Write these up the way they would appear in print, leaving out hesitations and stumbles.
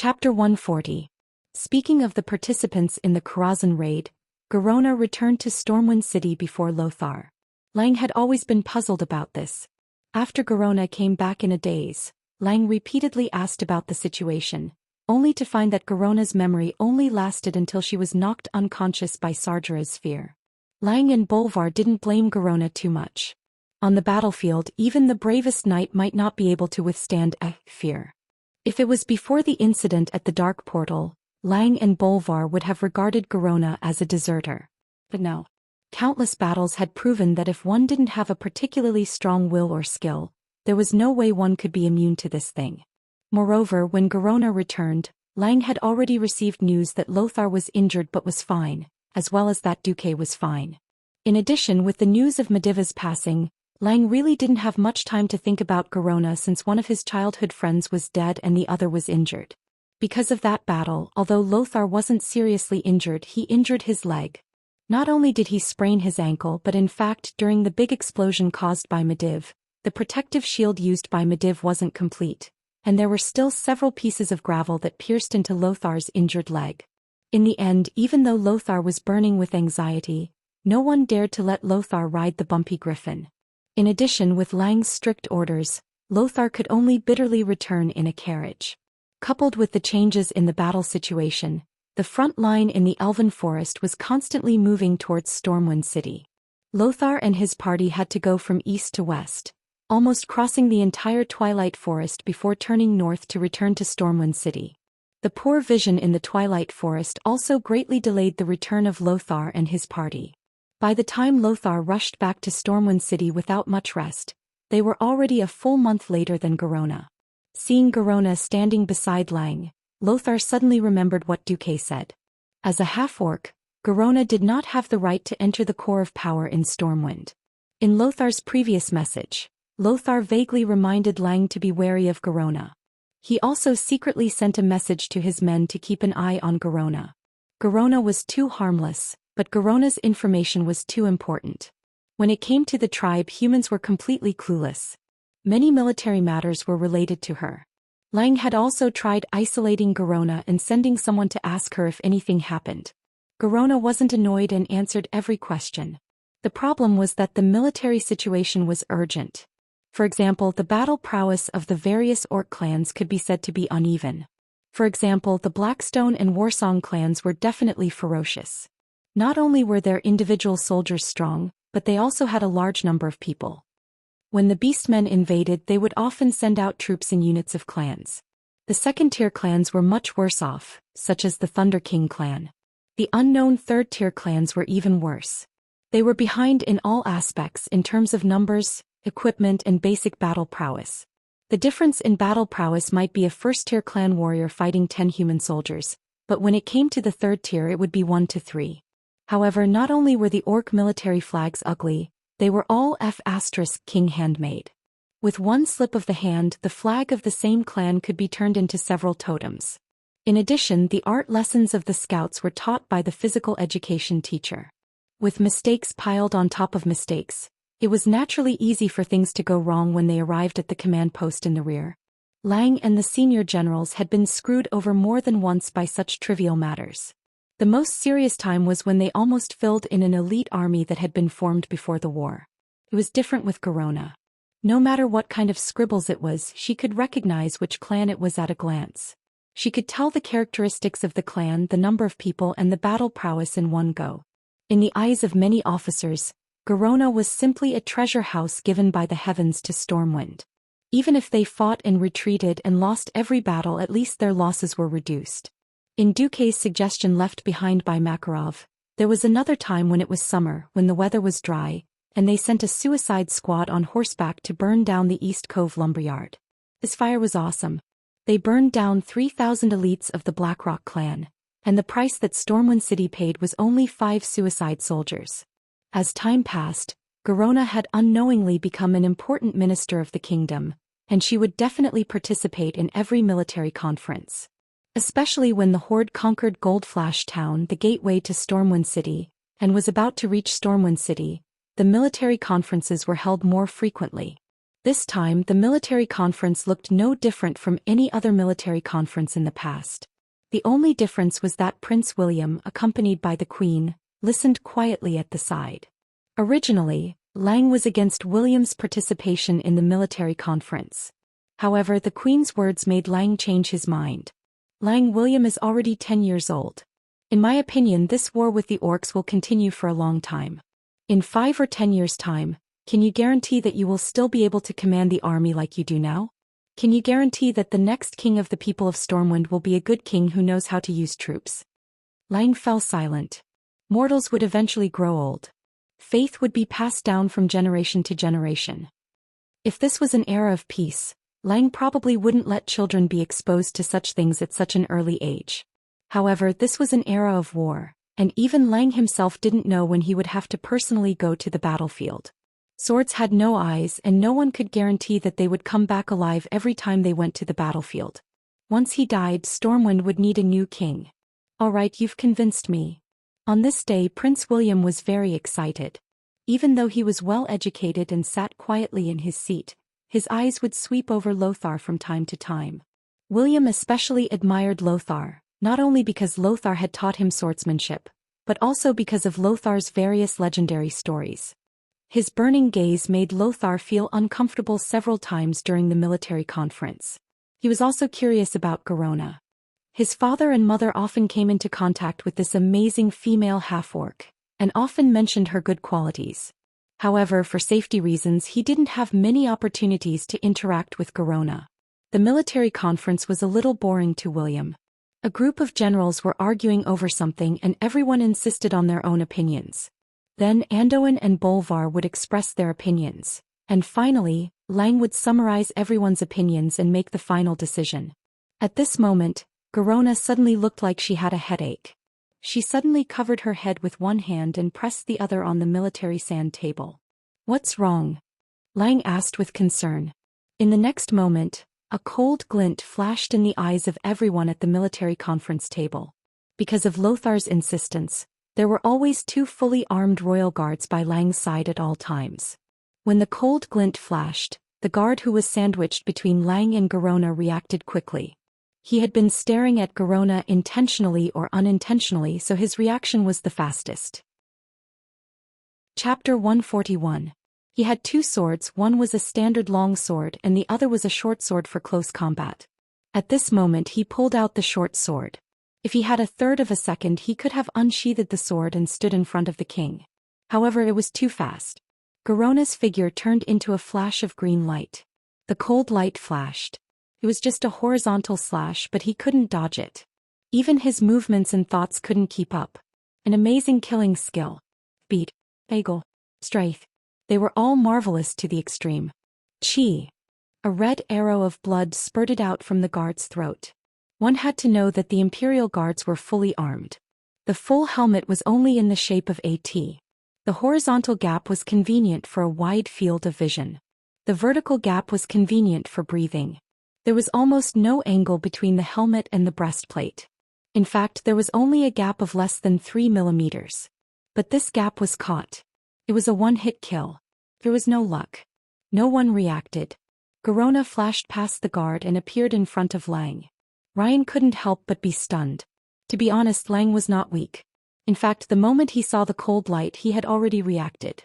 Chapter 140. Speaking of the participants in the Karazhan raid, Garona returned to Stormwind City before Lothar. Lang had always been puzzled about this. After Garona came back in a daze, Lang repeatedly asked about the situation, only to find that Garona's memory only lasted until she was knocked unconscious by Sargera's sphere. Lang and Bolvar didn't blame Garona too much. On the battlefield, even the bravest knight might not be able to withstand a fear. If it was before the incident at the Dark Portal, Lang and Bolvar would have regarded Garona as a deserter. But no. Countless battles had proven that if one didn't have a particularly strong will or skill, there was no way one could be immune to this thing. Moreover, when Garona returned, Lang had already received news that Lothar was injured but was fine, as well as that Duque was fine. In addition, with the news of Mediva's passing, Lang really didn't have much time to think about Garona since one of his childhood friends was dead and the other was injured. Because of that battle, although Lothar wasn't seriously injured, he injured his leg. Not only did he sprain his ankle, but in fact during the big explosion caused by Mediv, the protective shield used by Mediv wasn't complete, and there were still several pieces of gravel that pierced into Lothar's injured leg. In the end, even though Lothar was burning with anxiety, no one dared to let Lothar ride the bumpy griffin. In addition, with Lang's strict orders, Lothar could only bitterly return in a carriage. Coupled with the changes in the battle situation, the front line in the Elven Forest was constantly moving towards Stormwind City. Lothar and his party had to go from east to west, almost crossing the entire Twilight Forest before turning north to return to Stormwind City. The poor vision in the Twilight Forest also greatly delayed the return of Lothar and his party. By the time Lothar rushed back to Stormwind City without much rest, they were already a full month later than Garona. Seeing Garona standing beside Lang, Lothar suddenly remembered what Duque said. As a half-orc, Garona did not have the right to enter the core of power in Stormwind. In Lothar's previous message, Lothar vaguely reminded Lang to be wary of Garona. He also secretly sent a message to his men to keep an eye on Garona. Garona was too harmless, but Garona's information was too important. When it came to the tribe, humans were completely clueless. Many military matters were related to her. Lang had also tried isolating Garona and sending someone to ask her if anything happened. Garona wasn't annoyed and answered every question. The problem was that the military situation was urgent. For example, the battle prowess of the various orc clans could be said to be uneven. For example, the Blackstone and Warsong clans were definitely ferocious. Not only were their individual soldiers strong, but they also had a large number of people. When the Beastmen invaded, they would often send out troops in units of clans. The second-tier clans were much worse off, such as the Thunder King clan. The unknown third-tier clans were even worse. They were behind in all aspects in terms of numbers, equipment, and basic battle prowess. The difference in battle prowess might be a first-tier clan warrior fighting 10 human soldiers, but when it came to the third tier it would be 1 to 3. However, not only were the orc military flags ugly, they were all F*** handmade. With one slip of the hand, the flag of the same clan could be turned into several totems. In addition, the art lessons of the scouts were taught by the physical education teacher. With mistakes piled on top of mistakes, it was naturally easy for things to go wrong when they arrived at the command post in the rear. Lang and the senior generals had been screwed over more than once by such trivial matters. The most serious time was when they almost filled in an elite army that had been formed before the war. It was different with Garona. No matter what kind of scribbles it was, she could recognize which clan it was at a glance. She could tell the characteristics of the clan, the number of people, and the battle prowess in one go. In the eyes of many officers, Garona was simply a treasure house given by the heavens to Stormwind. Even if they fought and retreated and lost every battle, at least their losses were reduced. In Duque's suggestion left behind by Makarov, there was another time when it was summer, when the weather was dry, and they sent a suicide squad on horseback to burn down the East Cove lumberyard. This fire was awesome. They burned down 3,000 elites of the Blackrock clan, and the price that Stormwind City paid was only 5 suicide soldiers. As time passed, Garona had unknowingly become an important minister of the kingdom, and she would definitely participate in every military conference. Especially when the Horde conquered Goldflash Town, the gateway to Stormwind City, and was about to reach Stormwind City, the military conferences were held more frequently. This time, the military conference looked no different from any other military conference in the past. The only difference was that Prince William, accompanied by the Queen, listened quietly at the side. Originally, Lang was against William's participation in the military conference. However, the Queen's words made Lang change his mind. William is already 10 years old. In my opinion, this war with the orcs will continue for a long time. In 5 or 10 years' time, can you guarantee that you will still be able to command the army like you do now? Can you guarantee that the next king of the people of Stormwind will be a good king who knows how to use troops? Lang fell silent. Mortals would eventually grow old. Faith would be passed down from generation to generation. If this was an era of peace, Lang probably wouldn't let children be exposed to such things at such an early age. However, this was an era of war, and even Lang himself didn't know when he would have to personally go to the battlefield. Swords had no eyes, and no one could guarantee that they would come back alive every time they went to the battlefield. Once he died, Stormwind would need a new king. All right, you've convinced me. On this day, Prince William was very excited. Even though he was well educated and sat quietly in his seat, his eyes would sweep over Lothar from time to time. William especially admired Lothar, not only because Lothar had taught him swordsmanship, but also because of Lothar's various legendary stories. His burning gaze made Lothar feel uncomfortable several times during the military conference. He was also curious about Garona. His father and mother often came into contact with this amazing female half-orc, and often mentioned her good qualities. However, for safety reasons, he didn't have many opportunities to interact with Garona. The military conference was a little boring to William. A group of generals were arguing over something and everyone insisted on their own opinions. Then Anduin and Bolvar would express their opinions, and finally, Lang would summarize everyone's opinions and make the final decision. At this moment, Garona suddenly looked like she had a headache. She suddenly covered her head with one hand and pressed the other on the military sand table. "What's wrong?" Lang asked with concern. In the next moment, a cold glint flashed in the eyes of everyone at the military conference table. Because of Lothar's insistence, there were always 2 fully armed royal guards by Lang's side at all times. When the cold glint flashed, the guard who was sandwiched between Lang and Garona reacted quickly. He had been staring at Garona intentionally or unintentionally, so his reaction was the fastest. Chapter 141. He had 2 swords, one was a standard long sword and the other was a short sword for close combat. At this moment he pulled out the short sword. If he had a third of a second he could have unsheathed the sword and stood in front of the king. However, it was too fast. Garona's figure turned into a flash of green light. The cold light flashed. It was just a horizontal slash, but he couldn't dodge it. Even his movements and thoughts couldn't keep up. An amazing killing skill. Speed, angle, strength. They were all marvelous to the extreme. Chi. A red arrow of blood spurted out from the guard's throat. One had to know that the Imperial Guards were fully armed. The full helmet was only in the shape of a T. The horizontal gap was convenient for a wide field of vision. The vertical gap was convenient for breathing. There was almost no angle between the helmet and the breastplate. In fact, there was only a gap of less than 3 millimeters. But this gap was caught. It was a one-hit kill. There was no luck. No one reacted. Garona flashed past the guard and appeared in front of Lang. Ryan couldn't help but be stunned. To be honest, Lang was not weak. In fact, the moment he saw the cold light he had already reacted.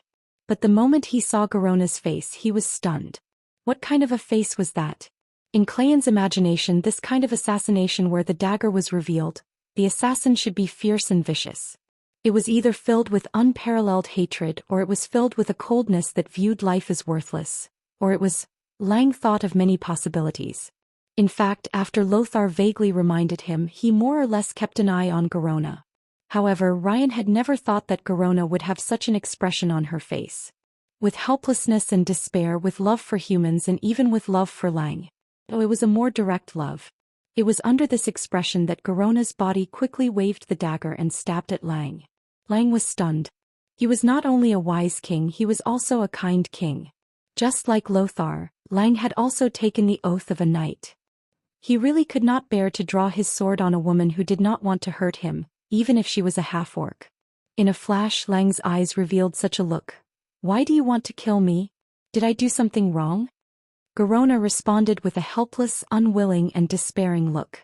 But the moment he saw Garona's face he was stunned. What kind of a face was that? In Clayton's imagination, this kind of assassination where the dagger was revealed, the assassin should be fierce and vicious. It was either filled with unparalleled hatred or it was filled with a coldness that viewed life as worthless, or it was... Lang thought of many possibilities. In fact, after Lothar vaguely reminded him, he more or less kept an eye on Garona. However, Ryan had never thought that Garona would have such an expression on her face. With helplessness and despair, with love for humans and even with love for Lang. Oh, it was a more direct love. It was under this expression that Garona's body quickly waved the dagger and stabbed at Lang. Lang was stunned. He was not only a wise king, he was also a kind king. Just like Lothar, Lang had also taken the oath of a knight. He really could not bear to draw his sword on a woman who did not want to hurt him, even if she was a half-orc. In a flash, Lang's eyes revealed such a look. "Why do you want to kill me? Did I do something wrong?" Garona responded with a helpless, unwilling and despairing look.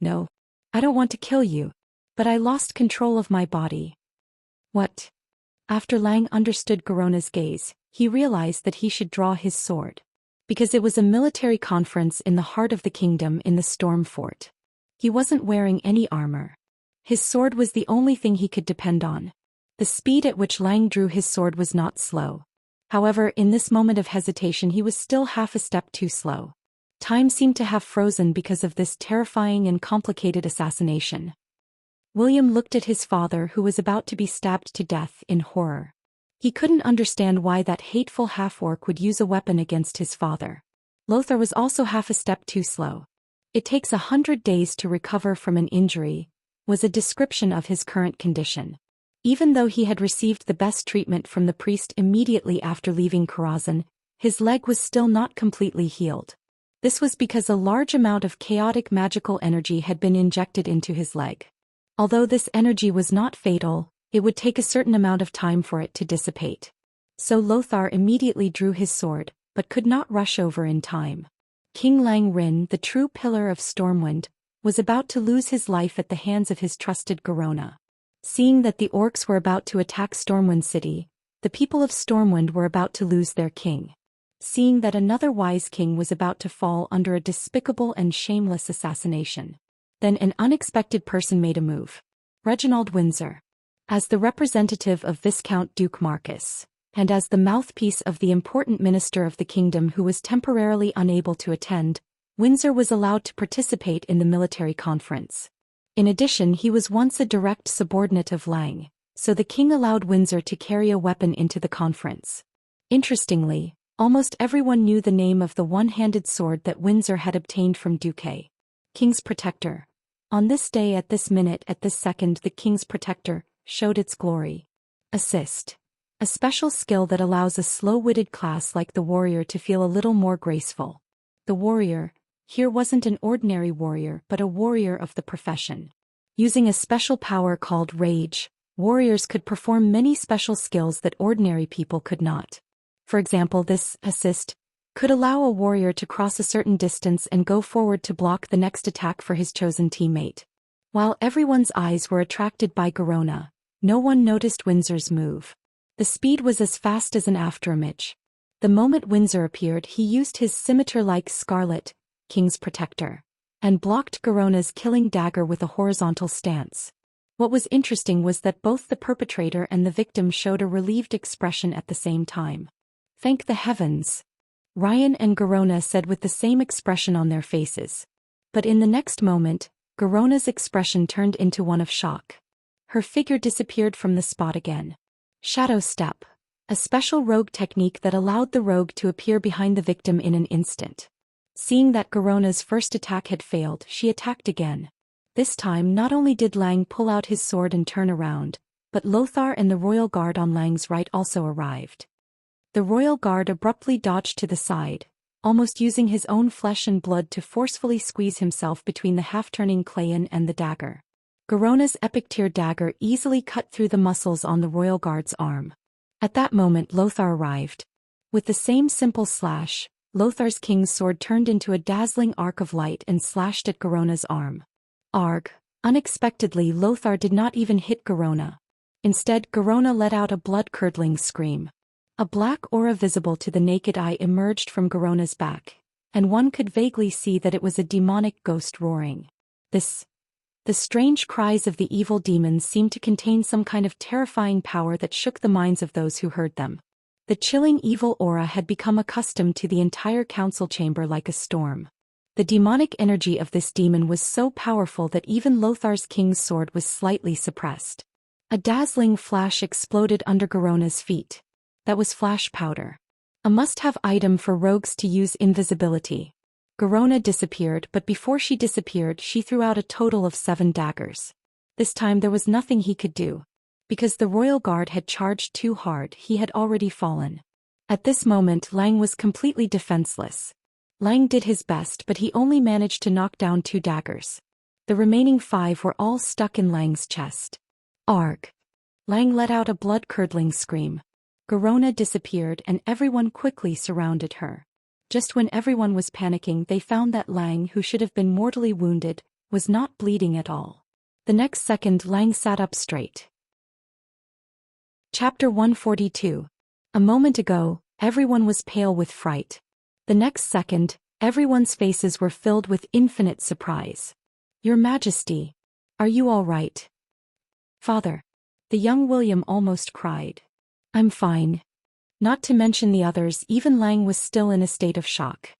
No. I don't want to kill you. But I lost control of my body. What? After Lang understood Garona's gaze, he realized that he should draw his sword. Because it was a military conference in the heart of the kingdom in the storm fort. He wasn't wearing any armor. His sword was the only thing he could depend on. The speed at which Lang drew his sword was not slow. However, in this moment of hesitation he was still half a step too slow. Time seemed to have frozen because of this terrifying and complicated assassination. William looked at his father who was about to be stabbed to death in horror. He couldn't understand why that hateful half-orc would use a weapon against his father. Lothar was also half a step too slow. It takes 100 days to recover from an injury, was a description of his current condition. Even though he had received the best treatment from the priest immediately after leaving Karazhan, his leg was still not completely healed. This was because a large amount of chaotic magical energy had been injected into his leg. Although this energy was not fatal, it would take a certain amount of time for it to dissipate. So Lothar immediately drew his sword, but could not rush over in time. King Lang Rin, the true pillar of Stormwind, was about to lose his life at the hands of his trusted Garona. Seeing that the orcs were about to attack Stormwind City, the people of Stormwind were about to lose their king. Seeing that another wise king was about to fall under a despicable and shameless assassination. Then an unexpected person made a move. Reginald Windsor. As the representative of Viscount Duke Marcus, and as the mouthpiece of the important minister of the kingdom who was temporarily unable to attend, Windsor was allowed to participate in the military conference. In addition, he was once a direct subordinate of Lang, so the king allowed Windsor to carry a weapon into the conference. Interestingly, almost everyone knew the name of the one-handed sword that Windsor had obtained from Duque. King's Protector. On this day, at this minute, at this second, the King's Protector showed its glory. Assist. A special skill that allows a slow-witted class like the warrior to feel a little more graceful. The warrior here wasn't an ordinary warrior but a warrior of the profession. Using a special power called Rage, warriors could perform many special skills that ordinary people could not. For example, this assist could allow a warrior to cross a certain distance and go forward to block the next attack for his chosen teammate. While everyone's eyes were attracted by Garona, no one noticed Windsor's move. The speed was as fast as an afterimage. The moment Windsor appeared, he used his scimitar-like Scarlet, King's Protector, and blocked Garona's killing dagger with a horizontal stance. What was interesting was that both the perpetrator and the victim showed a relieved expression at the same time. Thank the heavens! Ryan and Garona said with the same expression on their faces. But in the next moment, Garona's expression turned into one of shock. Her figure disappeared from the spot again. Shadow Step. A special rogue technique that allowed the rogue to appear behind the victim in an instant. Seeing that Garona's first attack had failed, she attacked again. This time not only did Lang pull out his sword and turn around, but Lothar and the royal guard on Lang's right also arrived. The royal guard abruptly dodged to the side, almost using his own flesh and blood to forcefully squeeze himself between the half-turning Clayan and the dagger. Garona's epic tier dagger easily cut through the muscles on the royal guard's arm. At that moment Lothar arrived. With the same simple slash, Lothar's king's sword turned into a dazzling arc of light and slashed at Garona's arm. Arg! Unexpectedly, Lothar did not even hit Garona. Instead, Garona let out a blood-curdling scream. A black aura visible to the naked eye emerged from Garona's back, and one could vaguely see that it was a demonic ghost roaring. The strange cries of the evil demons seemed to contain some kind of terrifying power that shook the minds of those who heard them. The chilling evil aura had become accustomed to the entire council chamber like a storm. The demonic energy of this demon was so powerful that even Lothar's king's sword was slightly suppressed. A dazzling flash exploded under Garona's feet. That was flash powder. A must-have item for rogues to use invisibility. Garona disappeared, but before she disappeared she threw out a total of 7 daggers. This time there was nothing he could do. Because the royal guard had charged too hard, he had already fallen. At this moment Lang was completely defenseless. Lang did his best but he only managed to knock down 2 daggers. The remaining 5 were all stuck in Lang's chest. Arg! Lang let out a blood-curdling scream. Garona disappeared and everyone quickly surrounded her. Just when everyone was panicking, they found that Lang, who should have been mortally wounded, was not bleeding at all. The next second, Lang sat up straight. Chapter 142. A moment ago, everyone was pale with fright. The next second, everyone's faces were filled with infinite surprise. "Your Majesty, are you all right?" "Father." The young William almost cried. "I'm fine." Not to mention the others, even Lang was still in a state of shock.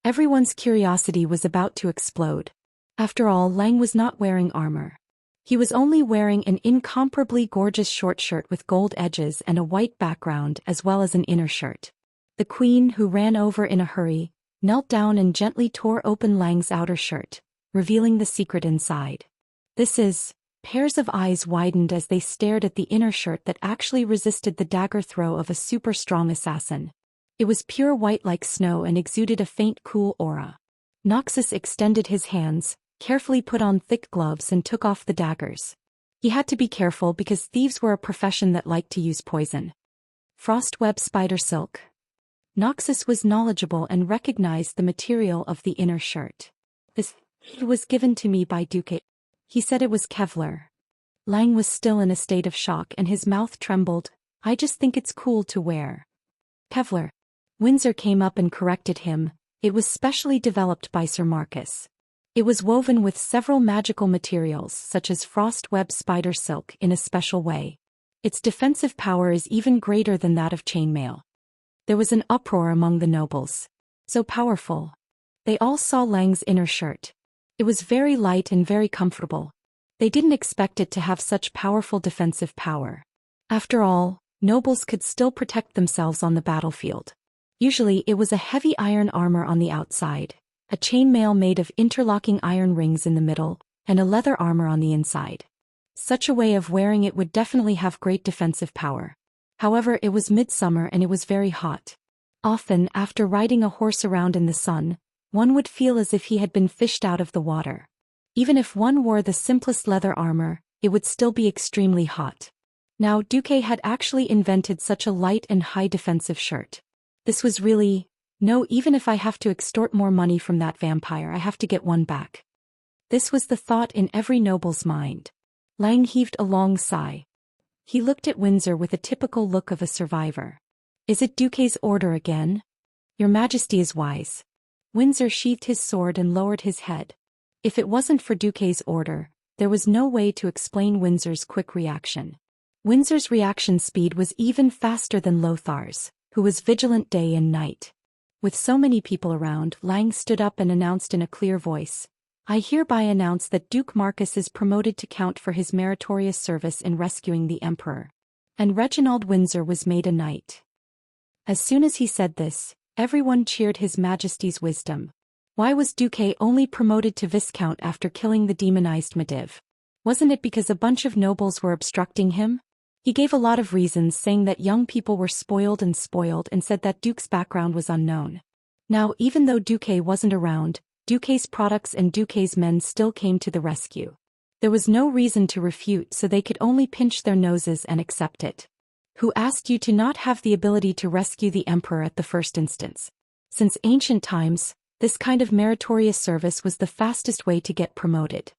Everyone's curiosity was about to explode. After all, Lang was not wearing armor. He was only wearing an incomparably gorgeous short shirt with gold edges and a white background, as well as an inner shirt. The queen, who ran over in a hurry, knelt down and gently tore open Lang's outer shirt, revealing the secret inside. "This is..." Pairs of eyes widened as they stared at the inner shirt that actually resisted the dagger throw of a super-strong assassin. It was pure white like snow and exuded a faint cool aura. Noxus extended his hands, carefully put on thick gloves and took off the daggers. He had to be careful because thieves were a profession that liked to use poison. "Frostweb spider silk." Noxus was knowledgeable and recognized the material of the inner shirt. "This was given to me by Duque." He said it was Kevlar. Lang was still in a state of shock and his mouth trembled. "I just think it's cool to wear." "Kevlar." Windsor came up and corrected him. "It was specially developed by Sir Marcus. It was woven with several magical materials such as frostweb spider silk in a special way. Its defensive power is even greater than that of chainmail." There was an uproar among the nobles. "So powerful." They all saw Lang's inner shirt. It was very light and very comfortable. They didn't expect it to have such powerful defensive power. After all, nobles could still protect themselves on the battlefield. Usually it was a heavy iron armor on the outside, a chainmail made of interlocking iron rings in the middle, and a leather armor on the inside. Such a way of wearing it would definitely have great defensive power. However, it was midsummer and it was very hot. Often, after riding a horse around in the sun, one would feel as if he had been fished out of the water. Even if one wore the simplest leather armor, it would still be extremely hot. Now, Duque had actually invented such a light and high defensive shirt. This was really... No, even if I have to extort more money from that vampire, I have to get one back. This was the thought in every noble's mind. Lang heaved a long sigh. He looked at Windsor with a typical look of a survivor. "Is it Duque's order again?" "Your Majesty is wise." Windsor sheathed his sword and lowered his head. If it wasn't for Duque's order, there was no way to explain Windsor's quick reaction. Windsor's reaction speed was even faster than Lothar's, who was vigilant day and night. With so many people around, Lang stood up and announced in a clear voice, "I hereby announce that Duke Marcus is promoted to count for his meritorious service in rescuing the Emperor." And Reginald Windsor was made a knight. As soon as he said this, everyone cheered His Majesty's wisdom. Why was Duque only promoted to Viscount after killing the demonized Mediv? Wasn't it because a bunch of nobles were obstructing him? He gave a lot of reasons, saying that young people were spoiled and said that Duke's background was unknown. Now, even though Duque wasn't around, Duque's products and Duque's men still came to the rescue. There was no reason to refute, so they could only pinch their noses and accept it. "Who asked you to not have the ability to rescue the Emperor at the first instance?" Since ancient times, this kind of meritorious service was the fastest way to get promoted.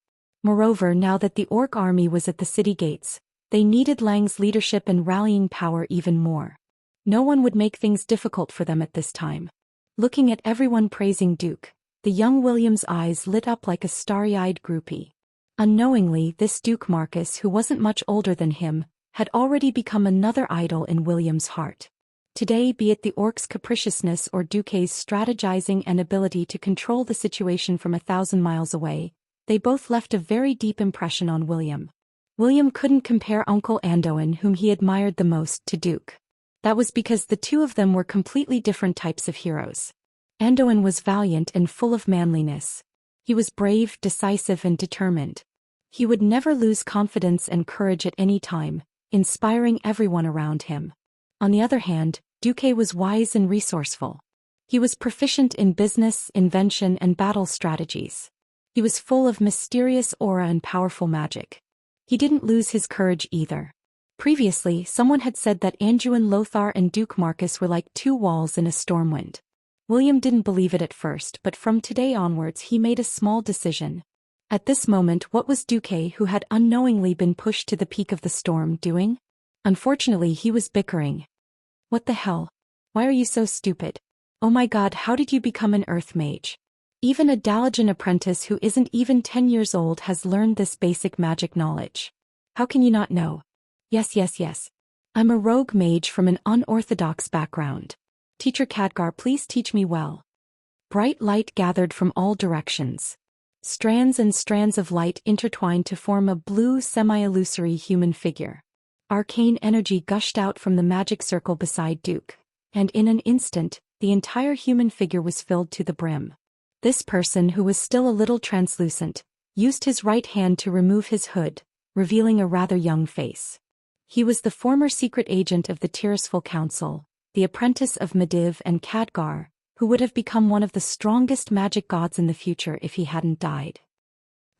Moreover, now that the Orc army was at the city gates, they needed Lang's leadership and rallying power even more. No one would make things difficult for them at this time. Looking at everyone praising Duke, the young William's eyes lit up like a starry-eyed groupie. Unknowingly, this Duke Marcus, who wasn't much older than him, had already become another idol in William's heart. Today, be it the Orc's capriciousness or Duque's strategizing and ability to control the situation from 1,000 miles away, they both left a very deep impression on William. William couldn't compare Uncle Anduin, whom he admired the most, to Duke. That was because the two of them were completely different types of heroes. Anduin was valiant and full of manliness. He was brave, decisive, and determined. He would never lose confidence and courage at any time, inspiring everyone around him. On the other hand, Duque was wise and resourceful. He was proficient in business, invention, and battle strategies. He was full of mysterious aura and powerful magic. He didn't lose his courage either. Previously, someone had said that Anduin Lothar and Duke Marcus were like two walls in a stormwind. William didn't believe it at first, but from today onwards he made a small decision. At this moment, what was Duque, who had unknowingly been pushed to the peak of the storm, doing? Unfortunately, he was bickering. What the hell? Why are you so stupid? Oh my god, how did you become an earth mage? Even a Dalajan apprentice who isn't even 10 years old has learned this basic magic knowledge. How can you not know? Yes. I'm a rogue mage from an unorthodox background. Teacher Khadgar, please teach me well. Bright light gathered from all directions. Strands and strands of light intertwined to form a blue semi-illusory human figure. Arcane energy gushed out from the magic circle beside Duke, and in an instant, the entire human figure was filled to the brim. This person, who was still a little translucent, used his right hand to remove his hood, revealing a rather young face. He was the former secret agent of the Tirisful Council, the apprentice of Mediv and Khadgar, who would have become one of the strongest magic gods in the future if he hadn't died.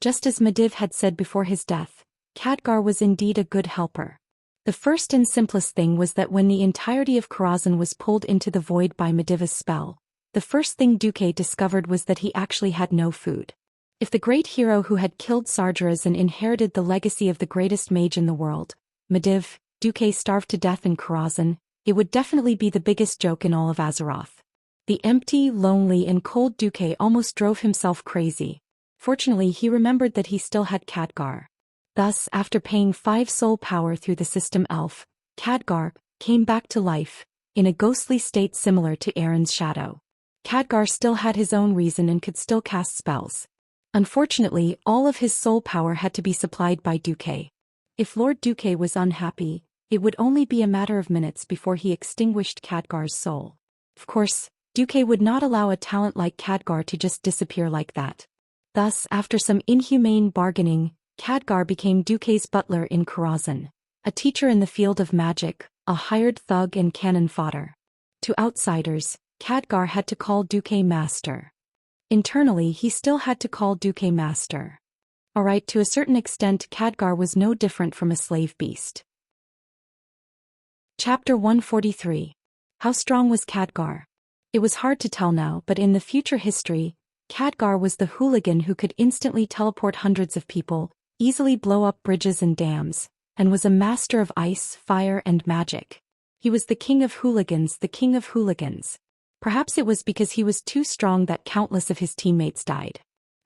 Just as Mediv had said before his death, Khadgar was indeed a good helper. The first and simplest thing was that when the entirety of Karazhan was pulled into the void by Mediv's spell, the first thing Duque discovered was that he actually had no food. If the great hero who had killed Sargeras and inherited the legacy of the greatest mage in the world, Mediv, Duque, starved to death in Karazhan, it would definitely be the biggest joke in all of Azeroth. The empty, lonely and cold Duque almost drove himself crazy. Fortunately, he remembered that he still had Khadgar. Thus, after paying 5 soul power through the system elf, Khadgar came back to life, in a ghostly state similar to Aaron's shadow. Khadgar still had his own reason and could still cast spells. Unfortunately, all of his soul power had to be supplied by Duque. If Lord Duque was unhappy, it would only be a matter of minutes before he extinguished Khadgar's soul. Of course, Duque would not allow a talent like Khadgar to just disappear like that. Thus, after some inhumane bargaining, Khadgar became Duque's butler in Karazhan, a teacher in the field of magic, a hired thug and cannon fodder. To outsiders, Khadgar had to call Duque master. Internally, he still had to call Duque master. Alright, to a certain extent, Khadgar was no different from a slave beast. Chapter 143. How strong was Khadgar? It was hard to tell now, but in the future history, Khadgar was the hooligan who could instantly teleport hundreds of people, easily blow up bridges and dams, and was a master of ice, fire and magic. He was the king of hooligans, the king of hooligans. Perhaps it was because he was too strong that countless of his teammates died.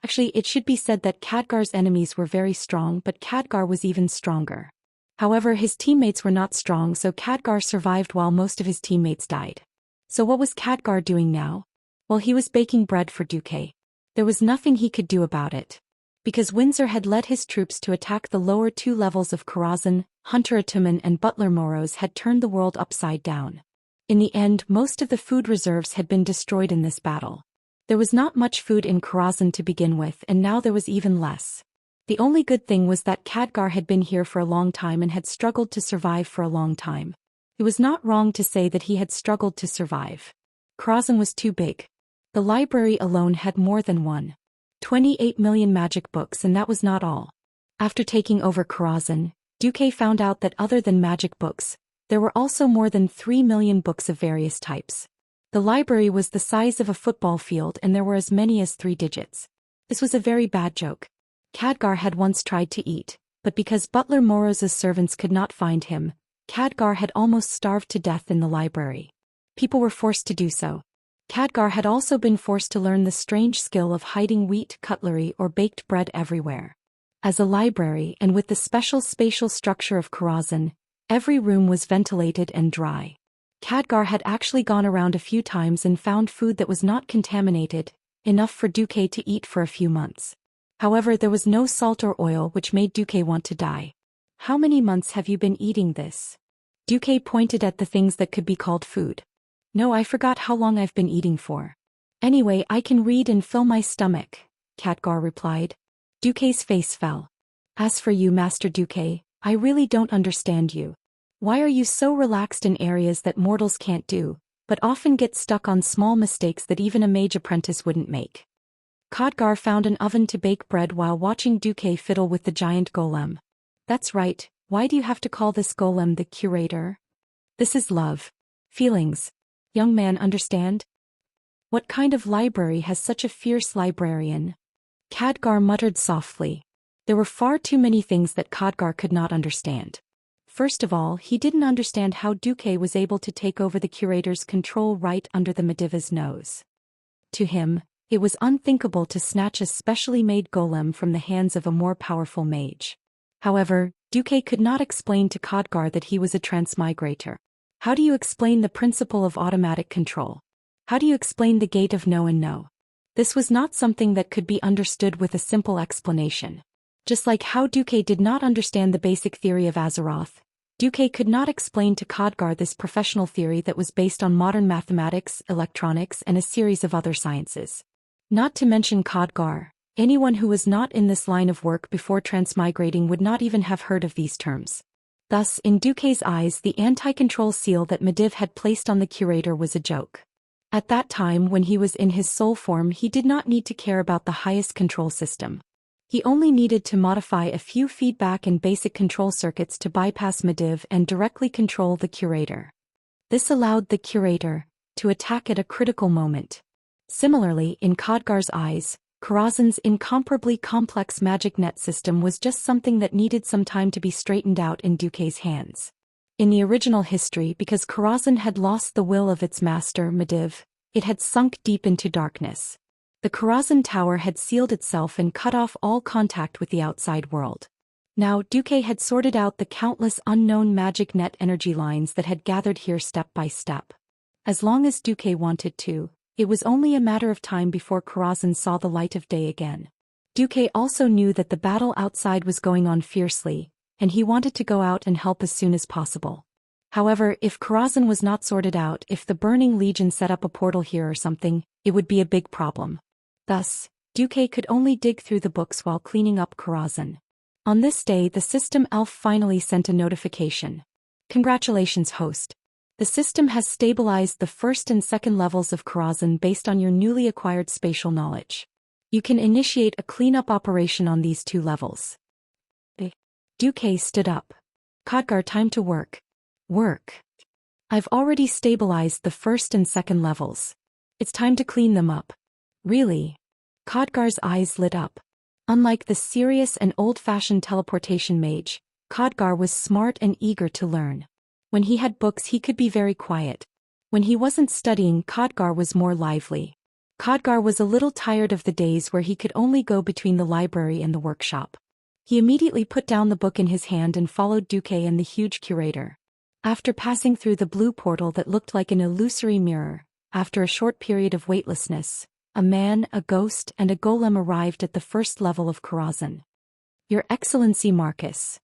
Actually, it should be said that Khadgar's enemies were very strong, but Khadgar was even stronger. However, his teammates were not strong, so Khadgar survived while most of his teammates died. So what was Khadgar doing now? Well, he was baking bread for Duque. There was nothing he could do about it. Because Windsor had led his troops to attack the lower 2 levels of Karazhan, Hunter Atumen and Butler Moros had turned the world upside down. In the end, most of the food reserves had been destroyed in this battle. There was not much food in Karazhan to begin with, and now there was even less. The only good thing was that Khadgar had been here for a long time and had struggled to survive for a long time. It was not wrong to say that he had struggled to survive. Karazhan was too big. The library alone had more than 28 million magic books, and that was not all. After taking over Karazhan, Duque found out that other than magic books, there were also more than 3 million books of various types. The library was the size of a football field and there were as many as 3 digits. This was a very bad joke. Khadgar had once tried to eat, but because Butler Moros's servants could not find him, Khadgar had almost starved to death in the library. People were forced to do so. Khadgar had also been forced to learn the strange skill of hiding wheat, cutlery or baked bread everywhere. As a library and with the special spatial structure of Karazhan, every room was ventilated and dry. Khadgar had actually gone around a few times and found food that was not contaminated, enough for Duque to eat for a few months. However, there was no salt or oil, which made Duque want to die. How many months have you been eating this? Duque pointed at the things that could be called food. No, I forgot how long I've been eating for. Anyway, I can read and fill my stomach, Khadgar replied. Duque's face fell. As for you, Master Duque, I really don't understand you. Why are you so relaxed in areas that mortals can't do, but often get stuck on small mistakes that even a mage apprentice wouldn't make? Khadgar found an oven to bake bread while watching Duque fiddle with the giant golem. That's right, why do you have to call this golem the curator? This is love. Feelings. Young man, understand? What kind of library has such a fierce librarian? Khadgar muttered softly. There were far too many things that Khadgar could not understand. First of all, he didn't understand how Duque was able to take over the curator's control right under the Mediva's nose. To him, it was unthinkable to snatch a specially made golem from the hands of a more powerful mage. However, Duque could not explain to Khadgar that he was a transmigrator. How do you explain the principle of automatic control? How do you explain the gate of no and no? This was not something that could be understood with a simple explanation. Just like how Duque did not understand the basic theory of Azeroth, Duque could not explain to Khadgar this professional theory that was based on modern mathematics, electronics, and a series of other sciences. Not to mention Khadgar, anyone who was not in this line of work before transmigrating would not even have heard of these terms. Thus, in Duque's eyes, the anti-control seal that Mediv had placed on the curator was a joke. At that time, when he was in his soul form, he did not need to care about the highest control system. He only needed to modify a few feedback and basic control circuits to bypass Mediv and directly control the curator. This allowed the curator to attack at a critical moment. Similarly, in Khadgar's eyes, Karazhan's incomparably complex magic net system was just something that needed some time to be straightened out in Duque's hands. In the original history, because Karazhan had lost the will of its master, Mediv, it had sunk deep into darkness. The Karazhan Tower had sealed itself and cut off all contact with the outside world. Now, Duque had sorted out the countless unknown magic net energy lines that had gathered here step by step. As long as Duque wanted to, it was only a matter of time before Karazhan saw the light of day again. Duque also knew that the battle outside was going on fiercely, and he wanted to go out and help as soon as possible. However, if Karazhan was not sorted out, if the Burning Legion set up a portal here or something, it would be a big problem. Thus, Duque could only dig through the books while cleaning up Karazhan. On this day, the system elf finally sent a notification. Congratulations, host. The system has stabilized the first and second levels of Karazhan based on your newly acquired spatial knowledge. You can initiate a cleanup operation on these two levels. Duque stood up. Khadgar, time to work. Work. I've already stabilized the first and second levels. It's time to clean them up. Really? Khadgar's eyes lit up. Unlike the serious and old-fashioned teleportation mage, Khadgar was smart and eager to learn. When he had books, he could be very quiet. When he wasn't studying, Khadgar was more lively. Khadgar was a little tired of the days where he could only go between the library and the workshop. He immediately put down the book in his hand and followed Duque and the huge curator. After passing through the blue portal that looked like an illusory mirror, after a short period of weightlessness, a man, a ghost, and a golem arrived at the first level of Karazhan. Your Excellency Marcus.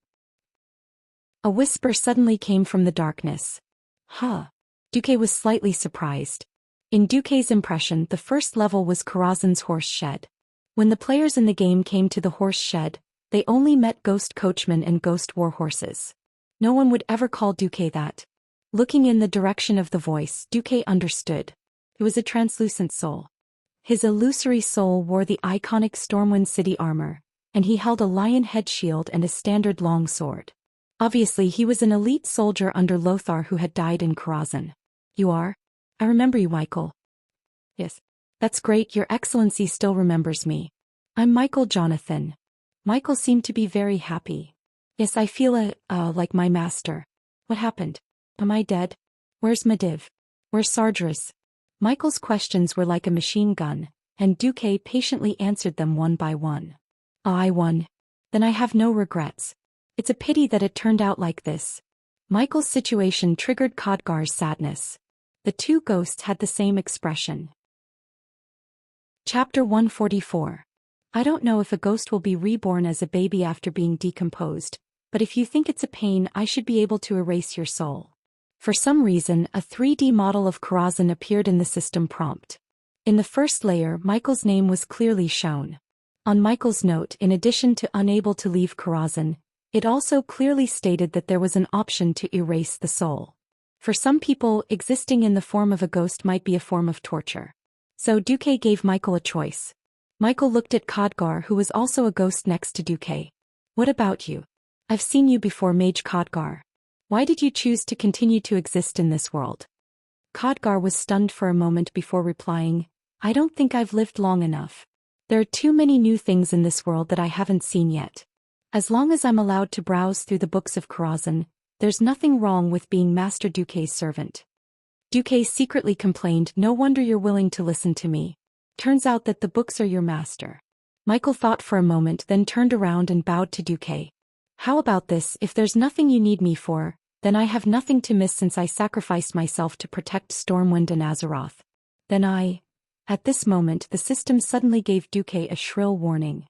A whisper suddenly came from the darkness. Huh. Duque was slightly surprised. In Duque's impression, the first level was Karazhan's horse shed. When the players in the game came to the horse shed, they only met ghost coachmen and ghost war horses. No one would ever call Duque that. Looking in the direction of the voice, Duque understood. It was a translucent soul. His illusory soul wore the iconic Stormwind City armor, and he held a lion head shield and a standard long sword. Obviously, he was an elite soldier under Lothar who had died in Karazhan. You are? I remember you, Michael. Yes. That's great, Your Excellency still remembers me. I'm Michael Jonathan. Michael seemed to be very happy. Yes, I feel like my master. What happened? Am I dead? Where's Mediv? Where's Sargeras? Michael's questions were like a machine gun, and Duque patiently answered them one by one. I won. Then I have no regrets. It's a pity that it turned out like this. Michael's situation triggered Khadgar's sadness. The two ghosts had the same expression. Chapter 144. I don't know if a ghost will be reborn as a baby after being decomposed, but if you think it's a pain, I should be able to erase your soul. For some reason, a 3D model of Karazhan appeared in the system prompt. In the first layer, Michael's name was clearly shown. On Michael's note, in addition to unable to leave Karazhan, it also clearly stated that there was an option to erase the soul. For some people, existing in the form of a ghost might be a form of torture. So Duque gave Michael a choice. Michael looked at Khadgar, who was also a ghost next to Duque. What about you? I've seen you before, Mage Khadgar. Why did you choose to continue to exist in this world? Khadgar was stunned for a moment before replying, I don't think I've lived long enough. There are too many new things in this world that I haven't seen yet. As long as I'm allowed to browse through the books of Karazhan, there's nothing wrong with being Master Duque's servant. Duque secretly complained, no wonder you're willing to listen to me. Turns out that the books are your master. Michael thought for a moment, then turned around and bowed to Duque. How about this? If there's nothing you need me for, then I have nothing to miss since I sacrificed myself to protect Stormwind and Azeroth. Then At this moment the system suddenly gave Duque a shrill warning.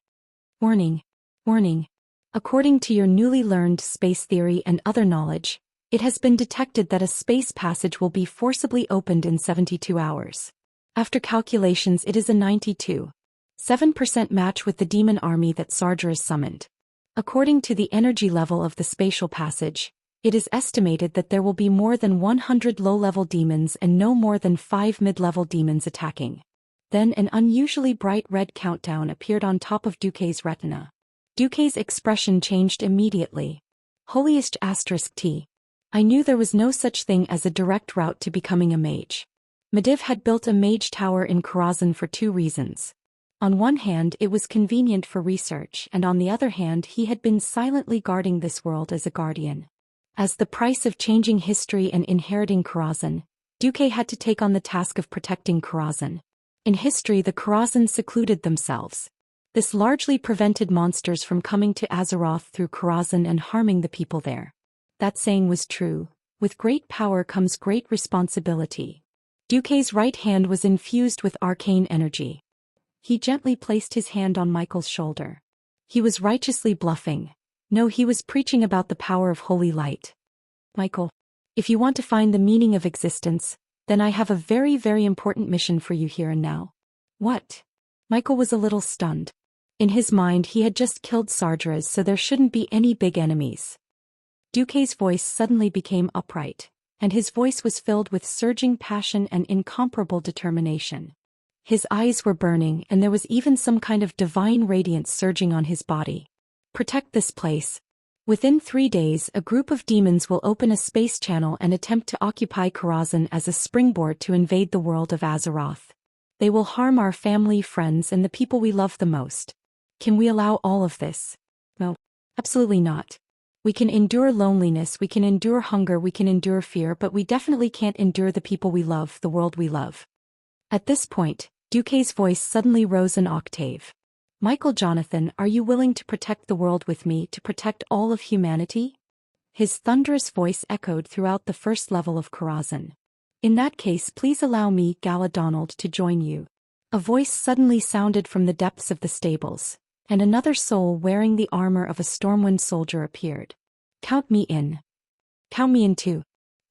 Warning. Warning. According to your newly learned space theory and other knowledge, it has been detected that a space passage will be forcibly opened in 72 hours. After calculations, it is a 92.7% match with the demon army that Sarger is summoned. According to the energy level of the spatial passage, it is estimated that there will be more than 100 low-level demons and no more than 5 mid-level demons attacking. Then an unusually bright red countdown appeared on top of Duque's retina. Duque's expression changed immediately. Holiest *T. I knew there was no such thing as a direct route to becoming a mage. Medivh had built a mage tower in Karazhan for two reasons. On one hand, it was convenient for research, and on the other hand, he had been silently guarding this world as a guardian. As the price of changing history and inheriting Karazhan, Duque had to take on the task of protecting Karazhan. In history, the Karazhan secluded themselves. This largely prevented monsters from coming to Azeroth through Karazhan and harming the people there. That saying was true. With great power comes great responsibility. Duque's right hand was infused with arcane energy. He gently placed his hand on Michael's shoulder. He was righteously bluffing. No, he was preaching about the power of holy light. Michael, if you want to find the meaning of existence, then I have a very, very important mission for you here and now. What? Michael was a little stunned. In his mind, he had just killed Sargeras, so there shouldn't be any big enemies. Duque's voice suddenly became upright, and his voice was filled with surging passion and incomparable determination. His eyes were burning, and there was even some kind of divine radiance surging on his body. Protect this place. Within 3 days, a group of demons will open a space channel and attempt to occupy Karazhan as a springboard to invade the world of Azeroth. They will harm our family, friends, and the people we love the most. Can we allow all of this? No, absolutely not. We can endure loneliness, we can endure hunger, we can endure fear, but we definitely can't endure the people we love, the world we love. At this point, Duque's voice suddenly rose an octave. Michael Jonathan, are you willing to protect the world with me, to protect all of humanity? His thunderous voice echoed throughout the first level of Karazhan. In that case, please allow me, Gala Donald, to join you. A voice suddenly sounded from the depths of the stables, and another soul wearing the armor of a Stormwind soldier appeared. Count me in. Count me in too.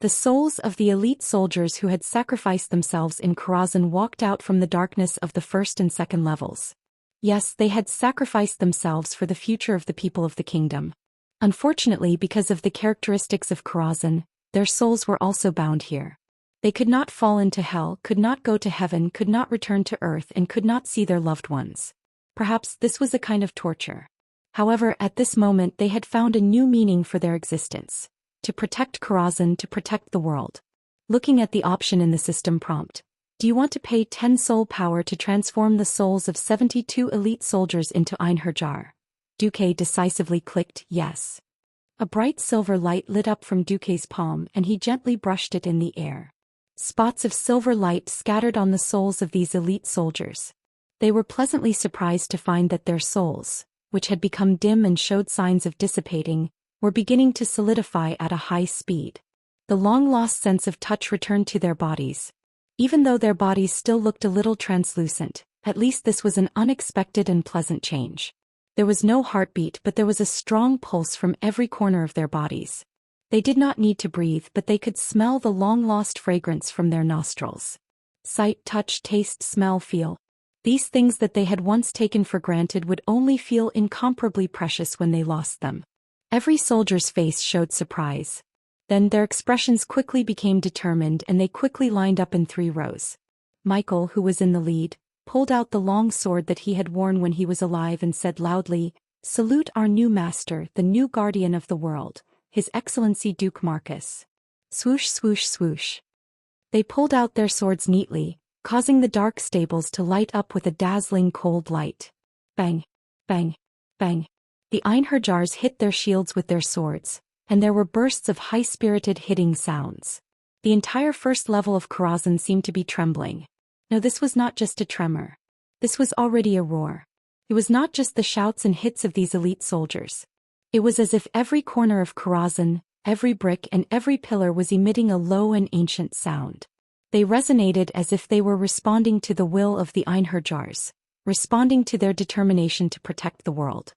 The souls of the elite soldiers who had sacrificed themselves in Karazhan walked out from the darkness of the first and second levels. Yes, they had sacrificed themselves for the future of the people of the kingdom. Unfortunately, because of the characteristics of Karazhan, their souls were also bound here. They could not fall into hell, could not go to heaven, could not return to earth, and could not see their loved ones. Perhaps this was a kind of torture. However, at this moment they had found a new meaning for their existence. To protect Karazhan, to protect the world. Looking at the option in the system prompt. Do you want to pay 10 soul power to transform the souls of 72 elite soldiers into Einherjar? Duque decisively clicked yes. A bright silver light lit up from Duque's palm and he gently brushed it in the air. Spots of silver light scattered on the souls of these elite soldiers. They were pleasantly surprised to find that their souls, which had become dim and showed signs of dissipating, were beginning to solidify at a high speed. The long-lost sense of touch returned to their bodies. Even though their bodies still looked a little translucent, at least this was an unexpected and pleasant change. There was no heartbeat, but there was a strong pulse from every corner of their bodies. They did not need to breathe, but they could smell the long-lost fragrance from their nostrils. Sight, touch, taste, smell, feel. These things that they had once taken for granted would only feel incomparably precious when they lost them. Every soldier's face showed surprise. Then their expressions quickly became determined and they quickly lined up in 3 rows. Michael, who was in the lead, pulled out the long sword that he had worn when he was alive and said loudly, "Salute our new master, the new guardian of the world, His Excellency Duke Marcus." Swoosh, swoosh, swoosh. They pulled out their swords neatly, causing the dark stables to light up with a dazzling cold light. Bang! Bang! Bang! The Einherjars hit their shields with their swords, and there were bursts of high-spirited hitting sounds. The entire first level of Karazhan seemed to be trembling. No, this was not just a tremor. This was already a roar. It was not just the shouts and hits of these elite soldiers. It was as if every corner of Karazhan, every brick and every pillar was emitting a low and ancient sound. They resonated as if they were responding to the will of the Einherjars, responding to their determination to protect the world.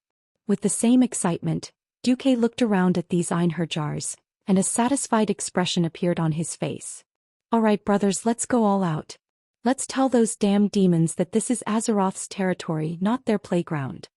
With the same excitement, Duque looked around at these Einherjars, and a satisfied expression appeared on his face. "All right, brothers, let's go all out. Let's tell those damned demons that this is Azeroth's territory, not their playground."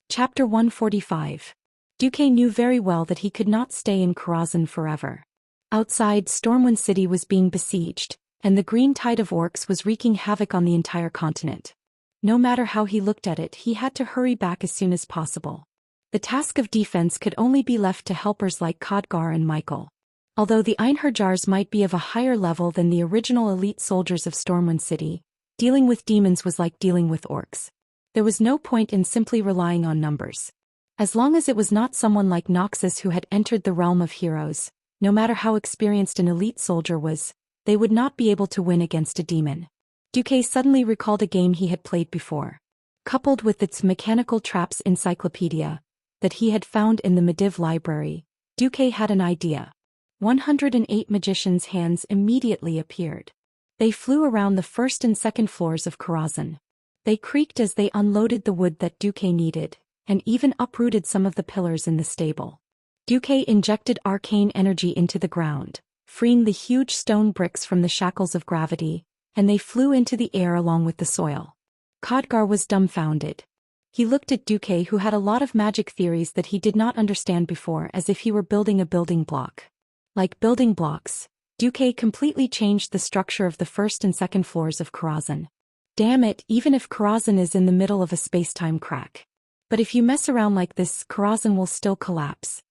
Chapter 145. Duque knew very well that he could not stay in Karazhan forever. Outside, Stormwind City was being besieged, and the green tide of orcs was wreaking havoc on the entire continent. No matter how he looked at it, he had to hurry back as soon as possible. The task of defense could only be left to helpers like Khadgar and Michael. Although the Einherjars might be of a higher level than the original elite soldiers of Stormwind City, dealing with demons was like dealing with orcs. There was no point in simply relying on numbers. As long as it was not someone like Noxus who had entered the realm of heroes, no matter how experienced an elite soldier was, they would not be able to win against a demon. Duque suddenly recalled a game he had played before. Coupled with its mechanical traps encyclopedia that he had found in the Mediv library, Duque had an idea. 108 magicians' hands immediately appeared. They flew around the first and second floors of Karazhan. They creaked as they unloaded the wood that Duque needed, and even uprooted some of the pillars in the stable. Duque injected arcane energy into the ground, freeing the huge stone bricks from the shackles of gravity, and they flew into the air along with the soil. Khadgar was dumbfounded. He looked at Duque, who had a lot of magic theories that he did not understand before, as if he were building a building block. Like building blocks, Duque completely changed the structure of the first and second floors of Karazhan. Damn it, even if Karazhan is in the middle of a space-time crack. But if you mess around like this, Karazhan will still collapse.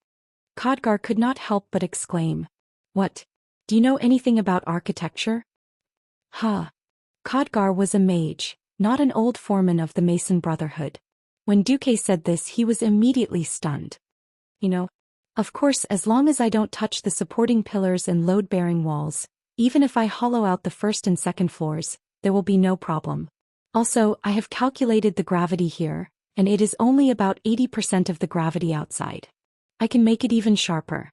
Khadgar could not help but exclaim. "What? Do you know anything about architecture?" Khadgar was a mage, not an old foreman of the Mason Brotherhood. When Duque said this, he was immediately stunned. Of course, as long as I don't touch the supporting pillars and load-bearing walls, even if I hollow out the first and second floors, there will be no problem. Also, I have calculated the gravity here, and it is only about 80% of the gravity outside. I can make it even sharper.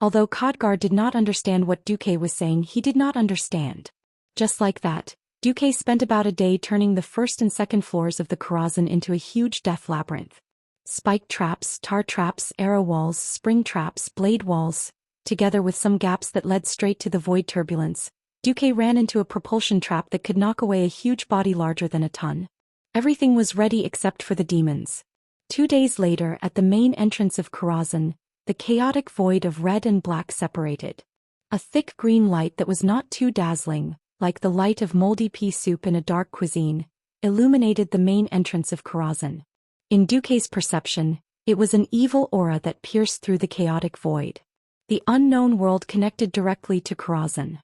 Although Khadgar did not understand what Duque was saying, he did not understand. Just like that, Duque spent about a day turning the first and second floors of the Karazhan into a huge death labyrinth. Spike traps, tar traps, arrow walls, spring traps, blade walls, together with some gaps that led straight to the void turbulence. Duque ran into a propulsion trap that could knock away a huge body larger than a ton. Everything was ready except for the demons. 2 days later, at the main entrance of Karazhan, the chaotic void of red and black separated. A thick green light that was not too dazzling, like the light of moldy pea soup in a dark cuisine, illuminated the main entrance of Karazhan. In Duque's perception, it was an evil aura that pierced through the chaotic void. The unknown world connected directly to Karazhan.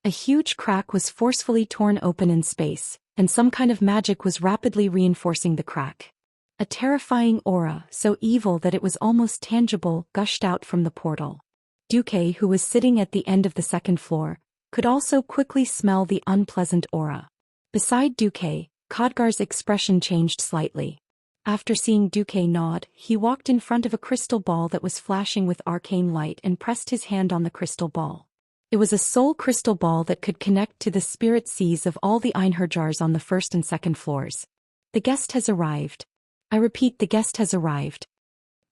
A huge crack was forcefully torn open in space, and some kind of magic was rapidly reinforcing the crack. A terrifying aura, so evil that it was almost tangible, gushed out from the portal. Duque, who was sitting at the end of the second floor, could also quickly smell the unpleasant aura. Beside Duque, Khadgar's expression changed slightly. After seeing Duque nod, he walked in front of a crystal ball that was flashing with arcane light and pressed his hand on the crystal ball. It was a soul crystal ball that could connect to the spirit seas of all the Einherjars on the first and second floors. "The guest has arrived. I repeat, the guest has arrived."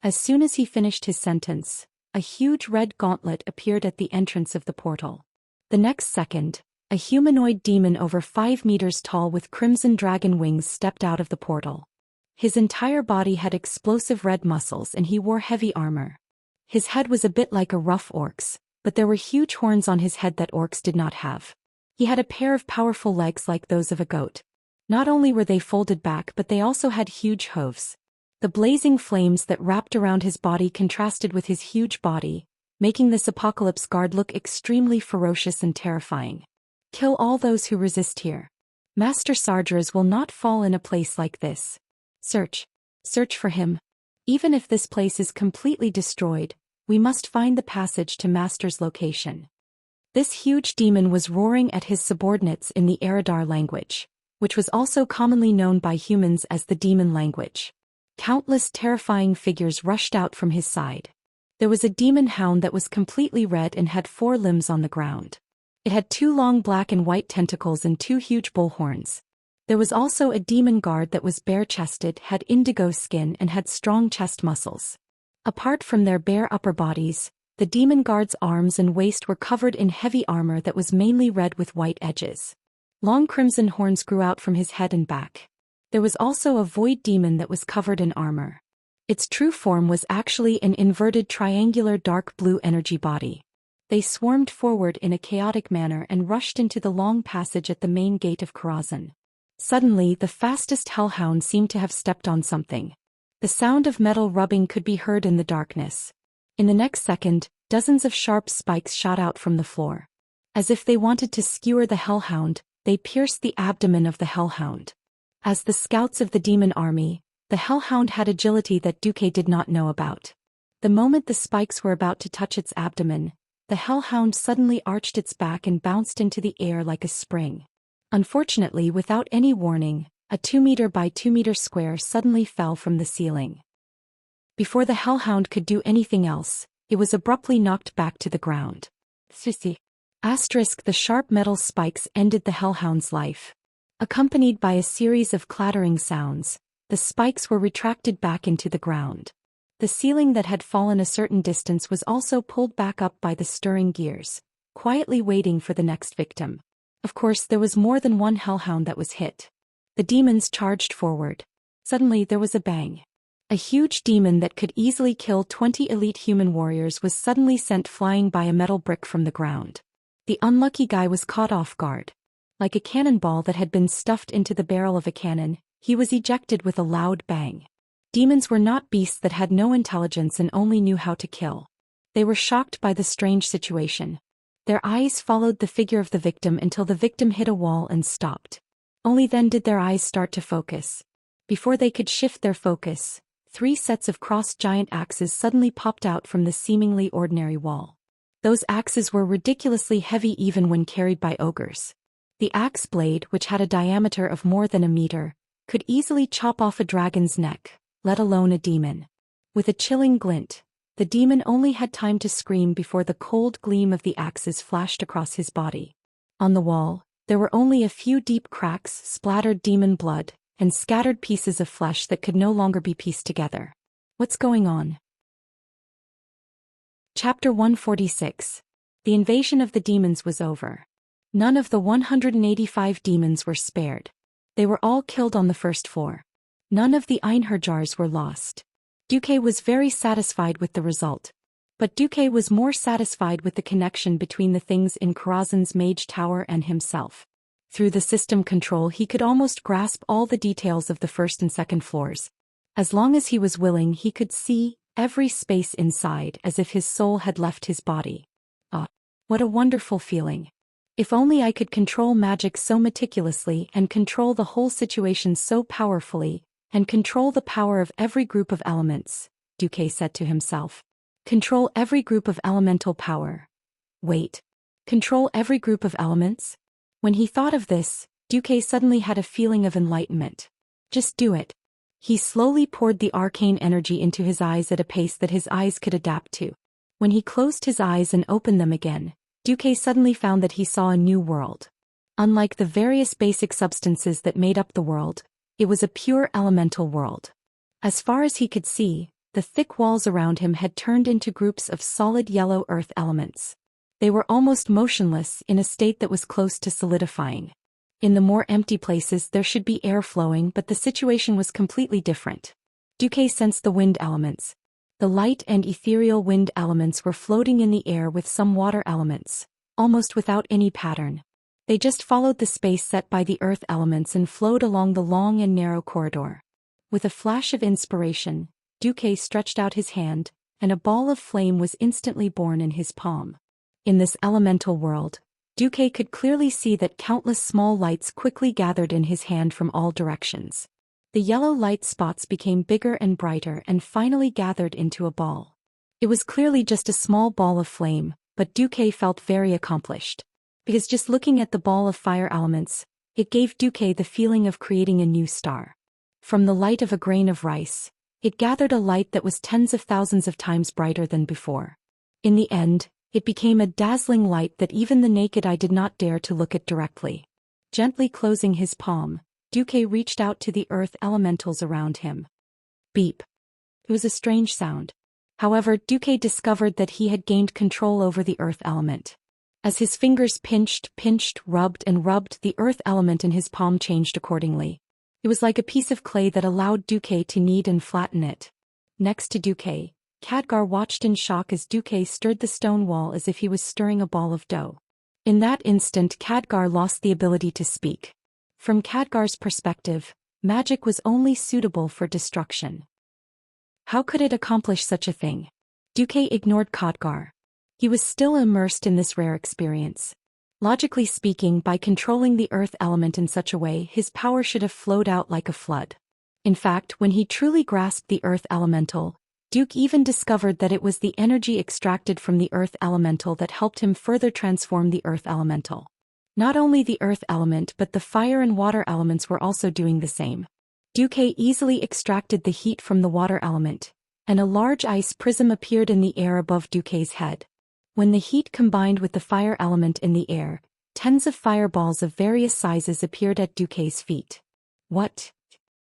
As soon as he finished his sentence, a huge red gauntlet appeared at the entrance of the portal. The next second, a humanoid demon over 5 meters tall with crimson dragon wings stepped out of the portal. His entire body had explosive red muscles and he wore heavy armor. His head was a bit like a rough orc's, but there were huge horns on his head that orcs did not have. He had a pair of powerful legs like those of a goat. Not only were they folded back, but they also had huge hooves. The blazing flames that wrapped around his body contrasted with his huge body, making this apocalypse guard look extremely ferocious and terrifying. Kill all those who resist here. Master Sardras will not fall in a place like this. Search for him. Even if this place is completely destroyed, we must find the passage to Master's location. This huge demon was roaring at his subordinates in the Eridar language, which was also commonly known by humans as the demon language. Countless terrifying figures rushed out from his side. There was a demon hound that was completely red and had 4 limbs on the ground. It had 2 long black and white tentacles and 2 huge bull horns. There was also a demon guard that was bare-chested, had indigo skin and had strong chest muscles. Apart from their bare upper bodies, the demon guard's arms and waist were covered in heavy armor that was mainly red with white edges. Long crimson horns grew out from his head and back. There was also a void demon that was covered in armor. Its true form was actually an inverted triangular dark blue energy body. They swarmed forward in a chaotic manner and rushed into the long passage at the main gate of Karazhan. Suddenly, the fastest hellhound seemed to have stepped on something. The sound of metal rubbing could be heard in the darkness. In the next second, dozens of sharp spikes shot out from the floor. As if they wanted to skewer the hellhound, they pierced the abdomen of the hellhound. As the scouts of the demon army, the hellhound had agility that Duque did not know about. The moment the spikes were about to touch its abdomen, the hellhound suddenly arched its back and bounced into the air like a spring. Unfortunately, without any warning, a 2-meter by 2-meter square suddenly fell from the ceiling. Before the hellhound could do anything else, it was abruptly knocked back to the ground. The sharp metal spikes ended the hellhound's life. Accompanied by a series of clattering sounds, the spikes were retracted back into the ground. The ceiling that had fallen a certain distance was also pulled back up by the stirring gears, quietly waiting for the next victim. Of course, there was more than one hellhound that was hit. The demons charged forward. Suddenly there was a bang. A huge demon that could easily kill 20 elite human warriors was suddenly sent flying by a metal brick from the ground. The unlucky guy was caught off guard. Like a cannonball that had been stuffed into the barrel of a cannon, he was ejected with a loud bang. Demons were not beasts that had no intelligence and only knew how to kill. They were shocked by the strange situation. Their eyes followed the figure of the victim until the victim hit a wall and stopped. Only then did their eyes start to focus. Before they could shift their focus, 3 sets of crossed giant axes suddenly popped out from the seemingly ordinary wall. Those axes were ridiculously heavy even when carried by ogres. The axe blade, which had a diameter of more than a meter, could easily chop off a dragon's neck, let alone a demon. With a chilling glint, the demon only had time to scream before the cold gleam of the axes flashed across his body. On the wall, there were only a few deep cracks, splattered demon blood, and scattered pieces of flesh that could no longer be pieced together. What's going on? Chapter 146. The invasion of the demons was over. None of the 185 demons were spared. They were all killed on the first floor. None of the Einherjars were lost. Duque was very satisfied with the result. But Duque was more satisfied with the connection between the things in Karazhan's mage tower and himself. Through the system control he could almost grasp all the details of the first and second floors. As long as he was willing, he could see every space inside as if his soul had left his body. What a wonderful feeling. If only I could control magic so meticulously and control the whole situation so powerfully, and control the power of every group of elements, Duque said to himself. Control every group of elemental power. Wait. Control every group of elements? When he thought of this, Duque suddenly had a feeling of enlightenment. Just do it. He slowly poured the arcane energy into his eyes at a pace that his eyes could adapt to. When he closed his eyes and opened them again, Duque suddenly found that he saw a new world. Unlike the various basic substances that made up the world, it was a pure elemental world. As far as he could see, the thick walls around him had turned into groups of solid yellow earth elements. They were almost motionless, in a state that was close to solidifying. In the more empty places there should be air flowing, but the situation was completely different. Duque sensed the wind elements. The light and ethereal wind elements were floating in the air with some water elements, almost without any pattern. They just followed the space set by the earth elements and flowed along the long and narrow corridor. With a flash of inspiration, Duque stretched out his hand, and a ball of flame was instantly born in his palm. In this elemental world, Duque could clearly see that countless small lights quickly gathered in his hand from all directions. The yellow light spots became bigger and brighter and finally gathered into a ball. It was clearly just a small ball of flame, but Duque felt very accomplished. Because just looking at the ball of fire elements, it gave Duque the feeling of creating a new star. From the light of a grain of rice, it gathered a light that was tens of thousands of times brighter than before. In the end, it became a dazzling light that even the naked eye did not dare to look at directly. Gently closing his palm, Duque reached out to the earth elementals around him. Beep. It was a strange sound. However, Duque discovered that he had gained control over the earth element. As his fingers pinched, rubbed, the earth element in his palm changed accordingly. It was like a piece of clay that allowed Duque to knead and flatten it. Next to Duque, Khadgar watched in shock as Duque stirred the stone wall as if he was stirring a ball of dough. In that instant, Khadgar lost the ability to speak. From Khadgar's perspective, magic was only suitable for destruction. How could it accomplish such a thing? Duque ignored Khadgar. He was still immersed in this rare experience. Logically speaking, by controlling the earth element in such a way, his power should have flowed out like a flood. In fact, when he truly grasped the earth elemental, Duque even discovered that it was the energy extracted from the earth elemental that helped him further transform the earth elemental. Not only the earth element but the fire and water elements were also doing the same. Duque easily extracted the heat from the water element, and a large ice prism appeared in the air above Duque's head. When the heat combined with the fire element in the air, tens of fireballs of various sizes appeared at Duque's feet. What?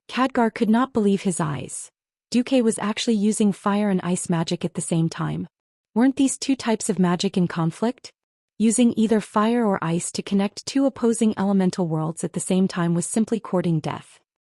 Khadgar could not believe his eyes. Duque was actually using fire and ice magic at the same time. Weren't these two types of magic in conflict? Using either fire or ice to connect two opposing elemental worlds at the same time was simply courting death.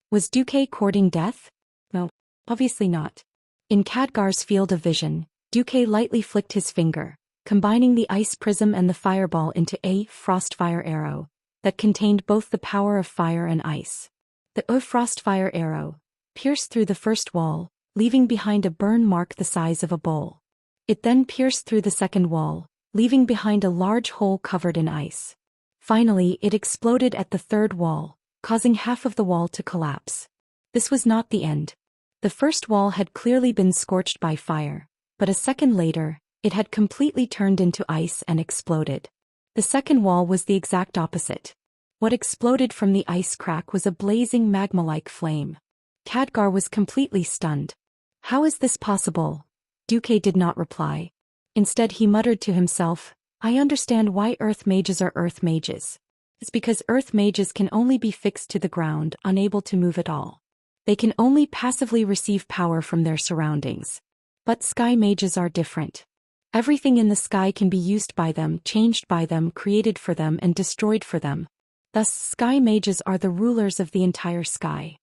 Was Duque courting death? No, obviously not. In Khadgar's field of vision, Duque lightly flicked his finger, combining the ice prism and the fireball into a frost-fire arrow that contained both the power of fire and ice. The frost-fire arrow pierced through the first wall, leaving behind a burn mark the size of a bowl. It then pierced through the second wall, leaving behind a large hole covered in ice. Finally, it exploded at the third wall, causing half of the wall to collapse. This was not the end. The first wall had clearly been scorched by fire, but a second later, it had completely turned into ice and exploded. The second wall was the exact opposite. What exploded from the ice crack was a blazing magma-like flame. Khadgar was completely stunned. How is this possible? Duque did not reply. Instead he muttered to himself, I understand why earth mages are earth mages. It's because earth mages can only be fixed to the ground, unable to move at all. They can only passively receive power from their surroundings. But sky mages are different. Everything in the sky can be used by them, changed by them, created for them, and destroyed for them. Thus, sky mages are the rulers of the entire sky.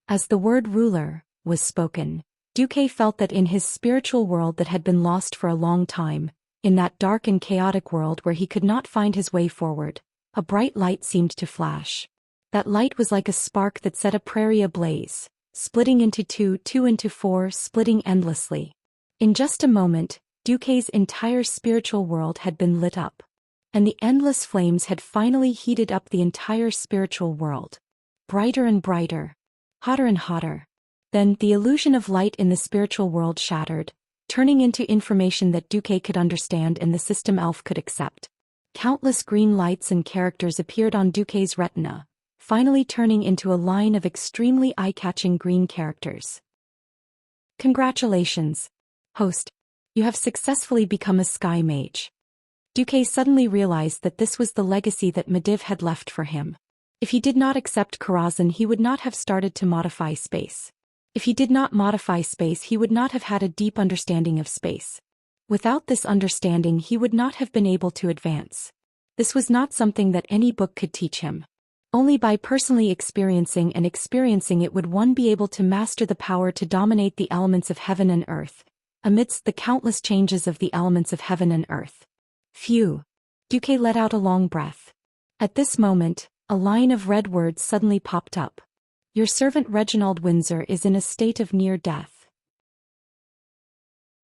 As the word ruler was spoken, Duque felt that in his spiritual world that had been lost for a long time, in that dark and chaotic world where he could not find his way forward, a bright light seemed to flash. That light was like a spark that set a prairie ablaze, splitting into two into four, splitting endlessly. In just a moment, Duque's entire spiritual world had been lit up. And the endless flames had finally heated up the entire spiritual world. Brighter and brighter. Hotter and hotter. Then, the illusion of light in the spiritual world shattered, turning into information that Duque could understand and the system elf could accept. Countless green lights and characters appeared on Duque's retina, finally turning into a line of extremely eye-catching green characters. Congratulations, host. You have successfully become a sky mage. Duque suddenly realized that this was the legacy that Medivh had left for him. If he did not accept Karazhan, he would not have started to modify space. If he did not modify space, he would not have had a deep understanding of space. Without this understanding, he would not have been able to advance. This was not something that any book could teach him. Only by personally experiencing it would one be able to master the power to dominate the elements of heaven and earth, amidst the countless changes of the elements of heaven and earth. Phew! Duque let out a long breath. At this moment, a line of red words suddenly popped up. Your servant Reginald Windsor is in a state of near death.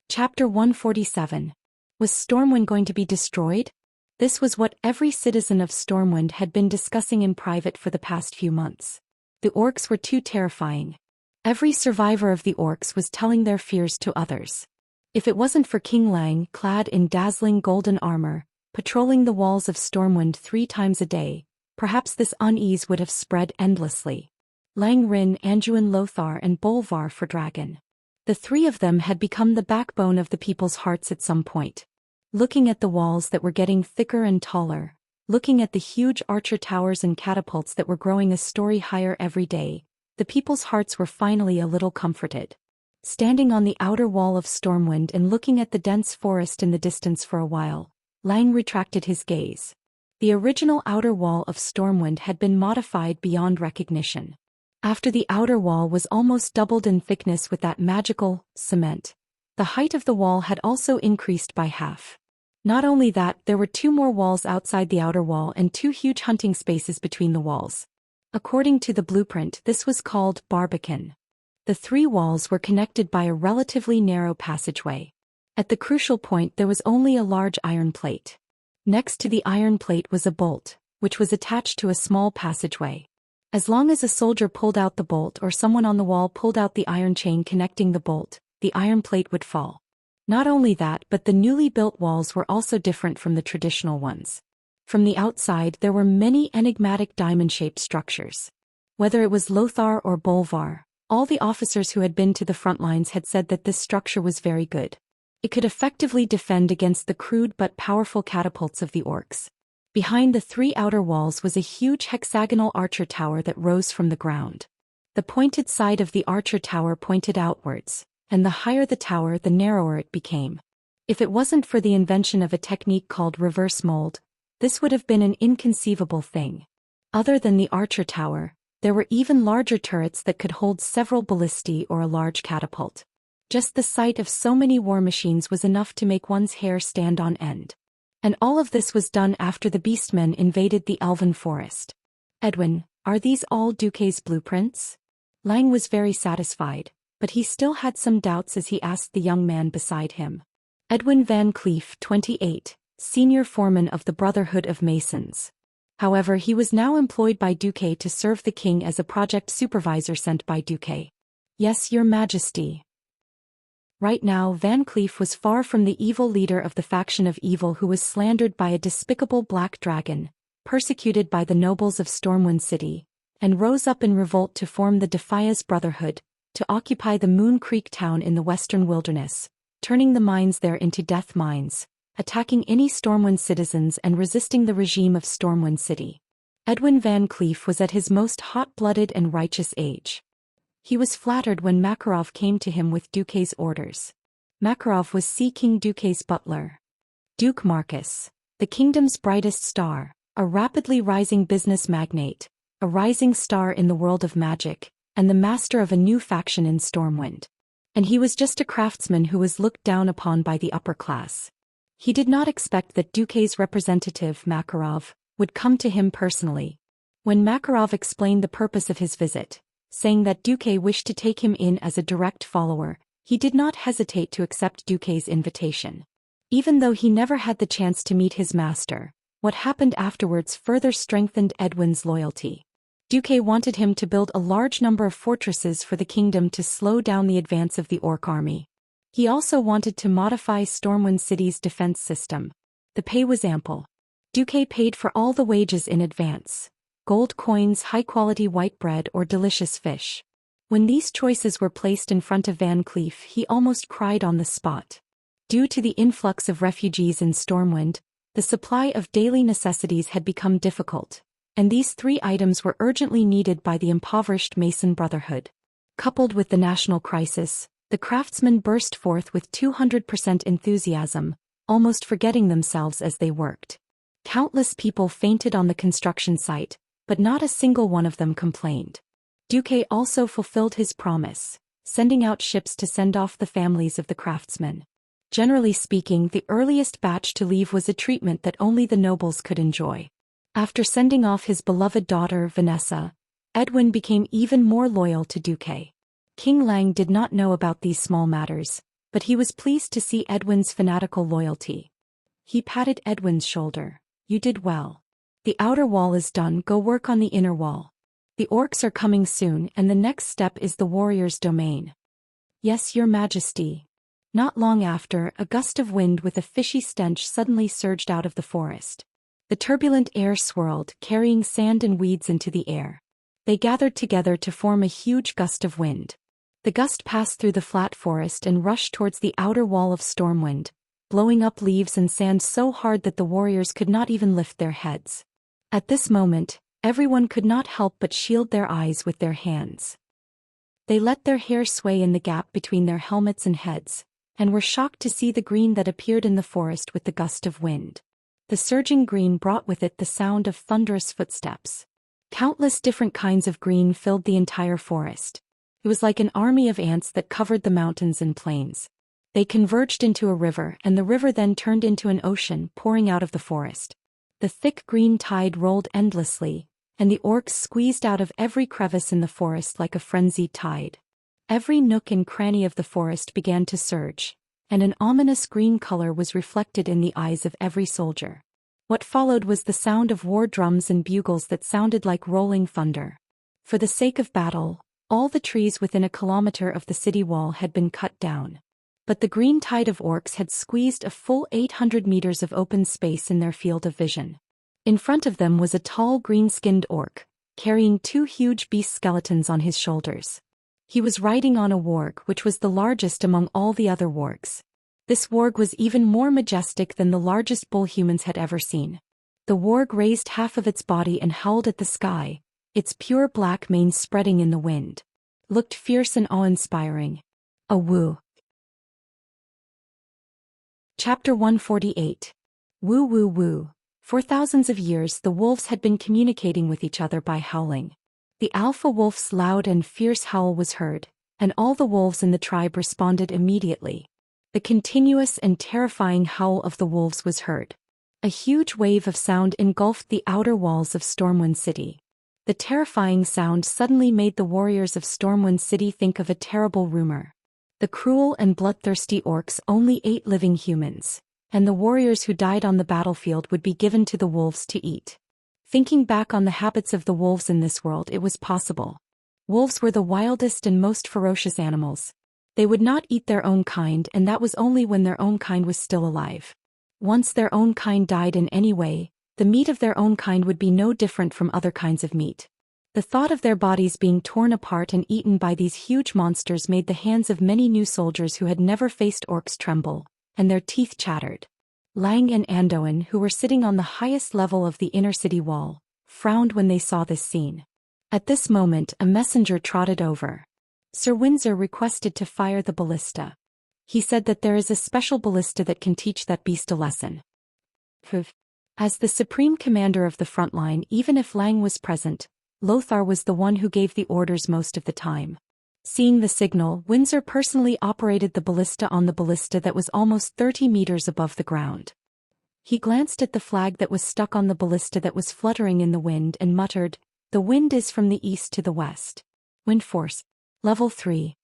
Chapter 147. Was Stormwind going to be destroyed? This was what every citizen of Stormwind had been discussing in private for the past few months. The orcs were too terrifying. Every survivor of the orcs was telling their fears to others. If it wasn't for King Lang, clad in dazzling golden armor, patrolling the walls of Stormwind 3 times a day, perhaps this unease would have spread endlessly. Lang Rin, Anduin Lothar and Bolvar for Dragon. The 3 of them had become the backbone of the people's hearts at some point. Looking at the walls that were getting thicker and taller, looking at the huge archer towers and catapults that were growing a story higher every day, the people's hearts were finally a little comforted. Standing on the outer wall of Stormwind and looking at the dense forest in the distance for a while, Lang retracted his gaze. The original outer wall of Stormwind had been modified beyond recognition. After the outer wall was almost doubled in thickness with that magical cement, the height of the wall had also increased by half. Not only that, there were 2 more walls outside the outer wall and 2 huge hunting spaces between the walls. According to the blueprint, this was called Barbican. The 3 walls were connected by a relatively narrow passageway. At the crucial point there was only a large iron plate. Next to the iron plate was a bolt, which was attached to a small passageway. As long as a soldier pulled out the bolt or someone on the wall pulled out the iron chain connecting the bolt, the iron plate would fall. Not only that, but the newly built walls were also different from the traditional ones. From the outside there were many enigmatic diamond-shaped structures. Whether it was Lothar or Bolvar, all the officers who had been to the front lines had said that this structure was very good. It could effectively defend against the crude but powerful catapults of the orcs. Behind the 3 outer walls was a huge hexagonal archer tower that rose from the ground. The pointed side of the archer tower pointed outwards, and the higher the tower the narrower it became. If it wasn't for the invention of a technique called reverse mold, this would have been an inconceivable thing. Other than the archer tower, there were even larger turrets that could hold several ballistae or a large catapult. Just the sight of so many war machines was enough to make one's hair stand on end. And all of this was done after the beastmen invaded the elven forest. Edwin, are these all Duque's blueprints? Lang was very satisfied, but he still had some doubts as he asked the young man beside him. Edwin Van Cleef, 28, senior foreman of the Brotherhood of Masons. However, he was now employed by Duque to serve the king as a project supervisor sent by Duque. Yes, your majesty. Right now Van Cleef was far from the evil leader of the faction of evil who was slandered by a despicable black dragon, persecuted by the nobles of Stormwind City, and rose up in revolt to form the Defias Brotherhood, to occupy the Moon Creek town in the western wilderness, turning the mines there into death mines, attacking any Stormwind citizens and resisting the regime of Stormwind City. Edwin Van Cleef was at his most hot-blooded and righteous age. He was flattered when Makarov came to him with Duque's orders. Makarov was Sea King Duque's butler. Duke Marcus, the kingdom's brightest star, a rapidly rising business magnate, a rising star in the world of magic, and the master of a new faction in Stormwind. And he was just a craftsman who was looked down upon by the upper class. He did not expect that Duque's representative, Makarov, would come to him personally. When Makarov explained the purpose of his visit, saying that Duque wished to take him in as a direct follower, he did not hesitate to accept Duque's invitation. Even though he never had the chance to meet his master, what happened afterwards further strengthened Edwin's loyalty. Duque wanted him to build a large number of fortresses for the kingdom to slow down the advance of the orc army. He also wanted to modify Stormwind City's defense system. The pay was ample. Duque paid for all the wages in advance. Gold coins, high-quality white bread, or delicious fish. When these choices were placed in front of Van Cleef, he almost cried on the spot. Due to the influx of refugees in Stormwind, the supply of daily necessities had become difficult, and these 3 items were urgently needed by the impoverished Mason Brotherhood. Coupled with the national crisis, the craftsmen burst forth with 200% enthusiasm, almost forgetting themselves as they worked. Countless people fainted on the construction site, but not a single one of them complained. Duque also fulfilled his promise, sending out ships to send off the families of the craftsmen. Generally speaking, the earliest batch to leave was a treatment that only the nobles could enjoy. After sending off his beloved daughter, Vanessa, Edwin became even more loyal to Duque. King Lang did not know about these small matters, but he was pleased to see Edwin's fanatical loyalty. He patted Edwin's shoulder. "You did well. The outer wall is done, go work on the inner wall. The orcs are coming soon and the next step is the warrior's domain." "Yes, your majesty." Not long after, a gust of wind with a fishy stench suddenly surged out of the forest. The turbulent air swirled, carrying sand and weeds into the air. They gathered together to form a huge gust of wind. The gust passed through the flat forest and rushed towards the outer wall of Stormwind, blowing up leaves and sand so hard that the warriors could not even lift their heads. At this moment, everyone could not help but shield their eyes with their hands. They let their hair sway in the gap between their helmets and heads, and were shocked to see the green that appeared in the forest with the gust of wind. The surging green brought with it the sound of thunderous footsteps. Countless different kinds of green filled the entire forest. It was like an army of ants that covered the mountains and plains. They converged into a river, and the river then turned into an ocean pouring out of the forest. The thick green tide rolled endlessly, and the orcs squeezed out of every crevice in the forest like a frenzied tide. Every nook and cranny of the forest began to surge, and an ominous green color was reflected in the eyes of every soldier. What followed was the sound of war drums and bugles that sounded like rolling thunder. For the sake of battle, all the trees within a kilometer of the city wall had been cut down. But the green tide of orcs had squeezed a full 800 meters of open space in their field of vision. In front of them was a tall green-skinned orc, carrying two huge beast skeletons on his shoulders. He was riding on a warg which was the largest among all the other wargs. This warg was even more majestic than the largest bull humans had ever seen. The warg raised half of its body and howled at the sky, its pure black mane spreading in the wind. Looked fierce and awe-inspiring. A woo. Chapter 148. Woo woo woo. For thousands of years the wolves had been communicating with each other by howling. The alpha wolf's loud and fierce howl was heard, and all the wolves in the tribe responded immediately. The continuous and terrifying howl of the wolves was heard. A huge wave of sound engulfed the outer walls of Stormwind City. The terrifying sound suddenly made the warriors of Stormwind City think of a terrible rumor. The cruel and bloodthirsty orcs only ate living humans, and the warriors who died on the battlefield would be given to the wolves to eat. Thinking back on the habits of the wolves in this world, it was possible. Wolves were the wildest and most ferocious animals. They would not eat their own kind, and that was only when their own kind was still alive. Once their own kind died in any way, the meat of their own kind would be no different from other kinds of meat. The thought of their bodies being torn apart and eaten by these huge monsters made the hands of many new soldiers who had never faced orcs tremble, and their teeth chattered. Lang and Andoin, who were sitting on the highest level of the inner city wall, frowned when they saw this scene. At this moment, a messenger trotted over. Sir Windsor requested to fire the ballista. He said that there is a special ballista that can teach that beast a lesson. As the supreme commander of the front line, even if Lang was present, Lothar was the one who gave the orders most of the time. Seeing the signal, Windsor personally operated the ballista on the ballista that was almost 30 meters above the ground. He glanced at the flag that was stuck on the ballista that was fluttering in the wind and muttered, "The wind is from the east to the west. Wind force. Level 3.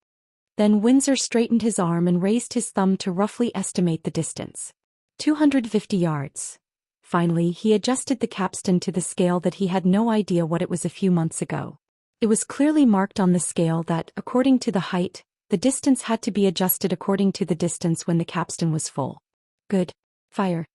Then Windsor straightened his arm and raised his thumb to roughly estimate the distance. 250 yards. Finally, he adjusted the capstan to the scale that he had no idea what it was a few months ago. It was clearly marked on the scale that, according to the height, the distance had to be adjusted according to the distance when the capstan was full. Good. Fire.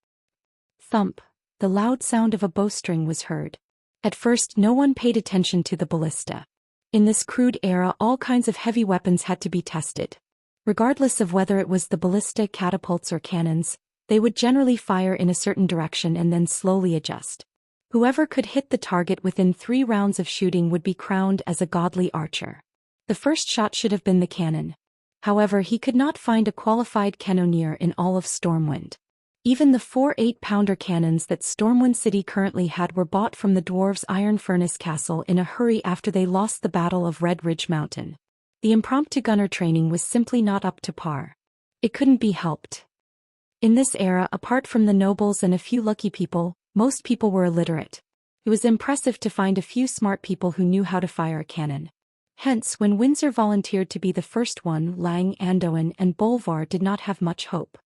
Thump. The loud sound of a bowstring was heard. At first no one paid attention to the ballista. In this crude era, all kinds of heavy weapons had to be tested. Regardless of whether it was the ballista, catapults or cannons, they would generally fire in a certain direction and then slowly adjust. Whoever could hit the target within 3 rounds of shooting would be crowned as a godly archer. The first shot should have been the cannon. However, he could not find a qualified cannoneer in all of Stormwind. Even the 4 8-pounder cannons that Stormwind City currently had were bought from the dwarves' Iron Furnace Castle in a hurry after they lost the Battle of Red Ridge Mountain. The impromptu gunner training was simply not up to par. It couldn't be helped. In this era, apart from the nobles and a few lucky people, most people were illiterate. It was impressive to find a few smart people who knew how to fire a cannon. Hence, when Windsor volunteered to be the first one, Lang, Andoin, and Bolvar did not have much hope.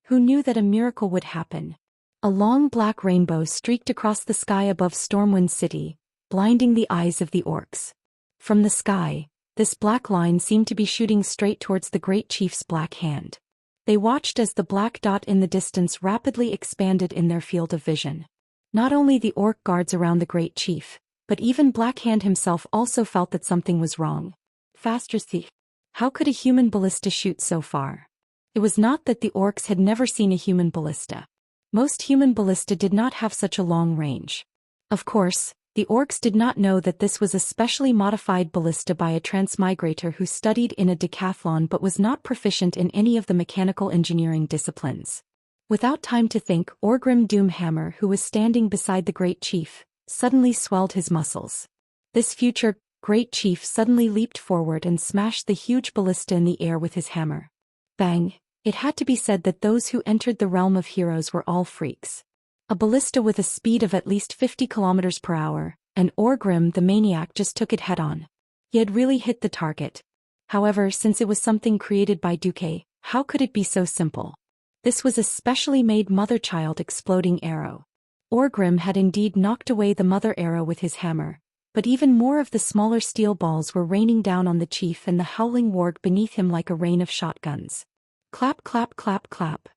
Who knew that a miracle would happen? A long black rainbow streaked across the sky above Stormwind City, blinding the eyes of the orcs. From the sky, this black line seemed to be shooting straight towards the Great Chief's black hand. They watched as the black dot in the distance rapidly expanded in their field of vision. Not only the orc guards around the Great Chief, but even Black Hand himself also felt that something was wrong. Faster thief. How could a human ballista shoot so far? It was not that the orcs had never seen a human ballista. Most human ballista did not have such a long range. Of course, the orcs did not know that this was a specially modified ballista by a transmigrator who studied in a decathlon but was not proficient in any of the mechanical engineering disciplines. Without time to think, Orgrim Doomhammer, who was standing beside the Great Chief, suddenly swelled his muscles. This future Great Chief suddenly leaped forward and smashed the huge ballista in the air with his hammer. Bang! It had to be said that those who entered the realm of heroes were all freaks. A ballista with a speed of at least 50 kilometers per hour, and Orgrim the maniac just took it head-on. He had really hit the target. However, since it was something created by Duque, how could it be so simple? This was a specially made mother-child exploding arrow. Orgrim had indeed knocked away the mother arrow with his hammer, but even more of the smaller steel balls were raining down on the chief and the howling warg beneath him like a rain of shotguns. Clap, clap, clap, clap.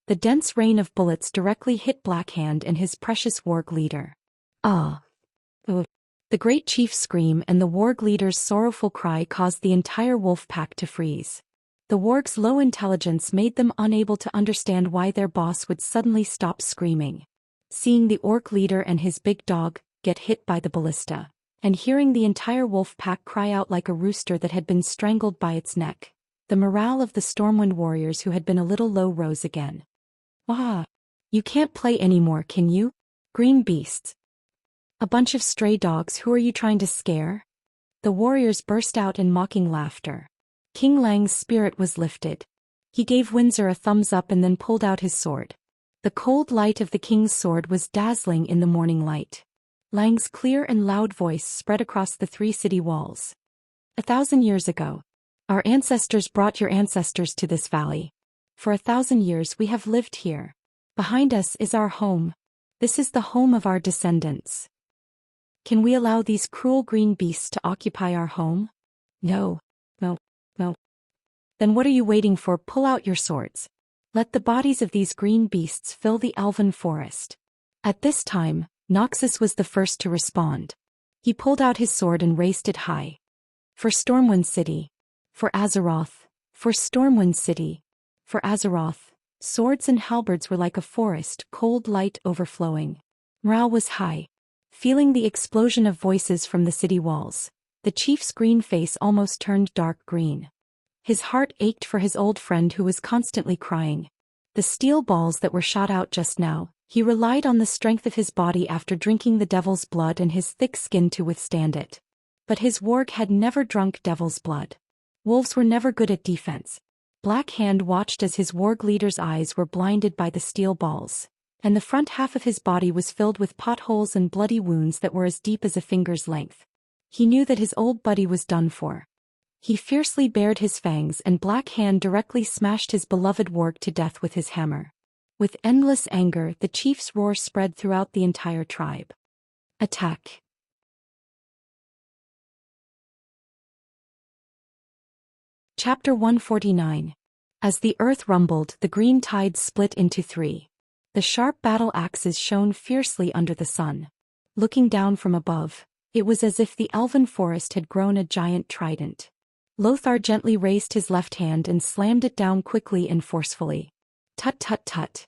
The dense rain of bullets directly hit Blackhand and his precious warg leader. Ah! Oh. The Great Chief's scream and the warg leader's sorrowful cry caused the entire wolf pack to freeze. The warg's low intelligence made them unable to understand why their boss would suddenly stop screaming. Seeing the orc leader and his big dog get hit by the ballista, and hearing the entire wolf pack cry out like a rooster that had been strangled by its neck, the morale of the Stormwind warriors who had been a little low rose again. Wah! You can't play anymore, can you? Green beasts. A bunch of stray dogs, who are you trying to scare? The warriors burst out in mocking laughter. King Lang's spirit was lifted. He gave Windsor a thumbs up and then pulled out his sword. The cold light of the king's sword was dazzling in the morning light. Lang's clear and loud voice spread across the 3 city walls. 1,000 years ago, our ancestors brought your ancestors to this valley. For 1,000 years we have lived here. Behind us is our home. This is the home of our descendants. Can we allow these cruel green beasts to occupy our home? No. No. No. Then what are you waiting for? Pull out your swords. Let the bodies of these green beasts fill the elven forest. At this time, Noxus was the first to respond. He pulled out his sword and raised it high. For Stormwind City. For Azeroth. For Stormwind City. For Azeroth. Swords and halberds were like a forest, cold light overflowing. Morale was high. Feeling the explosion of voices from the city walls, the chief's green face almost turned dark green. His heart ached for his old friend who was constantly crying. The steel balls that were shot out just now, he relied on the strength of his body after drinking the devil's blood and his thick skin to withstand it. But his warg had never drunk devil's blood. Wolves were never good at defense. Black Hand watched as his warg leader's eyes were blinded by the steel balls, and the front half of his body was filled with potholes and bloody wounds that were as deep as a finger's length. He knew that his old buddy was done for. He fiercely bared his fangs and Black Hand directly smashed his beloved warg to death with his hammer. With endless anger, the chief's roar spread throughout the entire tribe. Attack! Chapter 149. As the earth rumbled, the green tide split into 3. The sharp battle axes shone fiercely under the sun. Looking down from above, it was as if the elven forest had grown a giant trident. Lothar gently raised his left hand and slammed it down quickly and forcefully. Tut tut tut.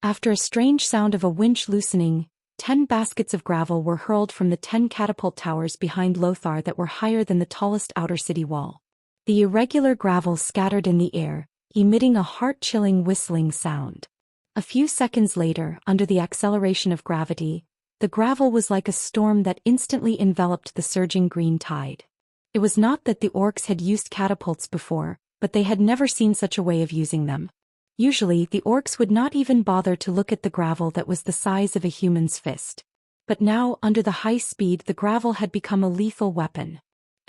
After a strange sound of a winch loosening, 10 baskets of gravel were hurled from the 10 catapult towers behind Lothar that were higher than the tallest outer city wall. The irregular gravel scattered in the air, emitting a heart-chilling whistling sound. A few seconds later, under the acceleration of gravity, the gravel was like a storm that instantly enveloped the surging green tide. It was not that the orcs had used catapults before, but they had never seen such a way of using them. Usually, the orcs would not even bother to look at the gravel that was the size of a human's fist. But now, under the high speed, the gravel had become a lethal weapon.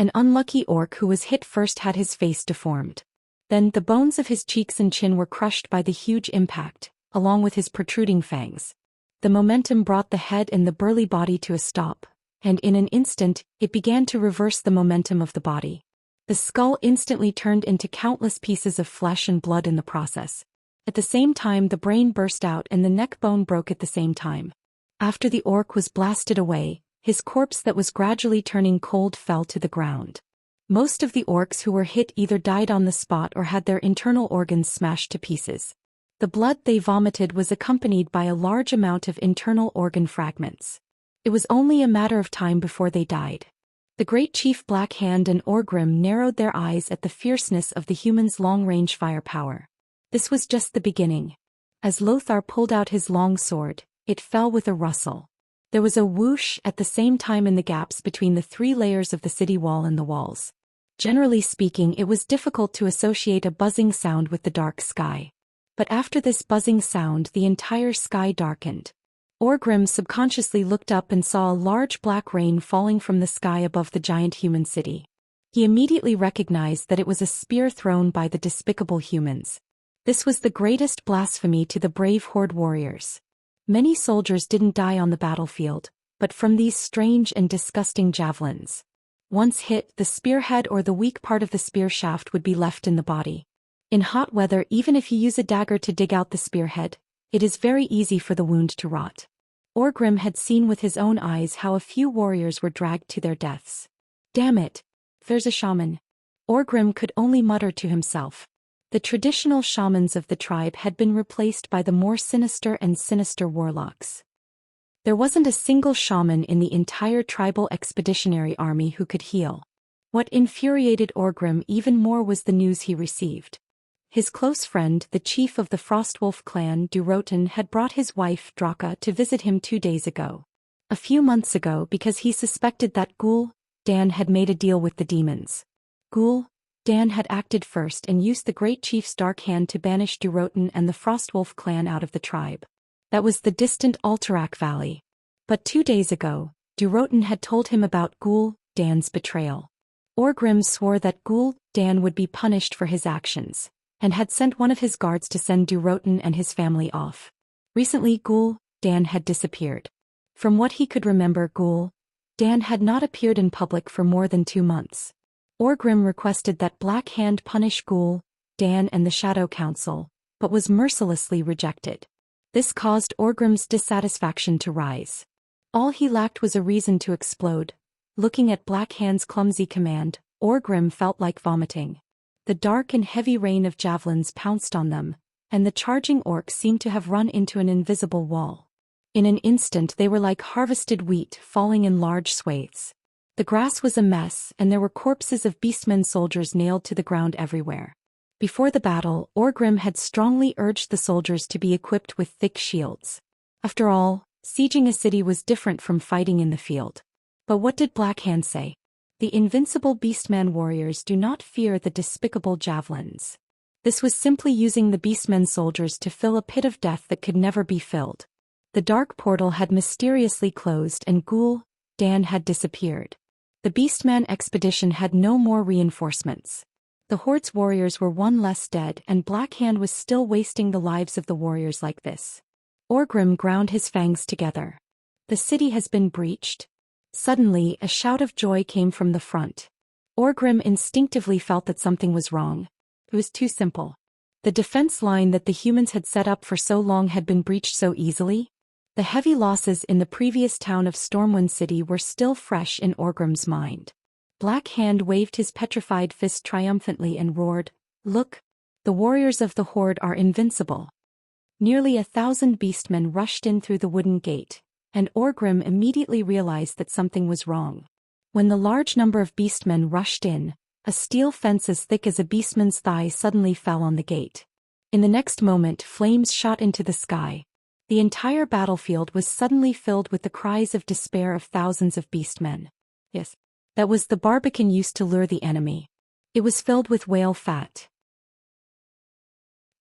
An unlucky orc who was hit first had his face deformed. Then the bones of his cheeks and chin were crushed by the huge impact, along with his protruding fangs. The momentum brought the head and the burly body to a stop, and in an instant, it began to reverse the momentum of the body. The skull instantly turned into countless pieces of flesh and blood in the process. At the same time, the brain burst out and the neck bone broke at the same time. After the orc was blasted away, his corpse that was gradually turning cold fell to the ground. Most of the orcs who were hit either died on the spot or had their internal organs smashed to pieces. The blood they vomited was accompanied by a large amount of internal organ fragments. It was only a matter of time before they died. The great chief Black Hand and Orgrim narrowed their eyes at the fierceness of the humans' long-range firepower. This was just the beginning. As Lothar pulled out his long sword, it fell with a rustle. There was a whoosh at the same time in the gaps between the 3 layers of the city wall and the walls. Generally speaking, it was difficult to associate a buzzing sound with the dark sky. But after this buzzing sound, the entire sky darkened. Orgrim subconsciously looked up and saw a large black rain falling from the sky above the giant human city. He immediately recognized that it was a spear thrown by the despicable humans. This was the greatest blasphemy to the brave horde warriors. Many soldiers didn't die on the battlefield, but from these strange and disgusting javelins. Once hit, the spearhead or the weak part of the spear shaft would be left in the body. In hot weather, even if you use a dagger to dig out the spearhead, it is very easy for the wound to rot. Orgrim had seen with his own eyes how a few warriors were dragged to their deaths. Damn it! There's a shaman. Orgrim could only mutter to himself. The traditional shamans of the tribe had been replaced by the more sinister and sinister warlocks. There wasn't a single shaman in the entire tribal expeditionary army who could heal. What infuriated Orgrim even more was the news he received. His close friend, the chief of the Frostwolf clan, Durotan, had brought his wife, Draka, to visit him 2 days ago. A few months ago, because he suspected that Ghoul Dan had made a deal with the demons. Ghoul Dan had acted first and used the great chief's dark hand to banish Durotan and the Frostwolf clan out of the tribe. That was the distant Alterac Valley. But 2 days ago, Durotan had told him about Ghoul Dan's betrayal. Orgrim swore that Ghoul Dan would be punished for his actions, and had sent one of his guards to send Durotan and his family off. Recently, Ghoul Dan had disappeared. From what he could remember, Ghoul Dan had not appeared in public for more than 2 months. Orgrim requested that Black Hand punish Ghoul Dan and the Shadow Council, but was mercilessly rejected. This caused Orgrim's dissatisfaction to rise. All he lacked was a reason to explode. Looking at Black Hand's clumsy command, Orgrim felt like vomiting. The dark and heavy rain of javelins pounced on them, and the charging orcs seemed to have run into an invisible wall. In an instant they were like harvested wheat falling in large swathes. The grass was a mess, and there were corpses of beastmen soldiers nailed to the ground everywhere. Before the battle, Orgrim had strongly urged the soldiers to be equipped with thick shields. After all, sieging a city was different from fighting in the field. But what did Black Hand say? The invincible beastman warriors do not fear the despicable javelins. This was simply using the beastmen soldiers to fill a pit of death that could never be filled. The dark portal had mysteriously closed and Ghoul Dan had disappeared. The beastman expedition had no more reinforcements. The horde's warriors were one less dead, and Black Hand was still wasting the lives of the warriors like this. Orgrim ground his fangs together. The city has been breached. Suddenly, a shout of joy came from the front. Orgrim instinctively felt that something was wrong. It was too simple. The defense line that the humans had set up for so long had been breached so easily. The heavy losses in the previous town of Stormwind City were still fresh in Orgrim's mind. Black Hand waved his petrified fist triumphantly and roared, "Look! The warriors of the horde are invincible." Nearly 1,000 beastmen rushed in through the wooden gate, and Orgrim immediately realized that something was wrong. When the large number of beastmen rushed in, a steel fence as thick as a beastman's thigh suddenly fell on the gate. In the next moment, flames shot into the sky. The entire battlefield was suddenly filled with the cries of despair of thousands of beastmen. Yes, that was the barbican used to lure the enemy. It was filled with whale fat.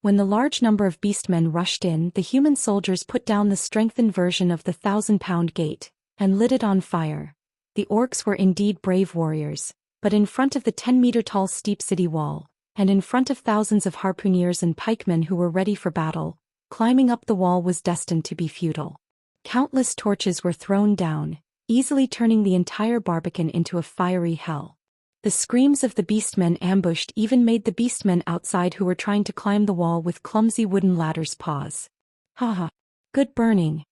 When the large number of beastmen rushed in, the human soldiers put down the strengthened version of the 1,000-pound gate, and lit it on fire. The orcs were indeed brave warriors, but in front of the 10-meter-tall steep city wall, and in front of thousands of harpooneers and pikemen who were ready for battle, climbing up the wall was destined to be futile. Countless torches were thrown down, easily turning the entire Barbican into a fiery hell. The screams of the beastmen ambushed even made the beastmen outside who were trying to climb the wall with clumsy wooden ladders pause. Haha. Good burning.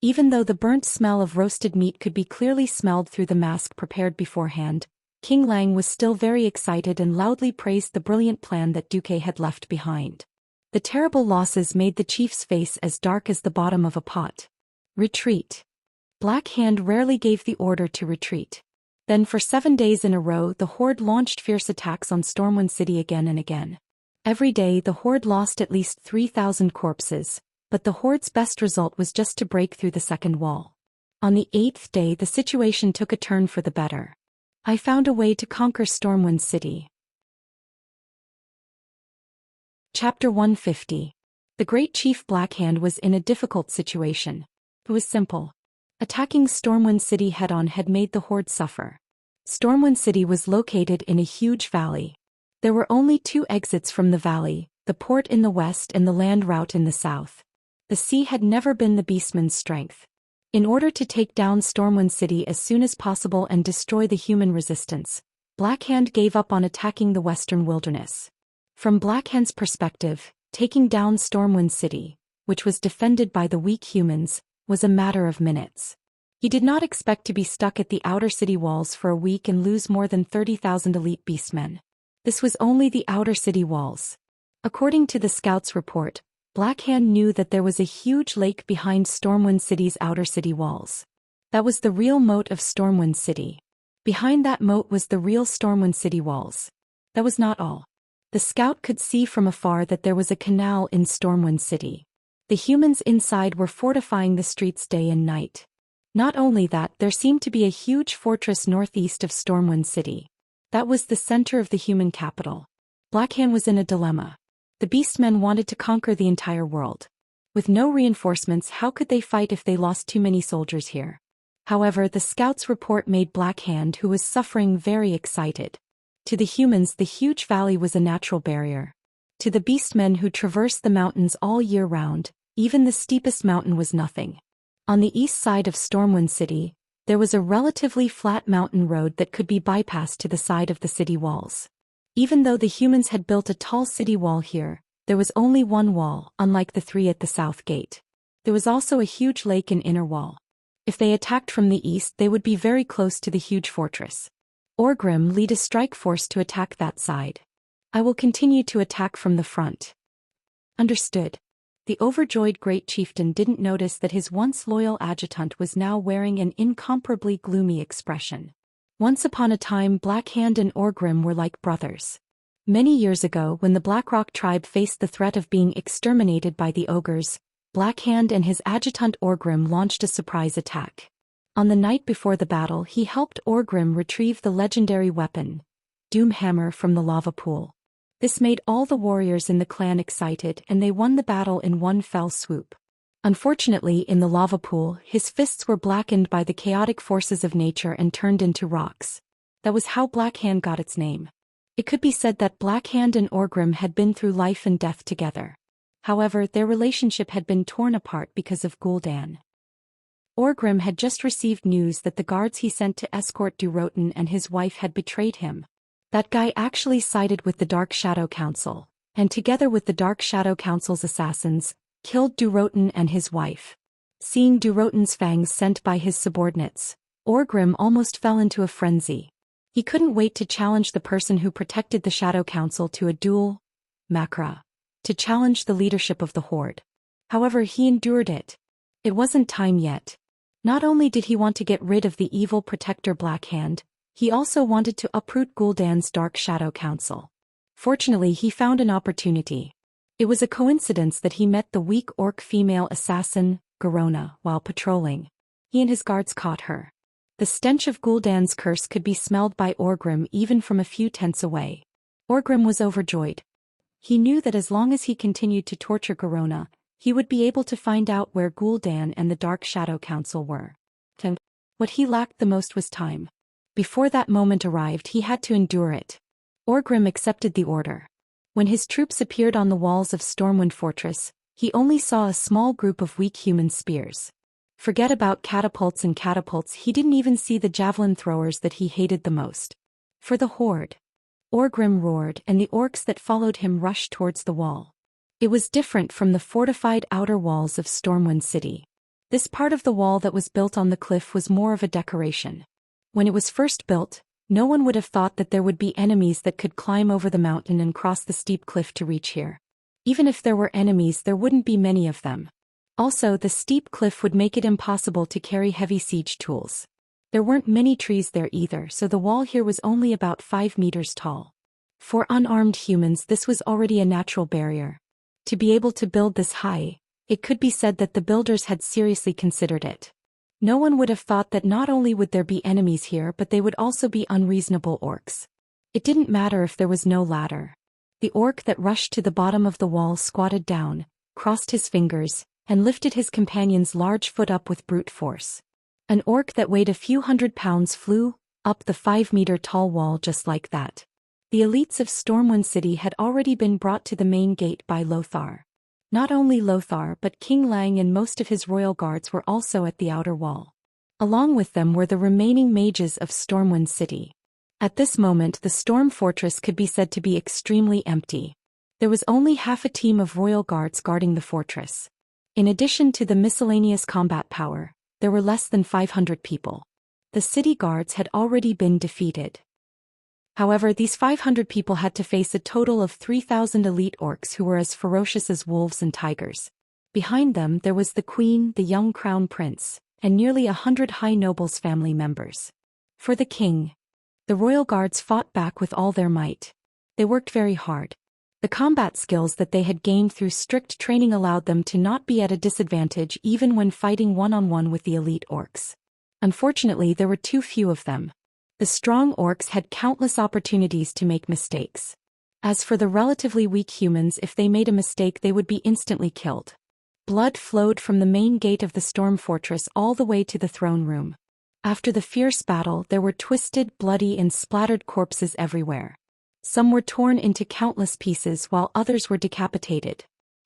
Even though the burnt smell of roasted meat could be clearly smelled through the mask prepared beforehand, King Lang was still very excited and loudly praised the brilliant plan that Duque had left behind. The terrible losses made the chief's face as dark as the bottom of a pot. Retreat. Black Hand rarely gave the order to retreat. Then for 7 days in a row the Horde launched fierce attacks on Stormwind City again and again. Every day the Horde lost at least 3,000 corpses, but the Horde's best result was just to break through the second wall. On the 8th day the situation took a turn for the better. I found a way to conquer Stormwind City. Chapter 150. The Great Chief Blackhand was in a difficult situation. It was simple. Attacking Stormwind City head-on had made the Horde suffer. Stormwind City was located in a huge valley. There were only 2 exits from the valley, the port in the west and the land route in the south. The sea had never been the beastman's strength. In order to take down Stormwind City as soon as possible and destroy the human resistance, Blackhand gave up on attacking the western wilderness. From Blackhand's perspective, taking down Stormwind City, which was defended by the weak humans, was a matter of minutes. He did not expect to be stuck at the outer city walls for a week and lose more than 30,000 elite beastmen. This was only the outer city walls. According to the scouts' report, Blackhand knew that there was a huge lake behind Stormwind City's outer city walls. That was the real moat of Stormwind City. Behind that moat was the real Stormwind City walls. That was not all. The scout could see from afar that there was a canal in Stormwind City. The humans inside were fortifying the streets day and night. Not only that, there seemed to be a huge fortress northeast of Stormwind City. That was the center of the human capital. Blackhand was in a dilemma. The beastmen wanted to conquer the entire world. With no reinforcements, how could they fight if they lost too many soldiers here? However, the scouts' report made Blackhand, who was suffering, very excited. To the humans, the huge valley was a natural barrier. To the beastmen who traversed the mountains all year round, even the steepest mountain was nothing. On the east side of Stormwind City, there was a relatively flat mountain road that could be bypassed to the side of the city walls. Even though the humans had built a tall city wall here, there was only one wall, unlike the 3 at the south gate. There was also a huge lake and inner wall. If they attacked from the east, they would be very close to the huge fortress. Orgrim led a strike force to attack that side. I will continue to attack from the front. Understood. The overjoyed great chieftain didn't notice that his once loyal adjutant was now wearing an incomparably gloomy expression. Once upon a time, Blackhand and Orgrim were like brothers. Many years ago, when the Blackrock tribe faced the threat of being exterminated by the ogres, Blackhand and his adjutant Orgrim launched a surprise attack. On the night before the battle, he helped Orgrim retrieve the legendary weapon, Doomhammer, from the lava pool. This made all the warriors in the clan excited, and they won the battle in one fell swoop. Unfortunately, in the lava pool, his fists were blackened by the chaotic forces of nature and turned into rocks. That was how Blackhand got its name. It could be said that Blackhand and Orgrim had been through life and death together. However, their relationship had been torn apart because of Gul'dan. Orgrim had just received news that the guards he sent to escort Durotan and his wife had betrayed him. That guy actually sided with the Dark Shadow Council, and together with the Dark Shadow Council's assassins, killed Durotan and his wife. Seeing Durotan's fangs sent by his subordinates, Orgrim almost fell into a frenzy. He couldn't wait to challenge the person who protected the Shadow Council to a duel, Makra, to challenge the leadership of the Horde. However, he endured it. It wasn't time yet. Not only did he want to get rid of the evil protector Blackhand, he also wanted to uproot Gul'dan's Dark Shadow Council. Fortunately, he found an opportunity. It was a coincidence that he met the weak orc female assassin, Garona, while patrolling. He and his guards caught her. The stench of Gul'dan's curse could be smelled by Orgrim even from a few tents away. Orgrim was overjoyed. He knew that as long as he continued to torture Garona, he would be able to find out where Gul'dan and the Dark Shadow Council were. What he lacked the most was time. Before that moment arrived, he had to endure it. Orgrim accepted the order. When his troops appeared on the walls of Stormwind Fortress, he only saw a small group of weak human spears. Forget about catapults and catapults, he didn't even see the javelin throwers that he hated the most. For the horde. Orgrim roared, and the orcs that followed him rushed towards the wall. It was different from the fortified outer walls of Stormwind City. This part of the wall that was built on the cliff was more of a decoration. When it was first built, no one would have thought that there would be enemies that could climb over the mountain and cross the steep cliff to reach here. Even if there were enemies, there wouldn't be many of them. Also, the steep cliff would make it impossible to carry heavy siege tools. There weren't many trees there either, so the wall here was only about 5 meters tall. For unarmed humans, this was already a natural barrier. To be able to build this high, it could be said that the builders had seriously considered it. No one would have thought that not only would there be enemies here, but they would also be unreasonable orcs. It didn't matter if there was no ladder. The orc that rushed to the bottom of the wall squatted down, crossed his fingers, and lifted his companion's large foot up with brute force. An orc that weighed a few hundred pounds flew up the 5-meter-tall wall just like that. The elites of Stormwind City had already been brought to the main gate by Lothar. Not only Lothar but King Lang and most of his royal guards were also at the outer wall. Along with them were the remaining mages of Stormwind City. At this moment the Storm Fortress could be said to be extremely empty. There was only half a team of royal guards guarding the fortress. In addition to the miscellaneous combat power, there were less than 500 people. The city guards had already been defeated. However, these 500 people had to face a total of 3,000 elite orcs who were as ferocious as wolves and tigers. Behind them there was the queen, the young crown prince, and nearly 100 high nobles' family members. For the king, the royal guards fought back with all their might. They worked very hard. The combat skills that they had gained through strict training allowed them to not be at a disadvantage even when fighting one-on-one with the elite orcs. Unfortunately, there were too few of them. The strong orcs had countless opportunities to make mistakes. As for the relatively weak humans, if they made a mistake they would be instantly killed. Blood flowed from the main gate of the Storm Fortress all the way to the throne room. After the fierce battle, there were twisted, bloody and splattered corpses everywhere. Some were torn into countless pieces while others were decapitated.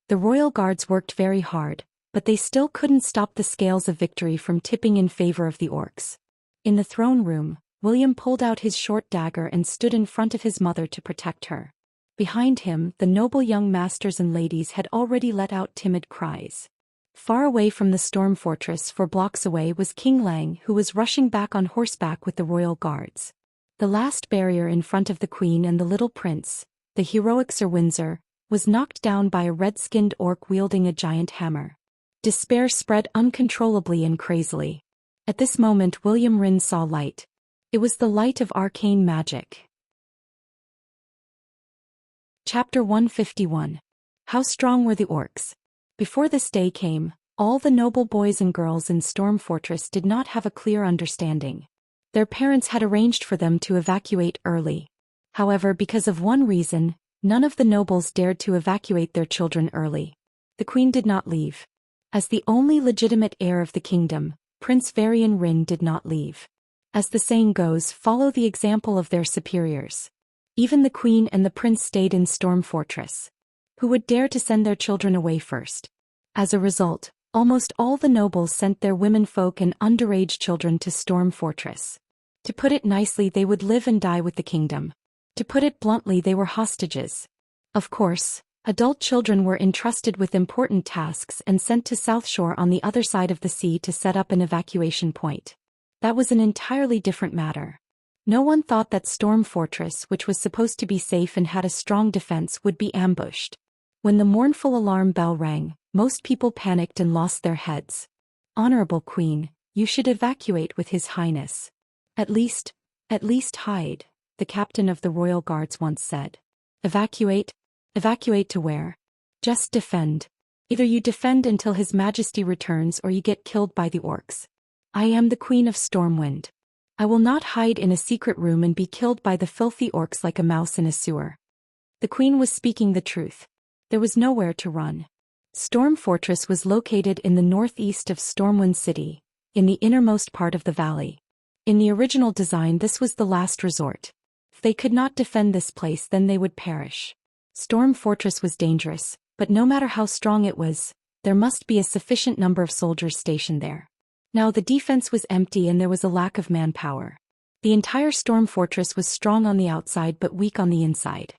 The royal guards worked very hard, but they still couldn't stop the scales of victory from tipping in favor of the orcs. In the throne room, William pulled out his short dagger and stood in front of his mother to protect her. Behind him, the noble young masters and ladies had already let out timid cries. Far away from the Storm Fortress, 4 blocks away, was King Lang, who was rushing back on horseback with the royal guards. The last barrier in front of the queen and the little prince, the heroic Sir Windsor, was knocked down by a red-skinned orc wielding a giant hammer. Despair spread uncontrollably and crazily. At this moment William Rynn saw light. It was the light of arcane magic. Chapter 151. How strong were the orcs? Before this day came, all the noble boys and girls in Storm Fortress did not have a clear understanding. Their parents had arranged for them to evacuate early. However, because of one reason, none of the nobles dared to evacuate their children early. The queen did not leave. As the only legitimate heir of the kingdom, Prince Varian Rynn did not leave. As the saying goes, follow the example of their superiors. Even the queen and the prince stayed in Storm Fortress. Who would dare to send their children away first? As a result, almost all the nobles sent their womenfolk and underage children to Storm Fortress. To put it nicely, they would live and die with the kingdom. To put it bluntly, they were hostages. Of course, adult children were entrusted with important tasks and sent to South Shore on the other side of the sea to set up an evacuation point. That was an entirely different matter. No one thought that Storm Fortress, which was supposed to be safe and had a strong defense, would be ambushed. When the mournful alarm bell rang, most people panicked and lost their heads. Honorable Queen, you should evacuate with His Highness. At least hide, the captain of the royal guards once said. Evacuate? Evacuate to where? Just defend. Either you defend until His Majesty returns or you get killed by the orcs. I am the Queen of Stormwind. I will not hide in a secret room and be killed by the filthy orcs like a mouse in a sewer. The queen was speaking the truth. There was nowhere to run. Storm Fortress was located in the northeast of Stormwind City, in the innermost part of the valley. In the original design, this was the last resort. If they could not defend this place, then they would perish. Storm Fortress was dangerous, but no matter how strong it was, there must be a sufficient number of soldiers stationed there. Now the defense was empty and there was a lack of manpower. The entire Storm Fortress was strong on the outside but weak on the inside.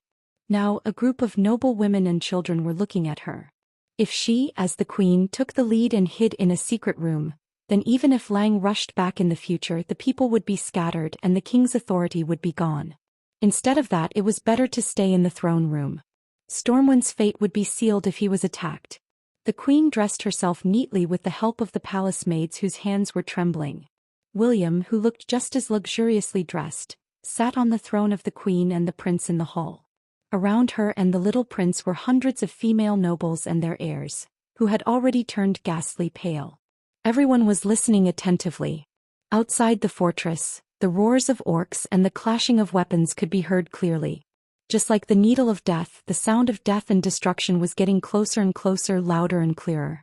Now a group of noble women and children were looking at her. If she, as the queen, took the lead and hid in a secret room, then even if Lang rushed back in the future, the people would be scattered and the king's authority would be gone. Instead of that, it was better to stay in the throne room. Stormwind's fate would be sealed if he was attacked. The queen dressed herself neatly with the help of the palace maids whose hands were trembling. William, who looked just as luxuriously dressed, sat on the throne of the queen and the prince in the hall. Around her and the little prince were hundreds of female nobles and their heirs, who had already turned ghastly pale. Everyone was listening attentively. Outside the fortress, the roars of orcs and the clashing of weapons could be heard clearly. Just like the needle of death, the sound of death and destruction was getting closer and closer, louder and clearer.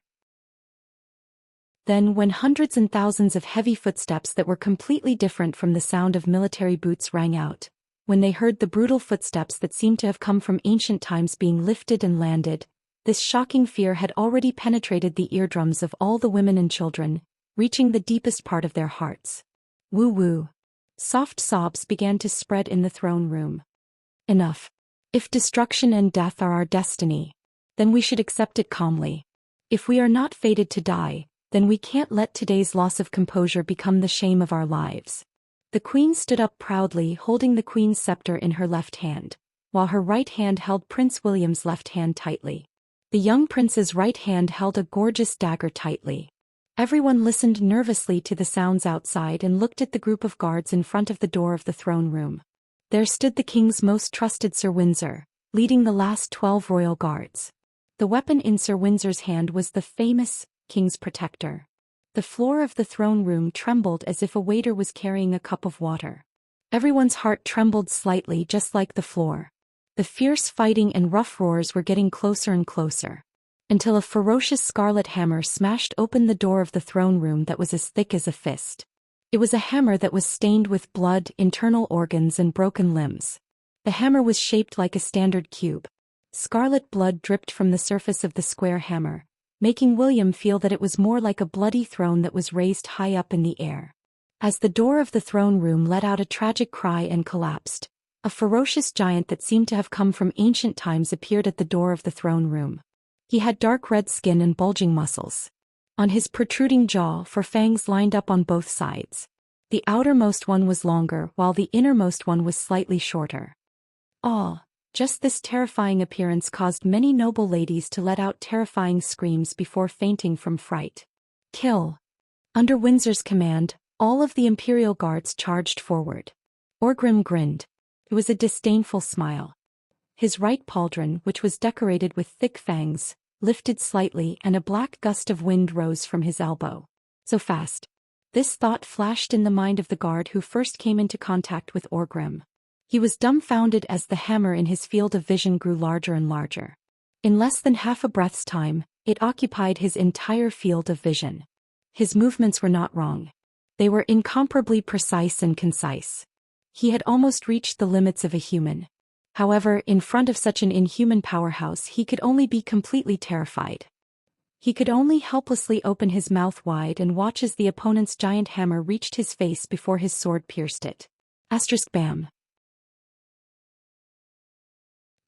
Then, when hundreds and thousands of heavy footsteps that were completely different from the sound of military boots rang out, when they heard the brutal footsteps that seemed to have come from ancient times being lifted and landed, this shocking fear had already penetrated the eardrums of all the women and children, reaching the deepest part of their hearts. Woo-woo. Soft sobs began to spread in the throne room. Enough. If destruction and death are our destiny, then we should accept it calmly. If we are not fated to die, then we can't let today's loss of composure become the shame of our lives. The queen stood up proudly, holding the queen's scepter in her left hand, while her right hand held Prince William's left hand tightly. The young prince's right hand held a gorgeous dagger tightly. Everyone listened nervously to the sounds outside and looked at the group of guards in front of the door of the throne room. There stood the king's most trusted Sir Windsor, leading the last 12 royal guards. The weapon in Sir Windsor's hand was the famous king's protector. The floor of the throne room trembled as if a waiter was carrying a cup of water. Everyone's heart trembled slightly, just like the floor. The fierce fighting and rough roars were getting closer and closer, until a ferocious scarlet hammer smashed open the door of the throne room that was as thick as a fist. It was a hammer that was stained with blood, internal organs and broken limbs. The hammer was shaped like a standard cube. Scarlet blood dripped from the surface of the square hammer, making William feel that it was more like a bloody throne that was raised high up in the air. As the door of the throne room let out a tragic cry and collapsed, a ferocious giant that seemed to have come from ancient times appeared at the door of the throne room. He had dark red skin and bulging muscles. On his protruding jaw were fangs lined up on both sides. The outermost one was longer, while the innermost one was slightly shorter. Just this terrifying appearance caused many noble ladies to let out terrifying screams before fainting from fright. Kill! Under Windsor's command, all of the imperial guards charged forward. Orgrim grinned. It was a disdainful smile. His right pauldron, which was decorated with thick fangs, lifted slightly and a black gust of wind rose from his elbow. So fast. This thought flashed in the mind of the guard who first came into contact with Orgrim. He was dumbfounded as the hammer in his field of vision grew larger and larger. In less than half a breath's time, it occupied his entire field of vision. His movements were not wrong. They were incomparably precise and concise. He had almost reached the limits of a human. However, in front of such an inhuman powerhouse, he could only be completely terrified. He could only helplessly open his mouth wide and watch as the opponent's giant hammer reached his face before his sword pierced it. Bam.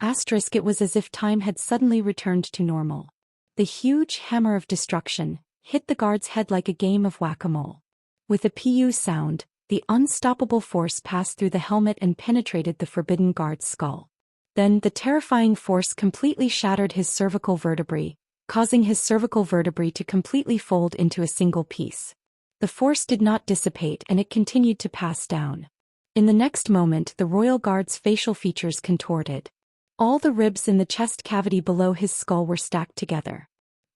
It was as if time had suddenly returned to normal. The huge hammer of destruction hit the guard's head like a game of whack-a-mole. With a pu sound, the unstoppable force passed through the helmet and penetrated the forbidden guard's skull. Then the terrifying force completely shattered his cervical vertebrae, causing his cervical vertebrae to completely fold into a single piece. The force did not dissipate and it continued to pass down. In the next moment, the royal guard's facial features contorted. All the ribs in the chest cavity below his skull were stacked together.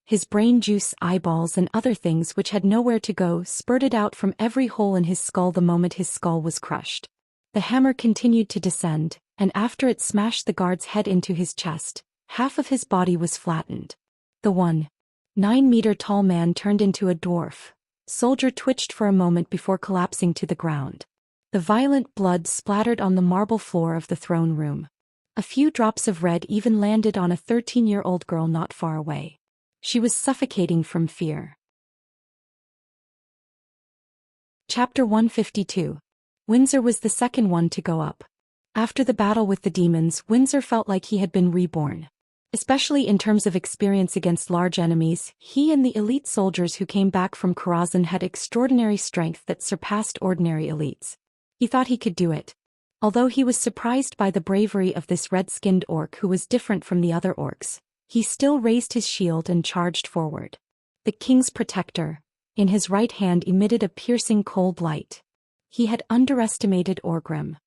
His brain juice, eyeballs and other things which had nowhere to go spurted out from every hole in his skull the moment his skull was crushed. The hammer continued to descend, and after it smashed the guard's head into his chest, half of his body was flattened. The 1.9-meter tall man turned into a dwarf, Soldier twitched for a moment before collapsing to the ground. The violent blood splattered on the marble floor of the throne room. A few drops of red even landed on a 13-year-old girl not far away. She was suffocating from fear. Chapter 152. Windsor was the second one to go up. After the battle with the demons, Windsor felt like he had been reborn. Especially in terms of experience against large enemies, he and the elite soldiers who came back from Karazhan had extraordinary strength that surpassed ordinary elites. He thought he could do it. Although he was surprised by the bravery of this red-skinned orc who was different from the other orcs, he still raised his shield and charged forward. The king's protector, in his right hand, emitted a piercing cold light. He had underestimated Orgrim.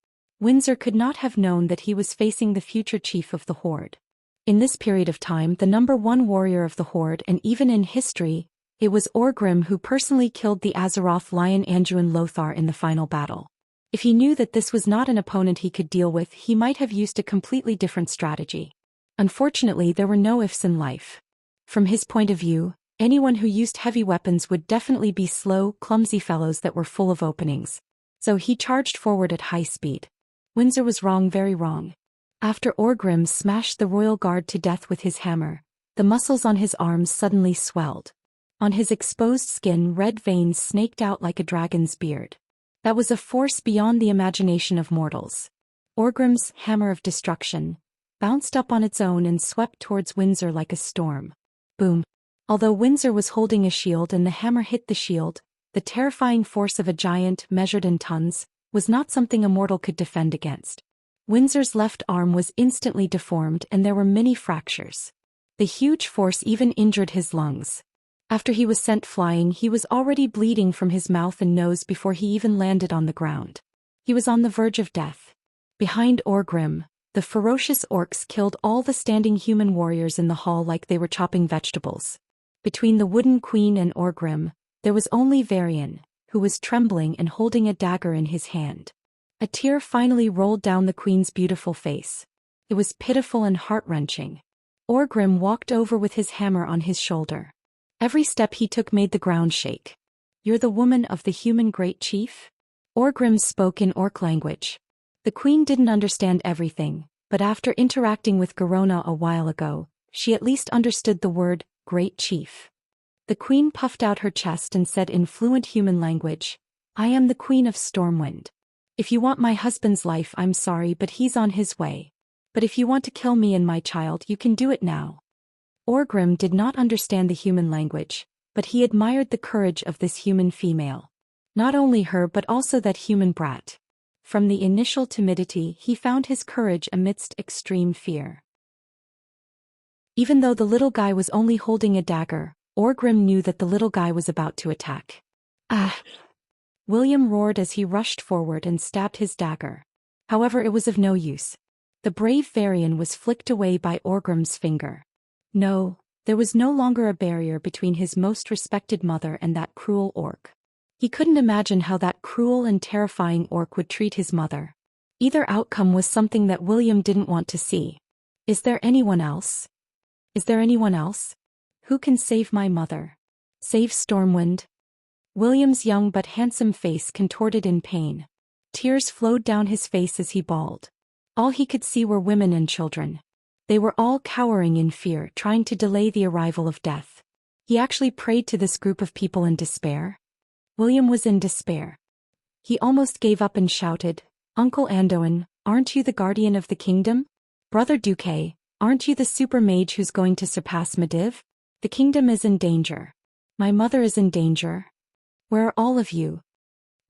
Windsor could not have known that he was facing the future chief of the Horde. In this period of time, the #1 warrior of the Horde, and even in history, it was Orgrim who personally killed the Azeroth lion Anduin Lothar in the final battle. If he knew that this was not an opponent he could deal with, he might have used a completely different strategy. Unfortunately, there were no ifs in life. From his point of view, anyone who used heavy weapons would definitely be slow, clumsy fellows that were full of openings. So he charged forward at high speed. Windsor was wrong, very wrong. After Orgrim smashed the royal guard to death with his hammer, the muscles on his arms suddenly swelled. On his exposed skin, red veins snaked out like a dragon's beard. That was a force beyond the imagination of mortals. Orgrim's hammer of destruction bounced up on its own and swept towards Windsor like a storm. Boom. Although Windsor was holding a shield and the hammer hit the shield, the terrifying force of a giant, measured in tons, was not something a mortal could defend against. Windsor's left arm was instantly deformed and there were many fractures. The huge force even injured his lungs. After he was sent flying, he was already bleeding from his mouth and nose before he even landed on the ground. He was on the verge of death. Behind Orgrim, the ferocious orcs killed all the standing human warriors in the hall like they were chopping vegetables. Between the wooden queen and Orgrim, there was only Varian, who was trembling and holding a dagger in his hand. A tear finally rolled down the queen's beautiful face. It was pitiful and heart-wrenching. Orgrim walked over with his hammer on his shoulder. Every step he took made the ground shake. "You're the woman of the human great chief?" Orgrim spoke in orc language. The queen didn't understand everything, but after interacting with Garona a while ago, she at least understood the word, great chief. The queen puffed out her chest and said in fluent human language, "I am the queen of Stormwind. If you want my husband's life, I'm sorry, but he's on his way. But if you want to kill me and my child, you can do it now." Orgrim did not understand the human language, but he admired the courage of this human female. Not only her but also that human brat. From the initial timidity, he found his courage amidst extreme fear. Even though the little guy was only holding a dagger, Orgrim knew that the little guy was about to attack. "Ah!" William roared as he rushed forward and stabbed his dagger. However, it was of no use. The brave Varian was flicked away by Orgrim's finger. No, there was no longer a barrier between his most respected mother and that cruel orc. He couldn't imagine how that cruel and terrifying orc would treat his mother. Either outcome was something that William didn't want to see. Is there anyone else? Is there anyone else? Who can save my mother? Save Stormwind? William's young but handsome face contorted in pain. Tears flowed down his face as he bawled. All he could see were women and children. They were all cowering in fear, trying to delay the arrival of death. He actually prayed to this group of people in despair. William was in despair. He almost gave up and shouted, "Uncle Anduin, aren't you the guardian of the kingdom? Brother Duque, aren't you the super mage who's going to surpass Medivh? The kingdom is in danger. My mother is in danger. Where are all of you?"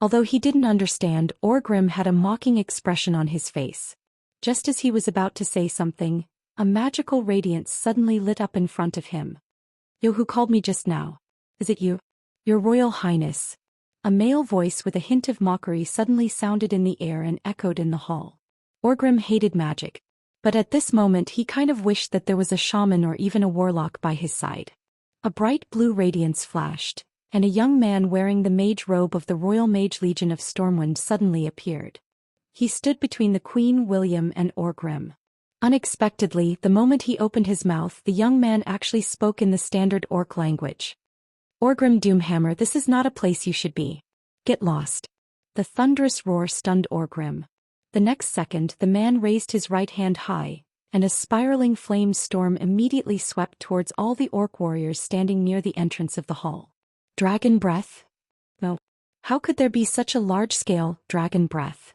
Although he didn't understand, Orgrim had a mocking expression on his face. Just as he was about to say something, a magical radiance suddenly lit up in front of him. "You who called me just now? Is it you? Your Royal Highness." A male voice with a hint of mockery suddenly sounded in the air and echoed in the hall. Orgrim hated magic, but at this moment he kind of wished that there was a shaman or even a warlock by his side. A bright blue radiance flashed, and a young man wearing the mage robe of the Royal Mage Legion of Stormwind suddenly appeared. He stood between the Queen, William, and Orgrim. Unexpectedly, the moment he opened his mouth, the young man actually spoke in the standard orc language. Orgrim Doomhammer, this is not a place you should be. Get lost. The thunderous roar stunned Orgrim. The next second the man raised his right hand high, and a spiraling flame storm immediately swept towards all the orc warriors standing near the entrance of the hall. Dragon breath? No. How could there be such a large-scale dragon breath?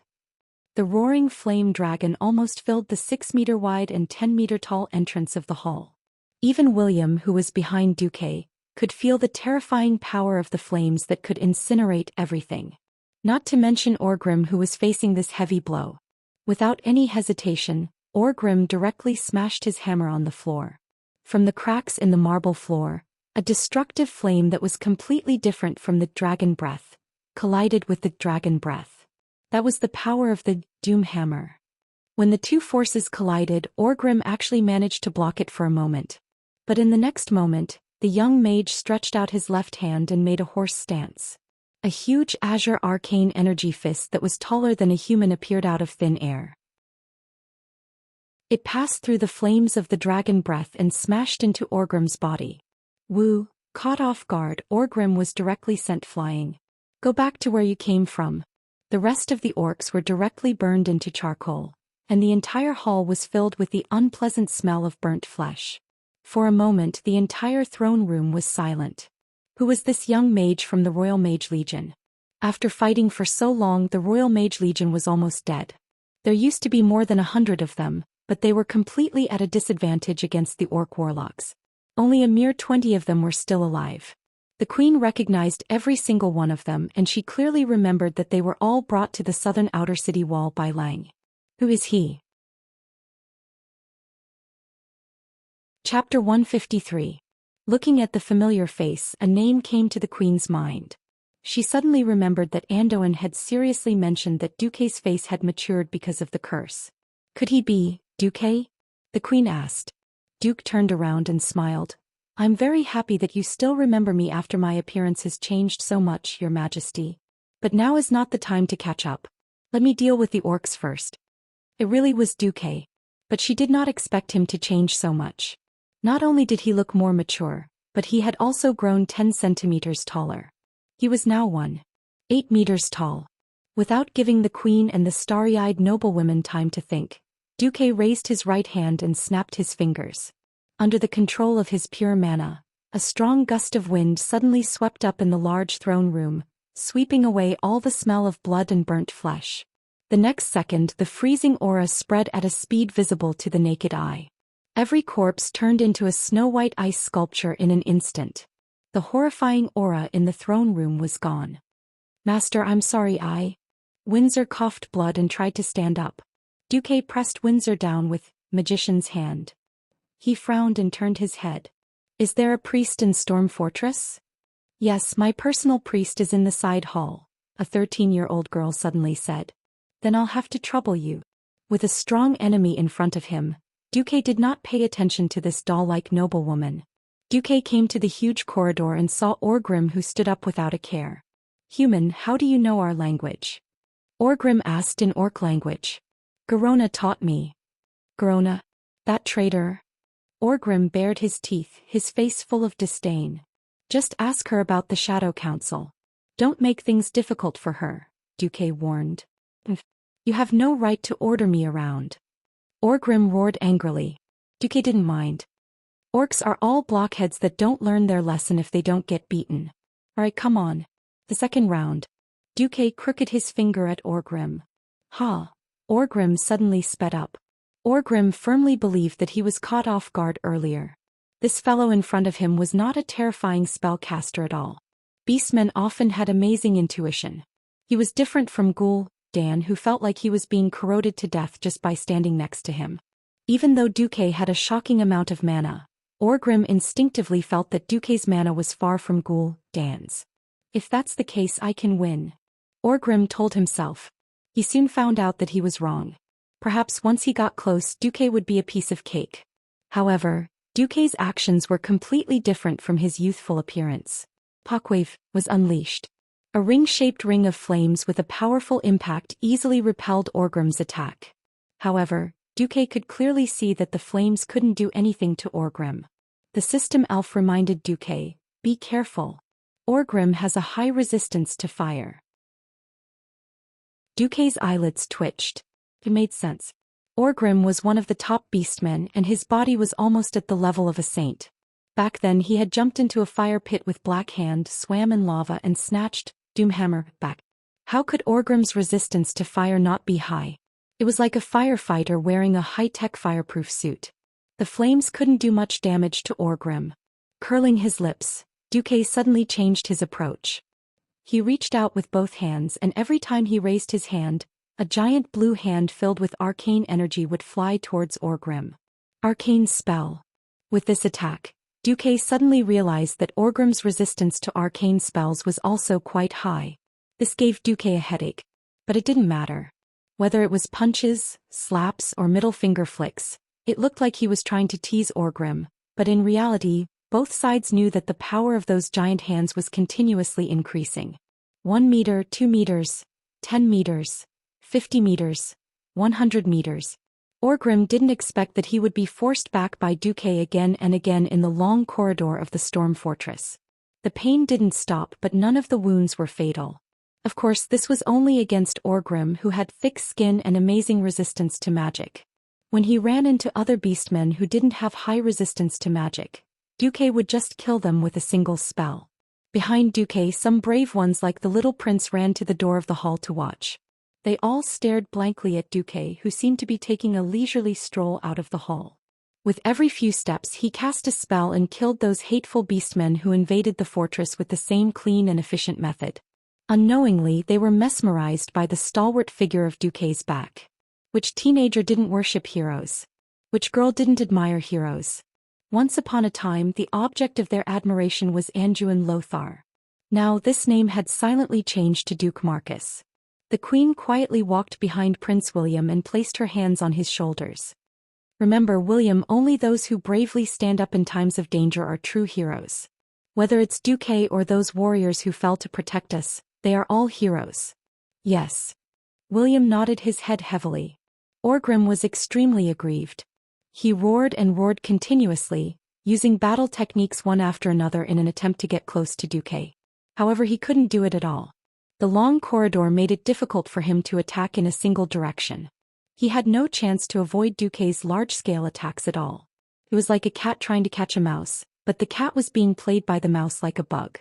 The roaring flame dragon almost filled the 6-meter-wide and 10-meter-tall entrance of the hall. Even William, who was behind Duque, could feel the terrifying power of the flames that could incinerate everything. Not to mention Orgrim, who was facing this heavy blow. Without any hesitation, Orgrim directly smashed his hammer on the floor. From the cracks in the marble floor, a destructive flame that was completely different from the dragon breath collided with the dragon breath. That was the power of the Doom Hammer. When the two forces collided, Orgrim actually managed to block it for a moment. But in the next moment, the young mage stretched out his left hand and made a horse stance. A huge azure arcane energy fist that was taller than a human appeared out of thin air. It passed through the flames of the dragon breath and smashed into Orgrim's body. Woo! Caught off guard, Orgrim was directly sent flying. Go back to where you came from. The rest of the orcs were directly burned into charcoal, and the entire hall was filled with the unpleasant smell of burnt flesh. For a moment the entire throne room was silent. Who was this young mage from the Royal Mage Legion? After fighting for so long, the Royal Mage Legion was almost dead. There used to be more than 100 of them, but they were completely at a disadvantage against the orc warlocks. Only a mere 20 of them were still alive. The queen recognized every single one of them, and she clearly remembered that they were all brought to the southern outer city wall by Lang. Who is he? Chapter 153. Looking at the familiar face, a name came to the queen's mind. She suddenly remembered that Anduin had seriously mentioned that Duque's face had matured because of the curse. Could he be Duque? The queen asked. Duke turned around and smiled. I'm very happy that you still remember me after my appearance has changed so much, Your Majesty. But now is not the time to catch up. Let me deal with the orcs first. It really was Duque. But she did not expect him to change so much. Not only did he look more mature, but he had also grown 10 centimeters taller. He was now 1.8 meters tall. Without giving the queen and the starry-eyed noblewomen time to think, Duque raised his right hand and snapped his fingers. Under the control of his pure mana, a strong gust of wind suddenly swept up in the large throne room, sweeping away all the smell of blood and burnt flesh. The next second the freezing aura spread at a speed visible to the naked eye. Every corpse turned into a snow-white ice sculpture in an instant. The horrifying aura in the throne room was gone. Master, I'm sorry, Windsor coughed blood and tried to stand up. Duque pressed Windsor down with magician's hand. He frowned and turned his head. Is there a priest in Storm Fortress? Yes, my personal priest is in the side hall, a 13-year-old girl suddenly said. Then I'll have to trouble you. With a strong enemy in front of him, Duque did not pay attention to this doll-like noblewoman. Duque came to the huge corridor and saw Orgrim, who stood up without a care. Human, how do you know our language? Orgrim asked in orc language. Garona taught me. Garona? That traitor? Orgrim bared his teeth, his face full of disdain. Just ask her about the Shadow Council. Don't make things difficult for her, Duque warned. You have no right to order me around. Orgrim roared angrily. Duque didn't mind. Orcs are all blockheads that don't learn their lesson if they don't get beaten. Alright, come on. The second round. Duque crooked his finger at Orgrim. Ha! Orgrim suddenly sped up. Orgrim firmly believed that he was caught off guard earlier. This fellow in front of him was not a terrifying spellcaster at all. Beastmen often had amazing intuition. He was different from Ghoul Dan, who felt like he was being corroded to death just by standing next to him. Even though Duque had a shocking amount of mana, Orgrim instinctively felt that Duque's mana was far from Ghoul Dan's. If that's the case, I can win, Orgrim told himself. He soon found out that he was wrong. Perhaps once he got close, Duque would be a piece of cake. However, Duque's actions were completely different from his youthful appearance. Pockwave was unleashed. A ring-shaped ring of flames with a powerful impact easily repelled Orgrim's attack. However, Duque could clearly see that the flames couldn't do anything to Orgrim. The system elf reminded Duque, be careful. Orgrim has a high resistance to fire. Duque's eyelids twitched. It made sense. Orgrim was one of the top beastmen and his body was almost at the level of a saint. Back then he had jumped into a fire pit with Black Hand, swam in lava and snatched Doomhammer back. How could Orgrim's resistance to fire not be high? It was like a firefighter wearing a high-tech fireproof suit. The flames couldn't do much damage to Orgrim. Curling his lips, Duque suddenly changed his approach. He reached out with both hands and every time he raised his hand, a giant blue hand filled with arcane energy would fly towards Orgrim. Arcane spell. With this attack, Duque suddenly realized that Orgrim's resistance to arcane spells was also quite high. This gave Duque a headache. But it didn't matter. Whether it was punches, slaps or middle finger flicks, it looked like he was trying to tease Orgrim, but in reality, both sides knew that the power of those giant hands was continuously increasing. 1 meter, 2 meters, 10 meters, 50 meters, 100 meters. Orgrim didn't expect that he would be forced back by Duque again and again in the long corridor of the storm fortress. The pain didn't stop but none of the wounds were fatal. Of course this was only against Orgrim who had thick skin and amazing resistance to magic. When he ran into other beastmen who didn't have high resistance to magic, Duque would just kill them with a single spell. Behind Duque some brave ones like the little prince ran to the door of the hall to watch. They all stared blankly at Duque who seemed to be taking a leisurely stroll out of the hall. With every few steps he cast a spell and killed those hateful beastmen who invaded the fortress with the same clean and efficient method. Unknowingly they were mesmerized by the stalwart figure of Duque's back. Which teenager didn't worship heroes? Which girl didn't admire heroes? Once upon a time the object of their admiration was Anduin Lothar. Now this name had silently changed to Duke Marcus. The queen quietly walked behind Prince William and placed her hands on his shoulders. Remember, William, only those who bravely stand up in times of danger are true heroes. Whether it's Duque or those warriors who fell to protect us, they are all heroes. Yes. William nodded his head heavily. Orgrim was extremely aggrieved. He roared and roared continuously, using battle techniques one after another in an attempt to get close to Duque. However, he couldn't do it at all. The long corridor made it difficult for him to attack in a single direction. He had no chance to avoid Duque's large-scale attacks at all. It was like a cat trying to catch a mouse, but the cat was being played by the mouse like a bug.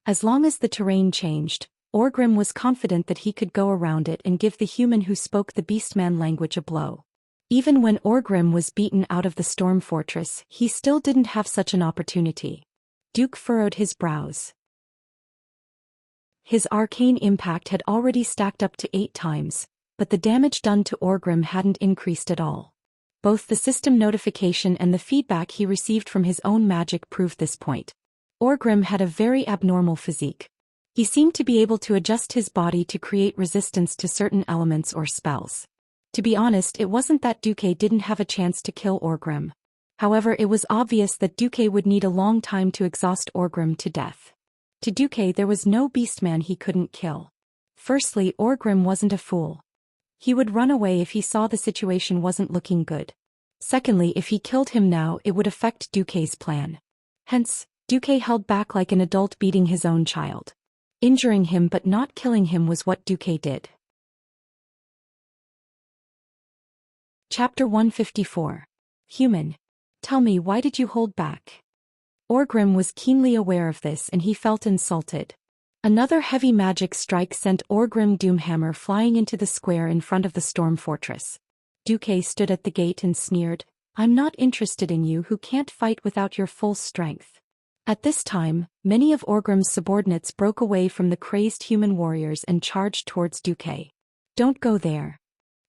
As long as the terrain changed, Orgrim was confident that he could go around it and give the human who spoke the beastman language a blow. Even when Orgrim was beaten out of the storm fortress, he still didn't have such an opportunity. Duke furrowed his brows. His arcane impact had already stacked up to 8 times, but the damage done to Orgrim hadn't increased at all. Both the system notification and the feedback he received from his own magic proved this point. Orgrim had a very abnormal physique. He seemed to be able to adjust his body to create resistance to certain elements or spells. To be honest, it wasn't that Duque didn't have a chance to kill Orgrim. However, it was obvious that Duque would need a long time to exhaust Orgrim to death. To Duque there was no beastman he couldn't kill. Firstly, Orgrim wasn't a fool. He would run away if he saw the situation wasn't looking good. Secondly, if he killed him now it would affect Duque's plan. Hence, Duque held back like an adult beating his own child. Injuring him but not killing him was what Duque did. Chapter 154. Human. Tell me, why did you hold back? Orgrim was keenly aware of this and he felt insulted. Another heavy magic strike sent Orgrim Doomhammer flying into the square in front of the storm fortress. Duque stood at the gate and sneered, "I'm not interested in you who can't fight without your full strength." At this time, many of Orgrim's subordinates broke away from the crazed human warriors and charged towards Duque. "Don't go there."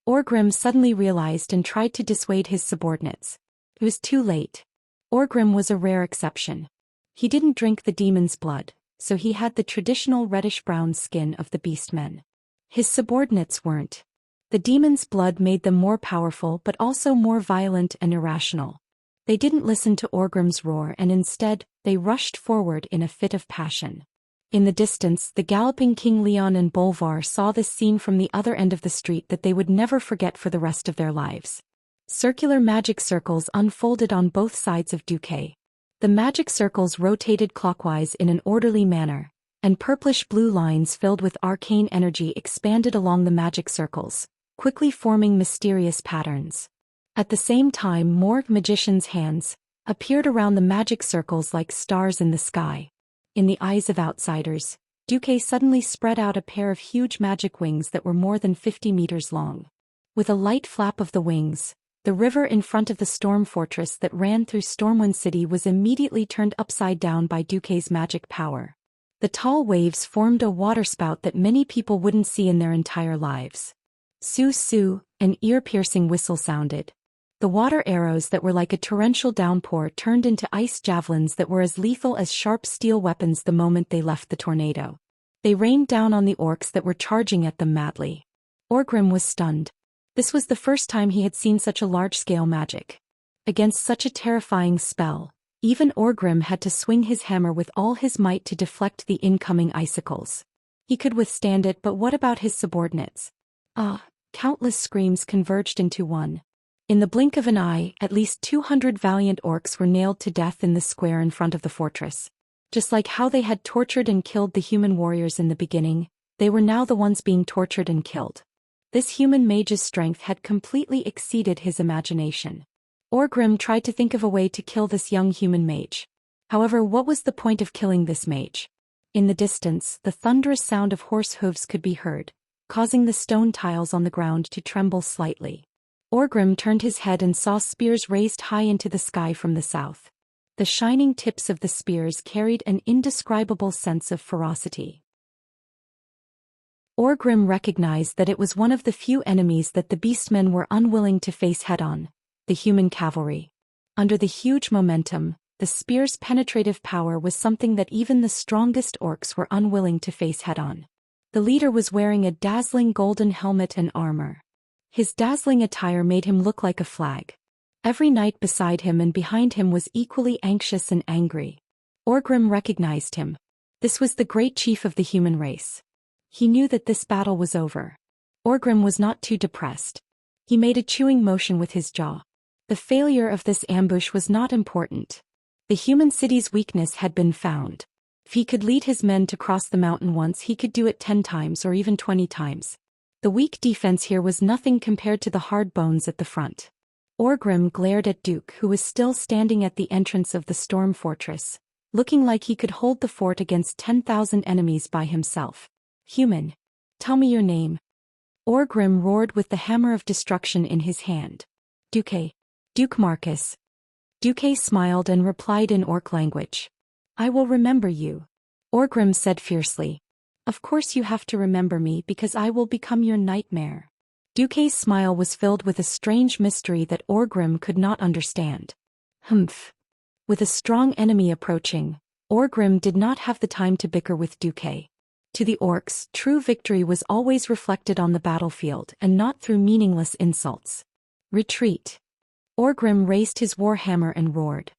Orgrim suddenly realized and tried to dissuade his subordinates. It was too late. Orgrim was a rare exception. He didn't drink the demon's blood, so he had the traditional reddish-brown skin of the beastmen. His subordinates weren't. The demon's blood made them more powerful but also more violent and irrational. They didn't listen to Orgrim's roar and instead, they rushed forward in a fit of passion. In the distance, the galloping King Leon and Bolvar saw this scene from the other end of the street that they would never forget for the rest of their lives. Circular magic circles unfolded on both sides of Duque. The magic circles rotated clockwise in an orderly manner, and purplish-blue lines filled with arcane energy expanded along the magic circles, quickly forming mysterious patterns. At the same time, more magicians' hands appeared around the magic circles like stars in the sky. In the eyes of outsiders, Duque suddenly spread out a pair of huge magic wings that were more than 50 meters long. With a light flap of the wings, the river in front of the storm fortress that ran through Stormwind City was immediately turned upside down by Duque's magic power. The tall waves formed a waterspout that many people wouldn't see in their entire lives. Su-su, an ear-piercing whistle sounded. The water arrows that were like a torrential downpour turned into ice javelins that were as lethal as sharp steel weapons the moment they left the tornado. They rained down on the orcs that were charging at them madly. Orgrim was stunned. This was the first time he had seen such a large-scale magic. Against such a terrifying spell, even Orgrim had to swing his hammer with all his might to deflect the incoming icicles. He could withstand it, but what about his subordinates? Countless screams converged into one. In the blink of an eye, at least 200 valiant orcs were nailed to death in the square in front of the fortress. Just like how they had tortured and killed the human warriors in the beginning, they were now the ones being tortured and killed. This human mage's strength had completely exceeded his imagination. Orgrim tried to think of a way to kill this young human mage. However, what was the point of killing this mage? In the distance, the thunderous sound of horse hooves could be heard, causing the stone tiles on the ground to tremble slightly. Orgrim turned his head and saw spears raised high into the sky from the south. The shining tips of the spears carried an indescribable sense of ferocity. Orgrim recognized that it was one of the few enemies that the beastmen were unwilling to face head-on, the human cavalry. Under the huge momentum, the spear's penetrative power was something that even the strongest orcs were unwilling to face head-on. The leader was wearing a dazzling golden helmet and armor. His dazzling attire made him look like a flag. Every knight beside him and behind him was equally anxious and angry. Orgrim recognized him. This was the great chief of the human race. He knew that this battle was over. Orgrim was not too depressed. He made a chewing motion with his jaw. The failure of this ambush was not important. The human city's weakness had been found. If he could lead his men to cross the mountain once, he could do it 10 times or even 20 times. The weak defense here was nothing compared to the hard bones at the front. Orgrim glared at Duke, who was still standing at the entrance of the storm fortress, looking like he could hold the fort against 10,000 enemies by himself. Human, tell me your name. Orgrim roared with the hammer of destruction in his hand. Duke Marcus. Duque smiled and replied in orc language. I will remember you. Orgrim said fiercely. Of course you have to remember me because I will become your nightmare. Duque's smile was filled with a strange mystery that Orgrim could not understand. Humph. With a strong enemy approaching, Orgrim did not have the time to bicker with Duque. To the orcs, true victory was always reflected on the battlefield and not through meaningless insults. Retreat. Orgrim raised his warhammer and roared.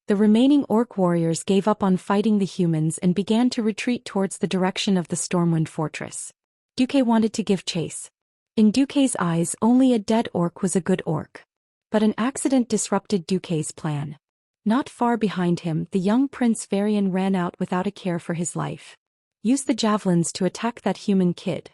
The remaining orc warriors gave up on fighting the humans and began to retreat towards the direction of the Stormwind Fortress. Duque wanted to give chase. In Duque's eyes, only a dead orc was a good orc. But an accident disrupted Duque's plan. Not far behind him, the young Prince Varian ran out without a care for his life. Use the javelins to attack that human kid.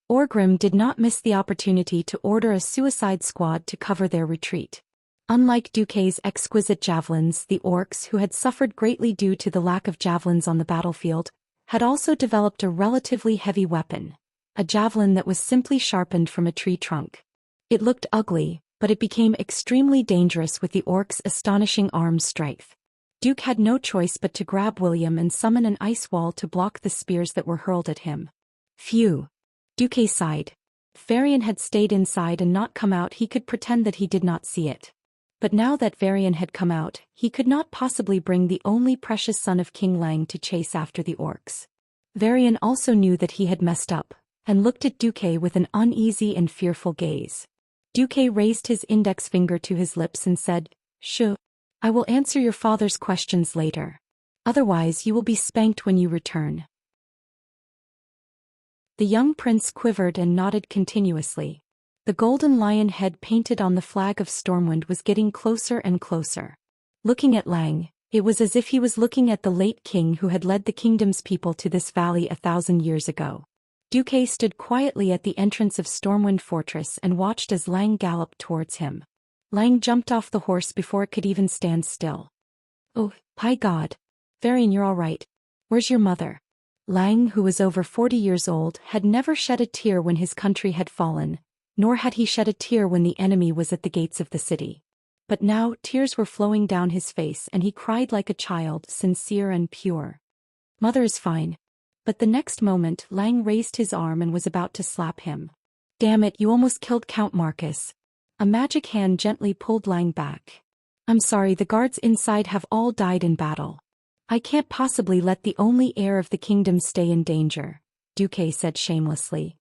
Orgrim did not miss the opportunity to order a suicide squad to cover their retreat. Unlike Duque's exquisite javelins, the orcs, who had suffered greatly due to the lack of javelins on the battlefield, had also developed a relatively heavy weapon, a javelin that was simply sharpened from a tree trunk. It looked ugly, but it became extremely dangerous with the orcs' astonishing arm strength. Duke had no choice but to grab William and summon an ice wall to block the spears that were hurled at him. Phew. Duque sighed. If Varian had stayed inside and not come out, he could pretend that he did not see it. But now that Varian had come out, he could not possibly bring the only precious son of King Lang to chase after the orcs. Varian also knew that he had messed up, and looked at Duque with an uneasy and fearful gaze. Duque raised his index finger to his lips and said, "Shh. I will answer your father's questions later. Otherwise you will be spanked when you return." The young prince quivered and nodded continuously. The golden lion head painted on the flag of Stormwind was getting closer and closer. Looking at Lang, It was as if he was looking at the late king who had led the kingdom's people to this valley 1,000 years ago. Duque stood quietly at the entrance of Stormwind Fortress and watched as Lang galloped towards him. Lang jumped off the horse before it could even stand still. "Oh, by God! Varian, you're all right. Where's your mother?" Lang, who was over 40 years old, had never shed a tear when his country had fallen, nor had he shed a tear when the enemy was at the gates of the city. But now tears were flowing down his face and he cried like a child, sincere and pure. "Mother is fine." But the next moment Lang raised his arm and was about to slap him. "Damn it, you almost killed Count Marcus." A magic hand gently pulled Lang back. "I'm sorry, the guards inside have all died in battle. I can't possibly let the only heir of the kingdom stay in danger," Duque said shamelessly.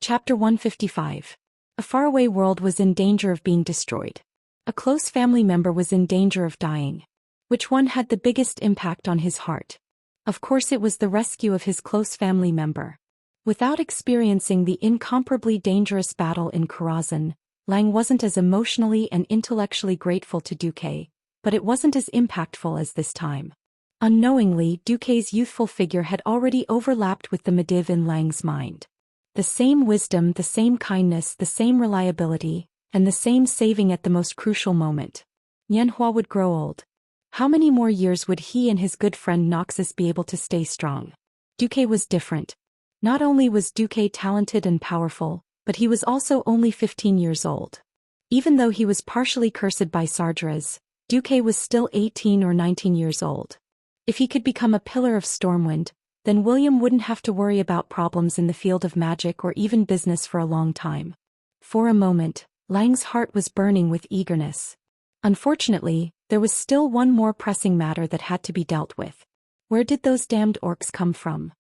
Chapter 155. A faraway world was in danger of being destroyed. A close family member was in danger of dying. Which one had the biggest impact on his heart? Of course it was the rescue of his close family member. Without experiencing the incomparably dangerous battle in Karazhan, Lang wasn't as emotionally and intellectually grateful to Duque, but it wasn't as impactful as this time. Unknowingly, Duque's youthful figure had already overlapped with the Mediv in Lang's mind. The same wisdom, the same kindness, the same reliability, and the same saving at the most crucial moment. Nianhua would grow old. How many more years would he and his good friend Noxus be able to stay strong? Duque was different. Not only was Duque talented and powerful, but he was also only 15 years old. Even though he was partially cursed by Sardras, Duque was still 18 or 19 years old. If he could become a pillar of Stormwind, then William wouldn't have to worry about problems in the field of magic or even business for a long time. For a moment, Lang's heart was burning with eagerness. Unfortunately, there was still one more pressing matter that had to be dealt with. Where did those damned orcs come from?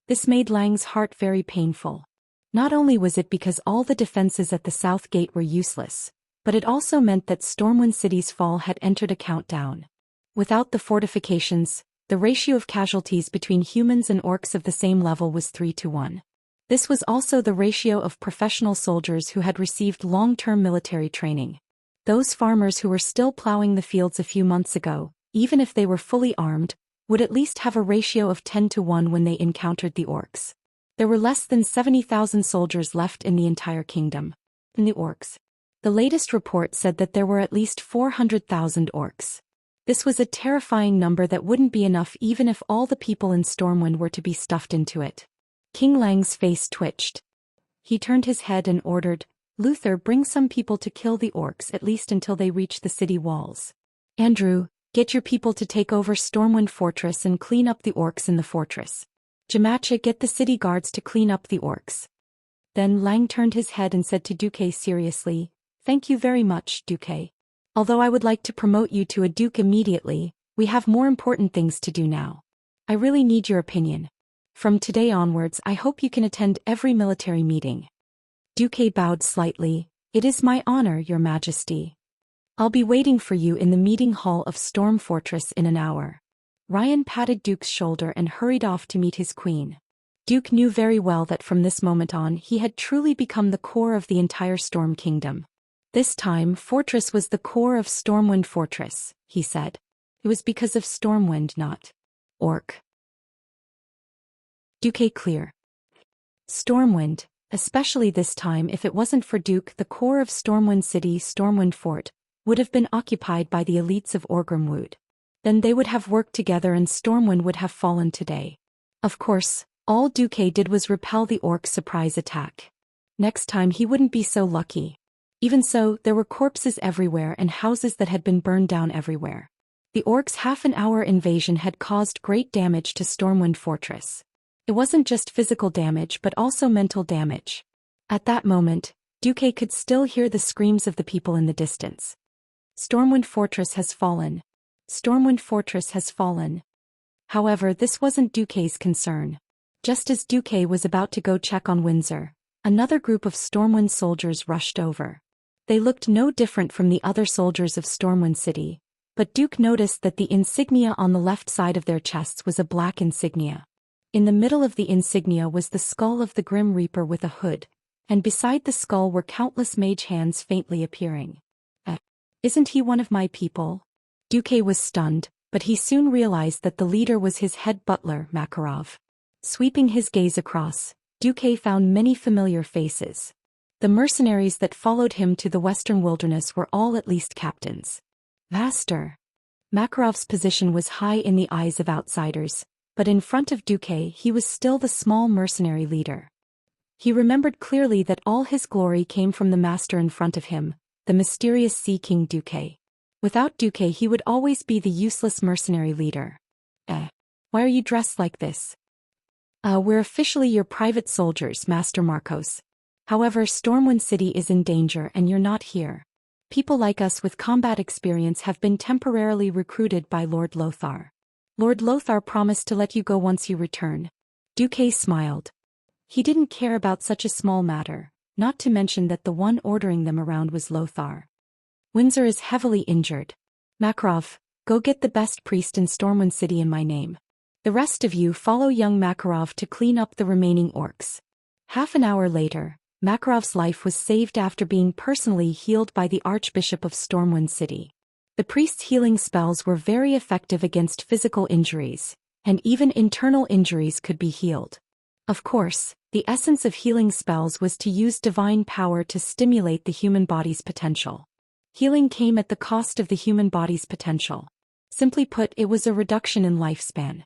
This made Lang's heart very painful. Not only was it because all the defenses at the south gate were useless, but it also meant that Stormwind City's fall had entered a countdown. Without the fortifications, the ratio of casualties between humans and orcs of the same level was 3-1. This was also the ratio of professional soldiers who had received long-term military training. Those farmers who were still plowing the fields a few months ago, even if they were fully armed, would at least have a ratio of 10-1 when they encountered the orcs. There were less than 70,000 soldiers left in the entire kingdom. In the orcs. The latest report said that there were at least 400,000 orcs. This was a terrifying number that wouldn't be enough even if all the people in Stormwind were to be stuffed into it. King Lang's face twitched. He turned his head and ordered, "Luther, bring some people to kill the orcs at least until they reach the city walls. Andrew, get your people to take over Stormwind Fortress and clean up the orcs in the fortress. Jamacha, get the city guards to clean up the orcs." Then Lang turned his head and said to Duque seriously, "Thank you very much, Duque. Although I would like to promote you to a duke immediately, we have more important things to do now. I really need your opinion. From today onwards I hope you can attend every military meeting." Duque bowed slightly. "It is my honor, Your Majesty. I'll be waiting for you in the meeting hall of Storm Fortress in an hour." Ryan patted Duke's shoulder and hurried off to meet his queen. Duke knew very well that from this moment on he had truly become the core of the entire Storm Kingdom. This time, Fortress was the core of Stormwind Fortress, he said. It was because of Stormwind, not orc. Duque clear. Stormwind, especially this time if it wasn't for Duke, the core of Stormwind City, Stormwind Fort, would have been occupied by the elites of Orgrimwood. Then they would have worked together and Stormwind would have fallen today. Of course, all Duque did was repel the orcs' surprise attack. Next time he wouldn't be so lucky. Even so, there were corpses everywhere and houses that had been burned down everywhere. The orcs' half-an-hour invasion had caused great damage to Stormwind Fortress. It wasn't just physical damage but also mental damage. At that moment, Duque could still hear the screams of the people in the distance. Stormwind Fortress has fallen. Stormwind Fortress has fallen. However, this wasn't Duque's concern. Just as Duque was about to go check on Windsor, another group of Stormwind soldiers rushed over. They looked no different from the other soldiers of Stormwind City, but Duke noticed that the insignia on the left side of their chests was a black insignia. In the middle of the insignia was the skull of the Grim Reaper with a hood, and beside the skull were countless mage hands faintly appearing. Isn't he one of my people? Duque was stunned, but he soon realized that the leader was his head butler, Makarov. Sweeping his gaze across, Duque found many familiar faces. The mercenaries that followed him to the western wilderness were all at least captains. Master. Makarov's position was high in the eyes of outsiders, but in front of Duque he was still the small mercenary leader. He remembered clearly that all his glory came from the master in front of him, the mysterious Sea King Duque. Without Duque he would always be the useless mercenary leader. Why are you dressed like this? We're officially your private soldiers, Master Marcos. However, Stormwind City is in danger and you're not here. People like us with combat experience have been temporarily recruited by Lord Lothar. Lord Lothar promised to let you go once you return. Duque smiled. He didn't care about such a small matter, not to mention that the one ordering them around was Lothar. Windsor is heavily injured. Makarov, go get the best priest in Stormwind City in my name. The rest of you follow young Makarov to clean up the remaining orcs. Half an hour later, Makarov's life was saved after being personally healed by the Archbishop of Stormwind City. The priest's healing spells were very effective against physical injuries, and even internal injuries could be healed. Of course, the essence of healing spells was to use divine power to stimulate the human body's potential. Healing came at the cost of the human body's potential. Simply put, it was a reduction in lifespan.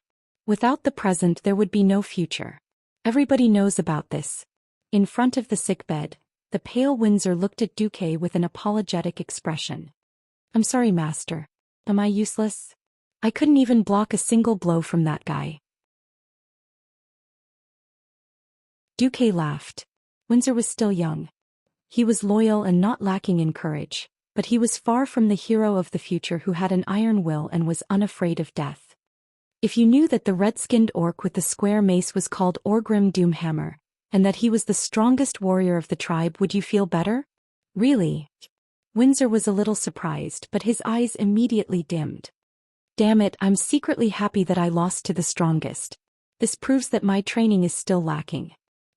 Without the present there would be no future. Everybody knows about this. In front of the sickbed, the pale Windsor looked at Duque with an apologetic expression. I'm sorry, Master. Am I useless? I couldn't even block a single blow from that guy. Duque laughed. Windsor was still young. He was loyal and not lacking in courage, but he was far from the hero of the future who had an iron will and was unafraid of death. If you knew that the red-skinned orc with the square mace was called Orgrim Doomhammer, and that he was the strongest warrior of the tribe, would you feel better? Really? Windsor was a little surprised, but his eyes immediately dimmed. Damn it, I'm secretly happy that I lost to the strongest. This proves that my training is still lacking.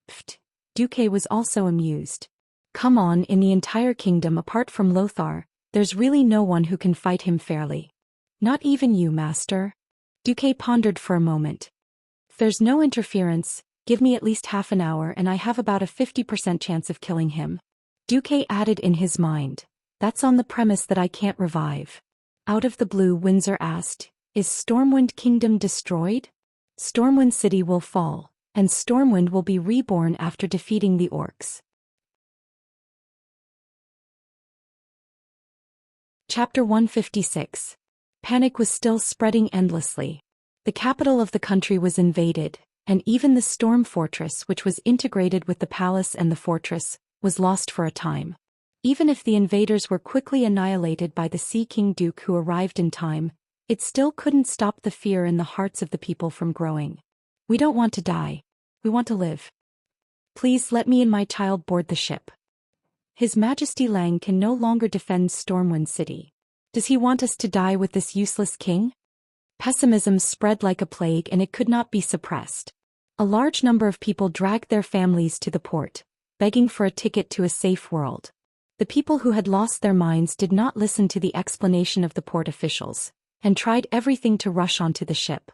Pfft. Duque was also amused. Come on, in the entire kingdom apart from Lothar, there's really no one who can fight him fairly. Not even you, Master. Duque pondered for a moment. If there's no interference, give me at least half an hour and I have about a 50% chance of killing him. Duque added in his mind. That's on the premise that I can't revive. Out of the blue, Windsor asked, is Stormwind Kingdom destroyed? Stormwind City will fall, and Stormwind will be reborn after defeating the orcs. Chapter 156. Panic was still spreading endlessly. The capital of the country was invaded, and even the Storm Fortress, which was integrated with the palace and the fortress, was lost for a time. Even if the invaders were quickly annihilated by the Sea King Duke who arrived in time, it still couldn't stop the fear in the hearts of the people from growing. We don't want to die. We want to live. Please let me and my child board the ship. His Majesty Lang can no longer defend Stormwind City. Does he want us to die with this useless king? Pessimism spread like a plague and it could not be suppressed. A large number of people dragged their families to the port, begging for a ticket to a safe world. The people who had lost their minds did not listen to the explanation of the port officials, and tried everything to rush onto the ship.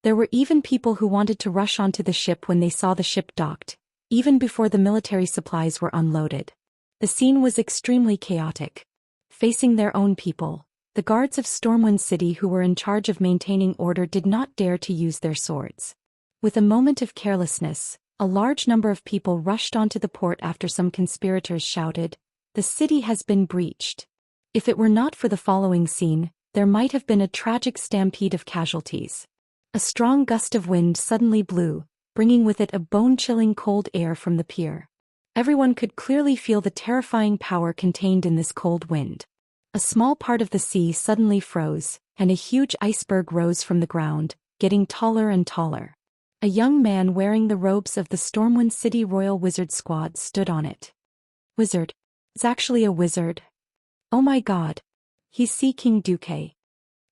There were even people who wanted to rush onto the ship when they saw the ship docked, even before the military supplies were unloaded. The scene was extremely chaotic. Facing their own people, the guards of Stormwind City who were in charge of maintaining order did not dare to use their swords. With a moment of carelessness, a large number of people rushed onto the port after some conspirators shouted, "The city has been breached." If it were not for the following scene, there might have been a tragic stampede of casualties. A strong gust of wind suddenly blew, bringing with it a bone-chilling cold air from the pier. Everyone could clearly feel the terrifying power contained in this cold wind. A small part of the sea suddenly froze, and a huge iceberg rose from the ground, getting taller and taller. A young man wearing the robes of the Stormwind City Royal Wizard Squad stood on it. Wizard. It's actually a wizard. Oh my god. He's Sea King Duque.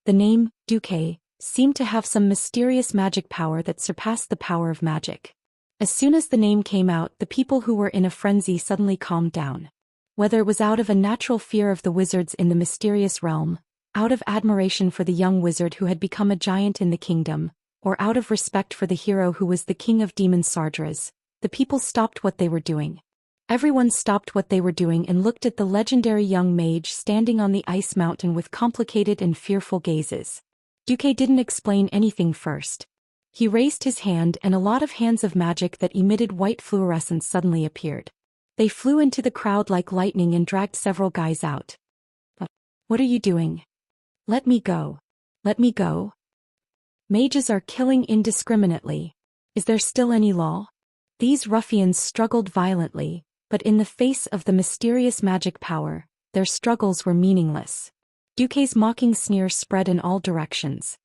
The name, Duque, seemed to have some mysterious magic power that surpassed the power of magic. As soon as the name came out, the people who were in a frenzy suddenly calmed down. Whether it was out of a natural fear of the wizards in the mysterious realm, out of admiration for the young wizard who had become a giant in the kingdom, or out of respect for the hero who was the king of demon Sardras, the people stopped what they were doing. Everyone stopped what they were doing and looked at the legendary young mage standing on the ice mountain with complicated and fearful gazes. Duque didn't explain anything first. He raised his hand and a lot of hands of magic that emitted white fluorescence suddenly appeared. They flew into the crowd like lightning and dragged several guys out. What are you doing? Let me go. Let me go. Mages are killing indiscriminately. Is there still any law? These ruffians struggled violently, but in the face of the mysterious magic power, their struggles were meaningless. Duque's mocking sneer spread in all directions.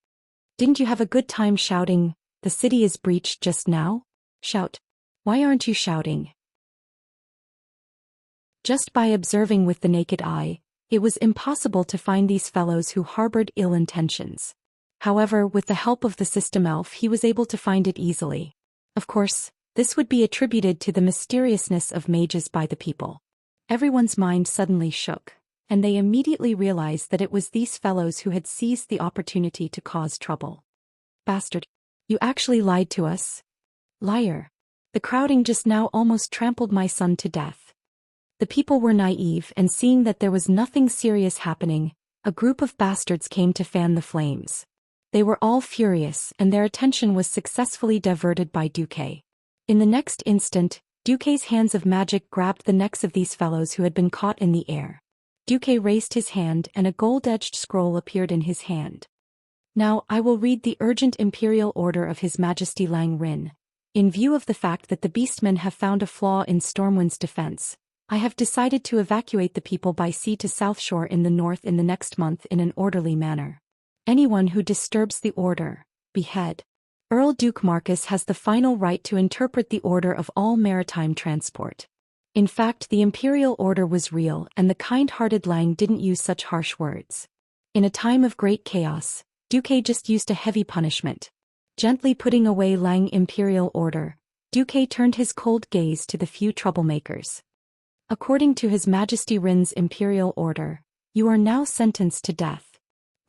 Didn't you have a good time shouting, "The city is breached" just now? Shout. Why aren't you shouting? Just by observing with the naked eye, it was impossible to find these fellows who harbored ill intentions. However, with the help of the system elf he was able to find it easily. Of course, this would be attributed to the mysteriousness of mages by the people. Everyone's mind suddenly shook, and they immediately realized that it was these fellows who had seized the opportunity to cause trouble. Bastard! You actually lied to us? Liar! The crowding just now almost trampled my son to death. The people were naive, and seeing that there was nothing serious happening, a group of bastards came to fan the flames. They were all furious, and their attention was successfully diverted by Duque. In the next instant, Duque's hands of magic grabbed the necks of these fellows who had been caught in the air. Duque raised his hand and a gold-edged scroll appeared in his hand. Now I will read the urgent imperial order of His Majesty Lang Rin. In view of the fact that the beastmen have found a flaw in Stormwind's defense, I have decided to evacuate the people by sea to South Shore in the north in the next month in an orderly manner. Anyone who disturbs the order, behead. Earl Duke Marcus has the final right to interpret the order of all maritime transport. In fact, the imperial order was real and the kind-hearted Lang didn't use such harsh words. In a time of great chaos, Duque just used a heavy punishment. Gently putting away Lang imperial order, Duque turned his cold gaze to the few troublemakers. According to His Majesty Rin's imperial order, you are now sentenced to death.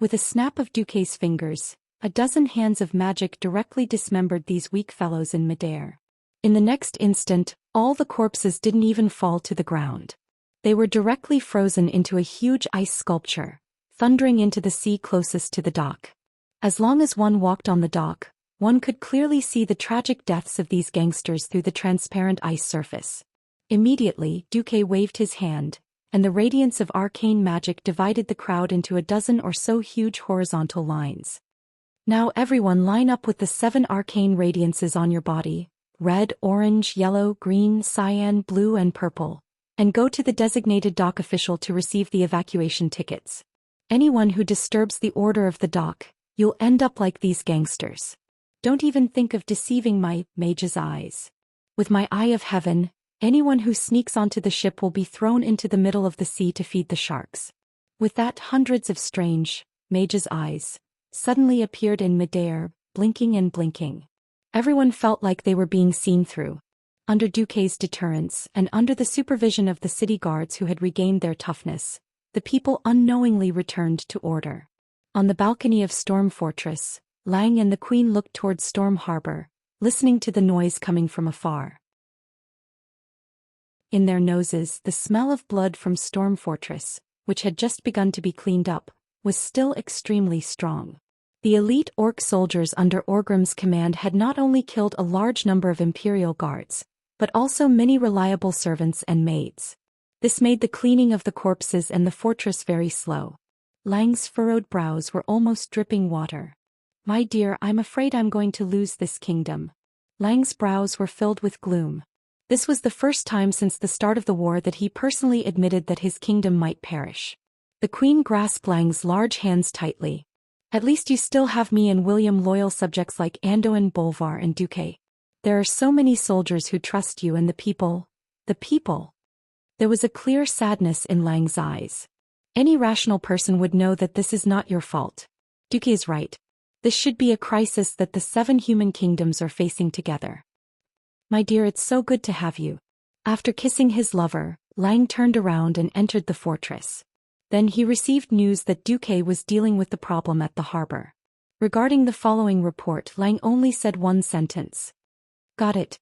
With a snap of Duque's fingers, a dozen hands of magic directly dismembered these weak fellows in midair. In the next instant, all the corpses didn't even fall to the ground. They were directly frozen into a huge ice sculpture, thundering into the sea closest to the dock. As long as one walked on the dock, one could clearly see the tragic deaths of these gangsters through the transparent ice surface. Immediately, Duque waved his hand, and the radiance of arcane magic divided the crowd into a dozen or so huge horizontal lines. Now everyone line up with the 7 arcane radiances on your body, red, orange, yellow, green, cyan, blue and purple, and go to the designated dock official to receive the evacuation tickets. Anyone who disturbs the order of the dock, you'll end up like these gangsters. Don't even think of deceiving my mage's eyes. With my eye of heaven, anyone who sneaks onto the ship will be thrown into the middle of the sea to feed the sharks. With that, hundreds of strange mage's eyes suddenly appeared in midair, blinking and blinking. Everyone felt like they were being seen through. Under Duque's deterrence and under the supervision of the city guards who had regained their toughness, the people unknowingly returned to order. On the balcony of Storm Fortress, Lang and the Queen looked towards Storm Harbor, listening to the noise coming from afar. In their noses, the smell of blood from Storm Fortress, which had just begun to be cleaned up, was still extremely strong. The elite orc soldiers under Orgrim's command had not only killed a large number of Imperial guards, but also many reliable servants and maids. This made the cleaning of the corpses and the fortress very slow. Lang's furrowed brows were almost dripping water. My dear, I'm afraid I'm going to lose this kingdom. Lang's brows were filled with gloom. This was the first time since the start of the war that he personally admitted that his kingdom might perish. The Queen grasped Lang's large hands tightly. At least you still have me and William loyal subjects like Andoin, Bolvar and Duque. There are so many soldiers who trust you and the people. There was a clear sadness in Lang's eyes. Any rational person would know that this is not your fault. Duque is right. This should be a crisis that the 7 human kingdoms are facing together. My dear, it's so good to have you. After kissing his lover, Lang turned around and entered the fortress. Then he received news that Duque was dealing with the problem at the harbor. Regarding the following report, Lang only said one sentence. Got it.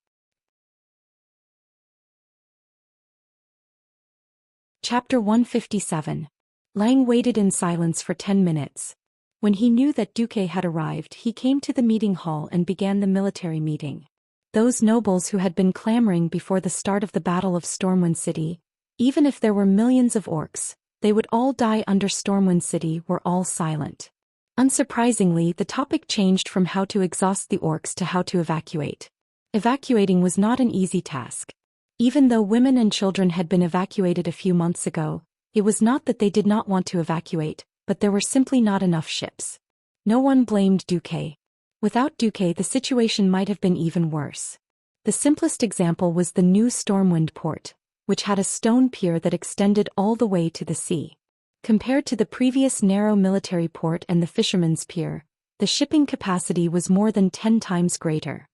Chapter 157. Lang waited in silence for 10 minutes. When he knew that Duque had arrived, he came to the meeting hall and began the military meeting. Those nobles who had been clamoring before the start of the Battle of Stormwind City, even if there were millions of orcs, they would all die under Stormwind City, were all silent. Unsurprisingly, the topic changed from how to exhaust the orcs to how to evacuate. Evacuating was not an easy task. Even though women and children had been evacuated a few months ago, it was not that they did not want to evacuate, but there were simply not enough ships. No one blamed Duque. Without Duque, the situation might have been even worse. The simplest example was the new Stormwind port, which had a stone pier that extended all the way to the sea. Compared to the previous narrow military port and the fisherman's pier, the shipping capacity was more than 10 times greater.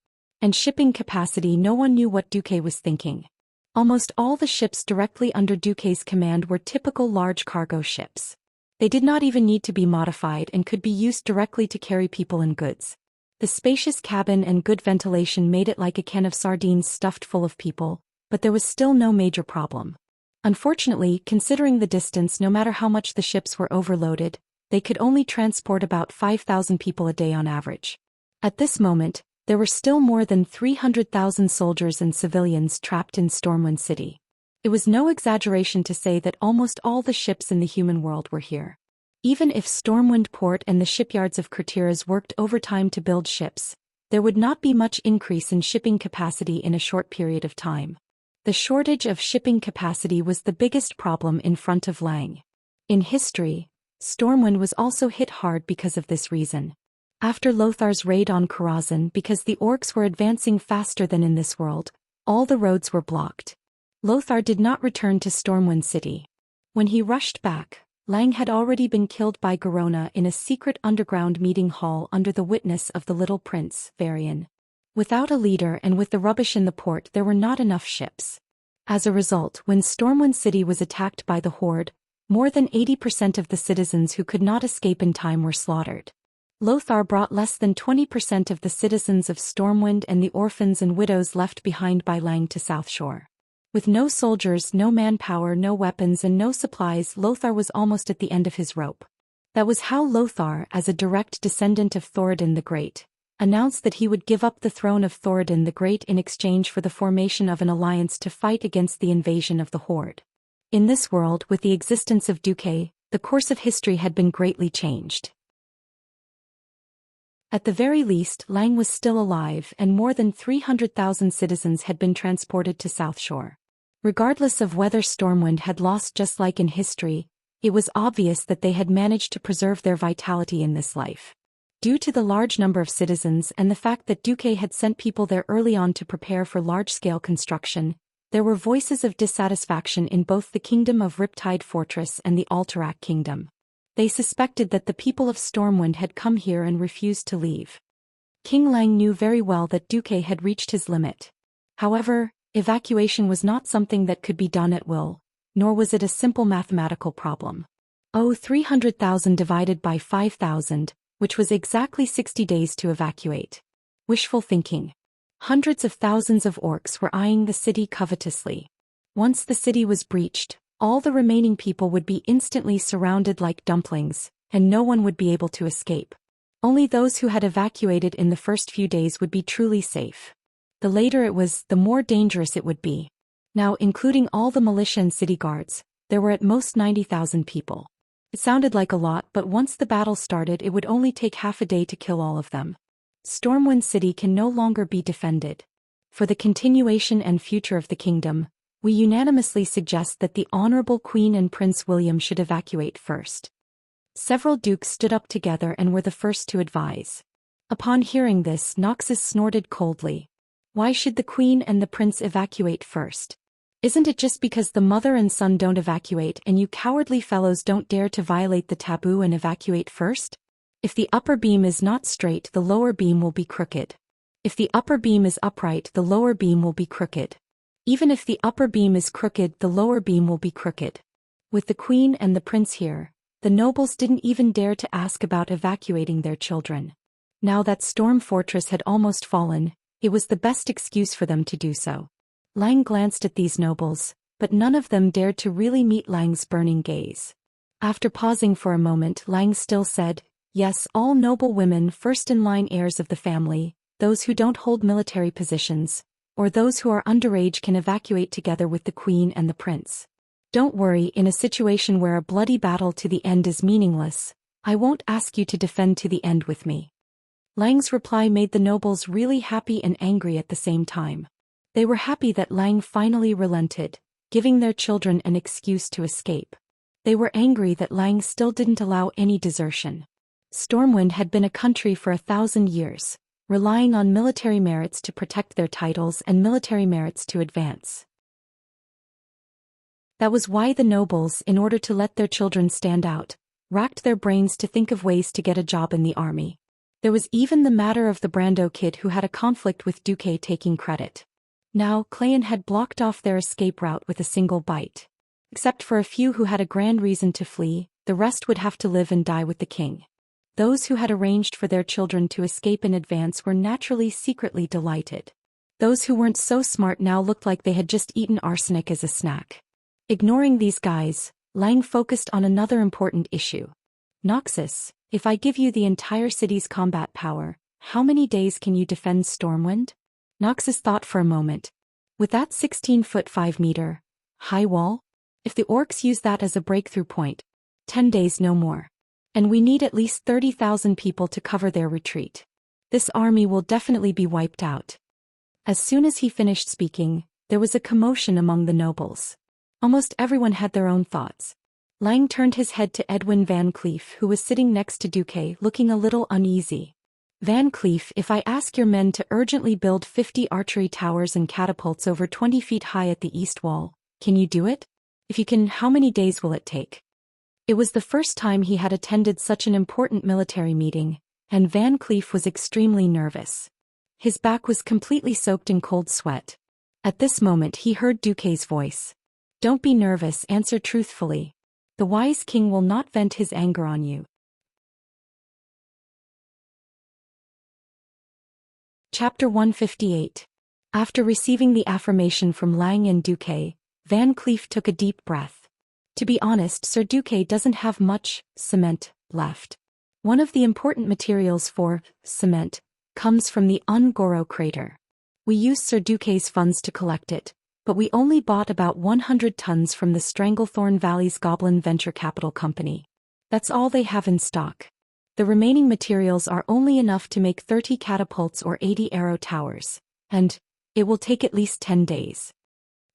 And shipping capacity, no one knew what Duque was thinking. Almost all the ships directly under Duque's command were typical large cargo ships. They did not even need to be modified and could be used directly to carry people and goods. The spacious cabin and good ventilation made it like a can of sardines stuffed full of people, but there was still no major problem. Unfortunately, considering the distance, no matter how much the ships were overloaded, they could only transport about 5,000 people a day on average. At this moment, there were still more than 300,000 soldiers and civilians trapped in Stormwind City. It was no exaggeration to say that almost all the ships in the human world were here. Even if Stormwind Port and the shipyards of Kurtiras worked overtime to build ships, there would not be much increase in shipping capacity in a short period of time. The shortage of shipping capacity was the biggest problem in front of Lang. In history, Stormwind was also hit hard because of this reason. After Lothar's raid on Karazhan, because the orcs were advancing faster than in this world, all the roads were blocked. Lothar did not return to Stormwind City. When he rushed back, Lang had already been killed by Garona in a secret underground meeting hall under the witness of the little prince, Varian. Without a leader and with the rubbish in the port, there were not enough ships. As a result, when Stormwind City was attacked by the Horde, more than 80% of the citizens who could not escape in time were slaughtered. Lothar brought less than 20% of the citizens of Stormwind and the orphans and widows left behind by Lang to South Shore. With no soldiers, no manpower, no weapons and no supplies, Lothar was almost at the end of his rope. That was how Lothar, as a direct descendant of Thoradin the Great, announced that he would give up the throne of Thoradin the Great in exchange for the formation of an alliance to fight against the invasion of the Horde. In this world, with the existence of Duque, the course of history had been greatly changed. At the very least, Lang was still alive and more than 300,000 citizens had been transported to South Shore. Regardless of whether Stormwind had lost, just like in history, it was obvious that they had managed to preserve their vitality in this life. Due to the large number of citizens and the fact that Duque had sent people there early on to prepare for large-scale construction, there were voices of dissatisfaction in both the Kingdom of Riptide Fortress and the Alterac Kingdom. They suspected that the people of Stormwind had come here and refused to leave. King Lang knew very well that Duque had reached his limit. However, evacuation was not something that could be done at will, nor was it a simple mathematical problem. 300,000 divided by 5,000, which was exactly 60 days to evacuate. Wishful thinking. Hundreds of thousands of orcs were eyeing the city covetously. Once the city was breached, all the remaining people would be instantly surrounded like dumplings, and no one would be able to escape. Only those who had evacuated in the first few days would be truly safe. The later it was, the more dangerous it would be. Now, including all the militia and city guards, there were at most 90,000 people. It sounded like a lot, but once the battle started, it would only take half a day to kill all of them. Stormwind City can no longer be defended. For the continuation and future of the kingdom, we unanimously suggest that the Honorable Queen and Prince William should evacuate first. Several dukes stood up together and were the first to advise. Upon hearing this, Noxus snorted coldly. Why should the Queen and the Prince evacuate first? Isn't it just because the mother and son don't evacuate and you cowardly fellows don't dare to violate the taboo and evacuate first? If the upper beam is not straight, the lower beam will be crooked. If the upper beam is upright, the lower beam will be crooked. Even if the upper beam is crooked, the lower beam will be crooked. With the queen and the prince here, the nobles didn't even dare to ask about evacuating their children. Now that Storm Fortress had almost fallen, it was the best excuse for them to do so. Lang glanced at these nobles, but none of them dared to really meet Lang's burning gaze. After pausing for a moment, Lang still said, "Yes, all noble women, first-in-line heirs of the family, those who don't hold military positions, or those who are underage can evacuate together with the queen and the prince. Don't worry, in a situation where a bloody battle to the end is meaningless, I won't ask you to defend to the end with me." Lang's reply made the nobles really happy and angry at the same time. They were happy that Lang finally relented, giving their children an excuse to escape. They were angry that Lang still didn't allow any desertion. Stormwind had been a country for 1,000 years, relying on military merits to protect their titles and military merits to advance. That was why the nobles, in order to let their children stand out, racked their brains to think of ways to get a job in the army. There was even the matter of the Brando kid who had a conflict with Duque taking credit. Now, Clan had blocked off their escape route with a single bite. Except for a few who had a grand reason to flee, the rest would have to live and die with the king. Those who had arranged for their children to escape in advance were naturally secretly delighted. Those who weren't so smart now looked like they had just eaten arsenic as a snack. Ignoring these guys, Lang focused on another important issue. "Noxus, if I give you the entire city's combat power, how many days can you defend Stormwind?" Noxus thought for a moment. "With that 16-foot 5-meter high wall? If the orcs use that as a breakthrough point, 10 days no more. And we need at least 30,000 people to cover their retreat. This army will definitely be wiped out." As soon as he finished speaking, there was a commotion among the nobles. Almost everyone had their own thoughts. Lang turned his head to Edwin Van Cleef, who was sitting next to Duque, looking a little uneasy. "Van Cleef, if I ask your men to urgently build 50 archery towers and catapults over 20 feet high at the east wall, can you do it? If you can, how many days will it take?" It was the first time he had attended such an important military meeting, and Van Cleef was extremely nervous. His back was completely soaked in cold sweat. At this moment he heard Duque's voice. "Don't be nervous, answer truthfully. The wise king will not vent his anger on you." Chapter 158. After receiving the affirmation from Lang and Duque, Van Cleef took a deep breath. To be honest, Sir Duque doesn't have much cement left. One of the important materials for cement comes from the Ungoro crater. We used Sir Duque's funds to collect it, but we only bought about 100 tons from the Stranglethorn Valley's Goblin Venture Capital Company. That's all they have in stock. The remaining materials are only enough to make 30 catapults or 80 arrow towers, and it will take at least 10 days.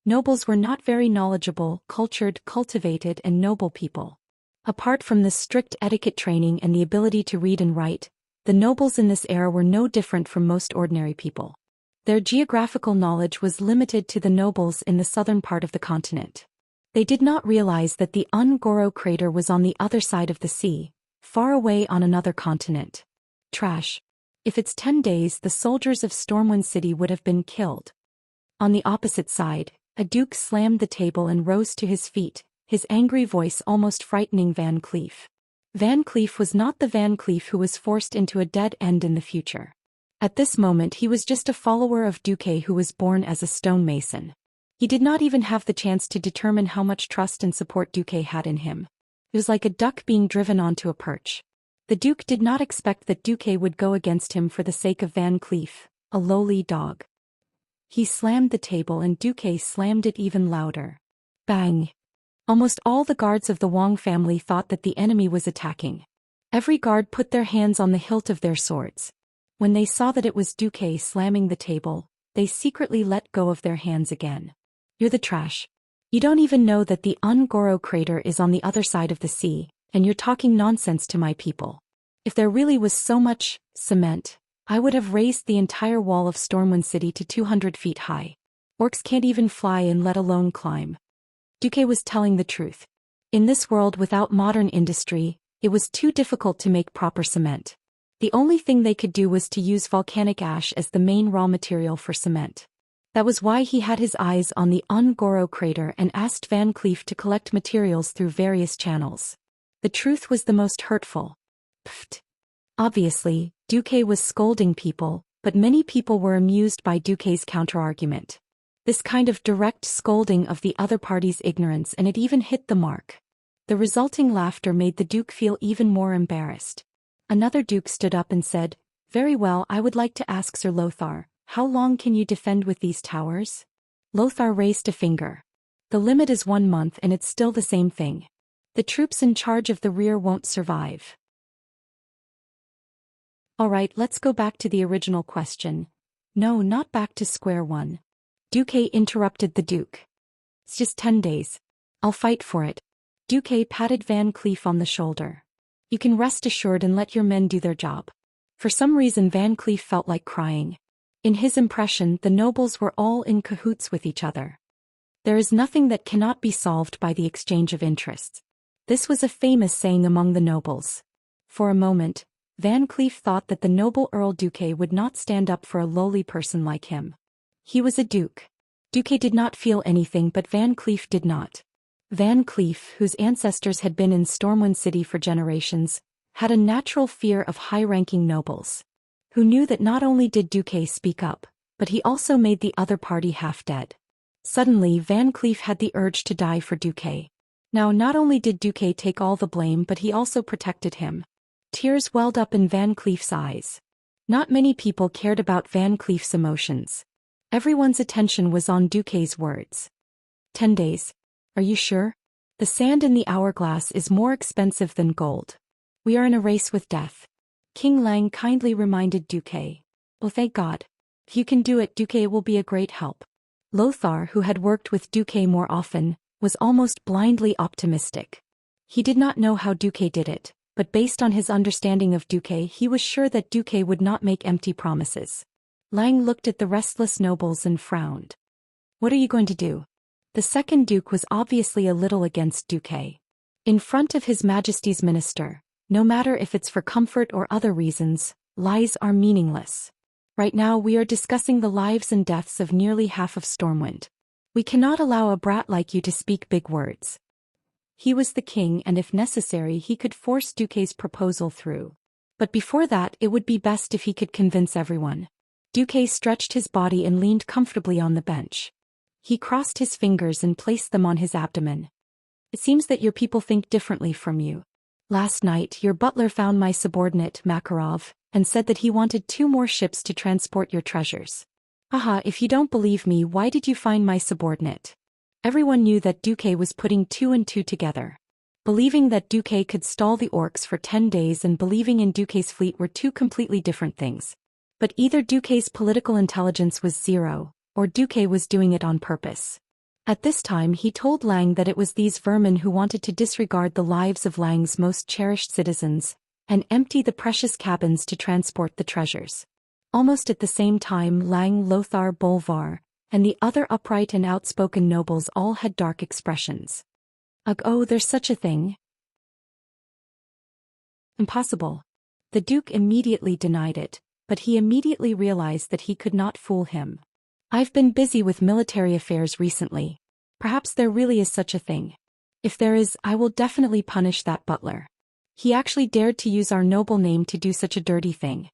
Nobles were not very knowledgeable, cultured, cultivated, and noble people. Apart from the strict etiquette training and the ability to read and write, the nobles in this era were no different from most ordinary people. Their geographical knowledge was limited to the nobles in the southern part of the continent. They did not realize that the Ungoro crater was on the other side of the sea, far away on another continent. Trash. If it's 10 days, the soldiers of Stormwind City would have been killed. On the opposite side, a duke slammed the table and rose to his feet, his angry voice almost frightening Van Cleef. Van Cleef was not the Van Cleef who was forced into a dead end in the future. At this moment he was just a follower of Duque who was born as a stonemason. He did not even have the chance to determine how much trust and support Duque had in him. It was like a duck being driven onto a perch. The Duke did not expect that Duque would go against him for the sake of Van Cleef, a lowly dog. He slammed the table and Duque slammed it even louder. Bang! Almost all the guards of the Wong family thought that the enemy was attacking. Every guard put their hands on the hilt of their swords. When they saw that it was Duque slamming the table, they secretly let go of their hands again. "You're the trash. You don't even know that the Ungoro crater is on the other side of the sea, and you're talking nonsense to my people. If there really was so much cement, I would have raised the entire wall of Stormwind City to 200 feet high. Orcs can't even fly and let alone climb." Duque was telling the truth. In this world without modern industry, it was too difficult to make proper cement. The only thing they could do was to use volcanic ash as the main raw material for cement. That was why he had his eyes on the Ongoro crater and asked Van Cleef to collect materials through various channels. The truth was the most hurtful. Pfft. Obviously, Duque was scolding people, but many people were amused by Duque's counterargument. This kind of direct scolding of the other party's ignorance, and it even hit the mark. The resulting laughter made the Duke feel even more embarrassed. Another Duke stood up and said, "Very well, I would like to ask Sir Lothar, how long can you defend with these towers?" Lothar raised a finger. "The limit is 1 month and it's still the same thing. The troops in charge of the rear won't survive." Alright, let's go back to the original question. No, not back to square one. Duque interrupted the Duke. "It's just 10 days. I'll fight for it." Duque patted Van Cleef on the shoulder. "You can rest assured and let your men do their job." For some reason Van Cleef felt like crying. In his impression, the nobles were all in cahoots with each other. There is nothing that cannot be solved by the exchange of interests. This was a famous saying among the nobles. For a moment, Van Cleef thought that the noble Earl Duque would not stand up for a lowly person like him. He was a duke. Duque did not feel anything, but Van Cleef did not. Van Cleef, whose ancestors had been in Stormwind City for generations, had a natural fear of high-ranking nobles, who knew that not only did Duque speak up, but he also made the other party half dead. Suddenly Van Cleef had the urge to die for Duque. Now not only did Duque take all the blame, but he also protected him. Tears welled up in Van Cleef's eyes. Not many people cared about Van Cleef's emotions. Everyone's attention was on Duque's words. 10 days. Are you sure? The sand in the hourglass is more expensive than gold. We are in a race with death. King Lang kindly reminded Duque. "Oh, thank God. If you can do it, Duque will be a great help." Lothar, who had worked with Duque more often, was almost blindly optimistic. He did not know how Duque did it, but based on his understanding of Duque, he was sure that Duque would not make empty promises. Lang looked at the restless nobles and frowned. "What are you going to do?" The second Duke was obviously a little against Duque. In front of His Majesty's minister, no matter if it's for comfort or other reasons, lies are meaningless. Right now we are discussing the lives and deaths of nearly half of Stormwind. We cannot allow a brat like you to speak big words. He was the king, and if necessary he could force Duque's proposal through. But before that it would be best if he could convince everyone. Duque stretched his body and leaned comfortably on the bench. He crossed his fingers and placed them on his abdomen. "It seems that your people think differently from you. Last night your butler found my subordinate, Makarov, and said that he wanted 2 more ships to transport your treasures." "Aha, if you don't believe me, why did you find my subordinate?" Everyone knew that Duque was putting 2 and 2 together. Believing that Duque could stall the orcs for 10 days and believing in Duque's fleet were 2 completely different things. But either Duque's political intelligence was 0, or Duque was doing it on purpose. At this time he told Lang that it was these vermin who wanted to disregard the lives of Lang's most cherished citizens, and empty the precious cabins to transport the treasures. Almost at the same time Lang, Lothar, Bolvar, and the other upright and outspoken nobles all had dark expressions. "Ugh, oh, there's such a thing. Impossible." The Duke immediately denied it, but he immediately realized that he could not fool him. "I've been busy with military affairs recently. Perhaps there really is such a thing. If there is, I will definitely punish that butler. He actually dared to use our noble name to do such a dirty thing."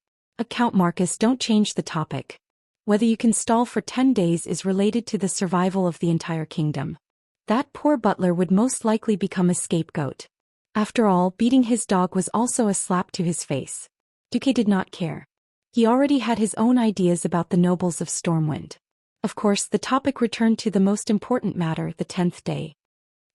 Count Marcus, don't change the topic. Whether you can stall for 10 days is related to the survival of the entire kingdom. That poor butler would most likely become a scapegoat. After all, beating his dog was also a slap to his face. Duque did not care. He already had his own ideas about the nobles of Stormwind. Of course, the topic returned to the most important matter, the 10th day.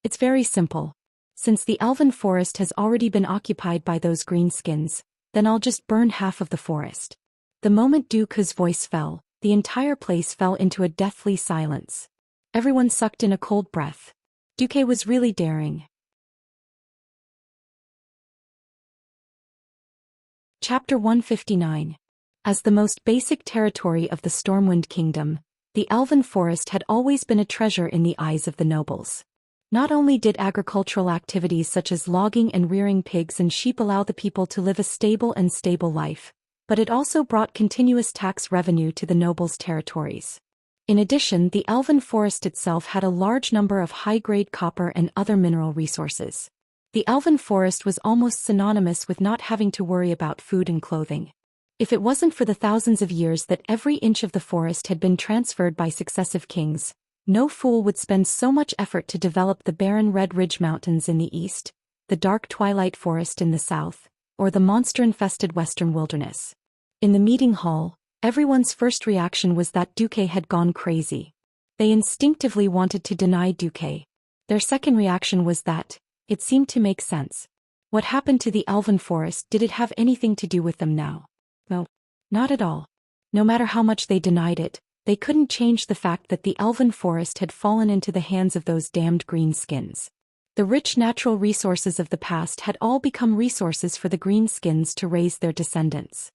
"It's very simple. Since the elven forest has already been occupied by those greenskins, then I'll just burn half of the forest." The moment Duque's voice fell, the entire place fell into a deathly silence. Everyone sucked in a cold breath. Duque was really daring. Chapter 159. As the most basic territory of the Stormwind Kingdom, the Elven Forest had always been a treasure in the eyes of the nobles. Not only did agricultural activities such as logging and rearing pigs and sheep allow the people to live a stable life, but it also brought continuous tax revenue to the nobles' territories. In addition, the elven forest itself had a large number of high-grade copper and other mineral resources. The elven forest was almost synonymous with not having to worry about food and clothing. If it wasn't for the thousands of years that every inch of the forest had been transferred by successive kings, no fool would spend so much effort to develop the barren Red Ridge Mountains in the east, the dark twilight forest in the south, or the monster-infested western wilderness. In the meeting hall, everyone's first reaction was that Duque had gone crazy. They instinctively wanted to deny Duque. Their second reaction was that it seemed to make sense. What happened to the elven forest? Did it have anything to do with them now? No, not at all. No matter how much they denied it, they couldn't change the fact that the elven forest had fallen into the hands of those damned greenskins. The rich natural resources of the past had all become resources for the greenskins to raise their descendants.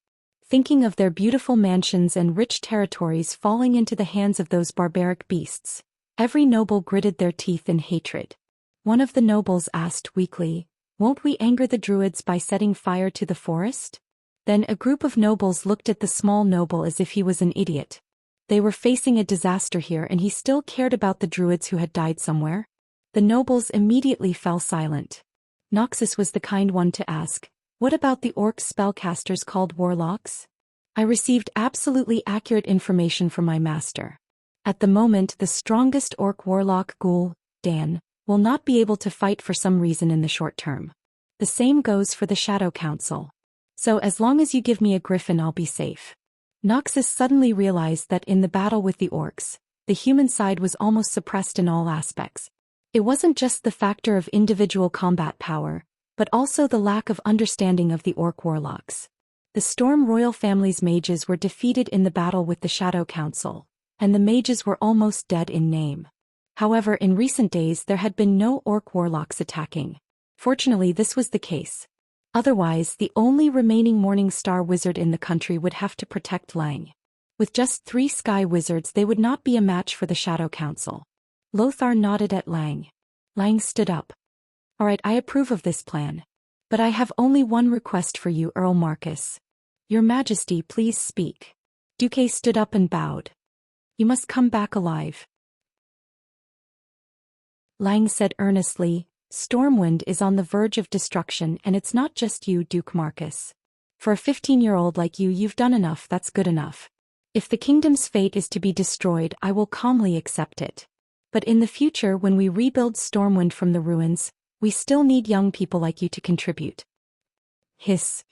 Thinking of their beautiful mansions and rich territories falling into the hands of those barbaric beasts, every noble gritted their teeth in hatred. One of the nobles asked weakly, "Won't we anger the druids by setting fire to the forest?" Then a group of nobles looked at the small noble as if he was an idiot. They were facing a disaster here and he still cared about the druids who had died somewhere. The nobles immediately fell silent. Noxus was the kind one to ask, "What about the orc spellcasters called warlocks? I received absolutely accurate information from my master. At the moment, the strongest orc warlock ghoul, Dan, will not be able to fight for some reason in the short term. The same goes for the Shadow Council. So as long as you give me a griffin, I'll be safe." Noxus suddenly realized that in the battle with the orcs, the human side was almost suppressed in all aspects. It wasn't just the factor of individual combat power, but also the lack of understanding of the orc warlocks. The Storm royal family's mages were defeated in the battle with the Shadow Council, and the mages were almost dead in name. However, in recent days there had been no orc warlocks attacking. Fortunately, this was the case. Otherwise, the only remaining Morning Star wizard in the country would have to protect Lang. With just 3 sky wizards, they would not be a match for the Shadow Council. Lothar nodded at Lang. Lang stood up. "Alright, I approve of this plan. But I have only one request for you, Earl Marcus. Your Majesty, please speak." Duque stood up and bowed. "You must come back alive." Lang said earnestly, "Stormwind is on the verge of destruction, and it's not just you, Duke Marcus. For a 15-year-old like you, you've done enough. That's good enough. If the kingdom's fate is to be destroyed, I will calmly accept it. But in the future, when we rebuild Stormwind from the ruins, we still need young people like you to contribute." Hiss.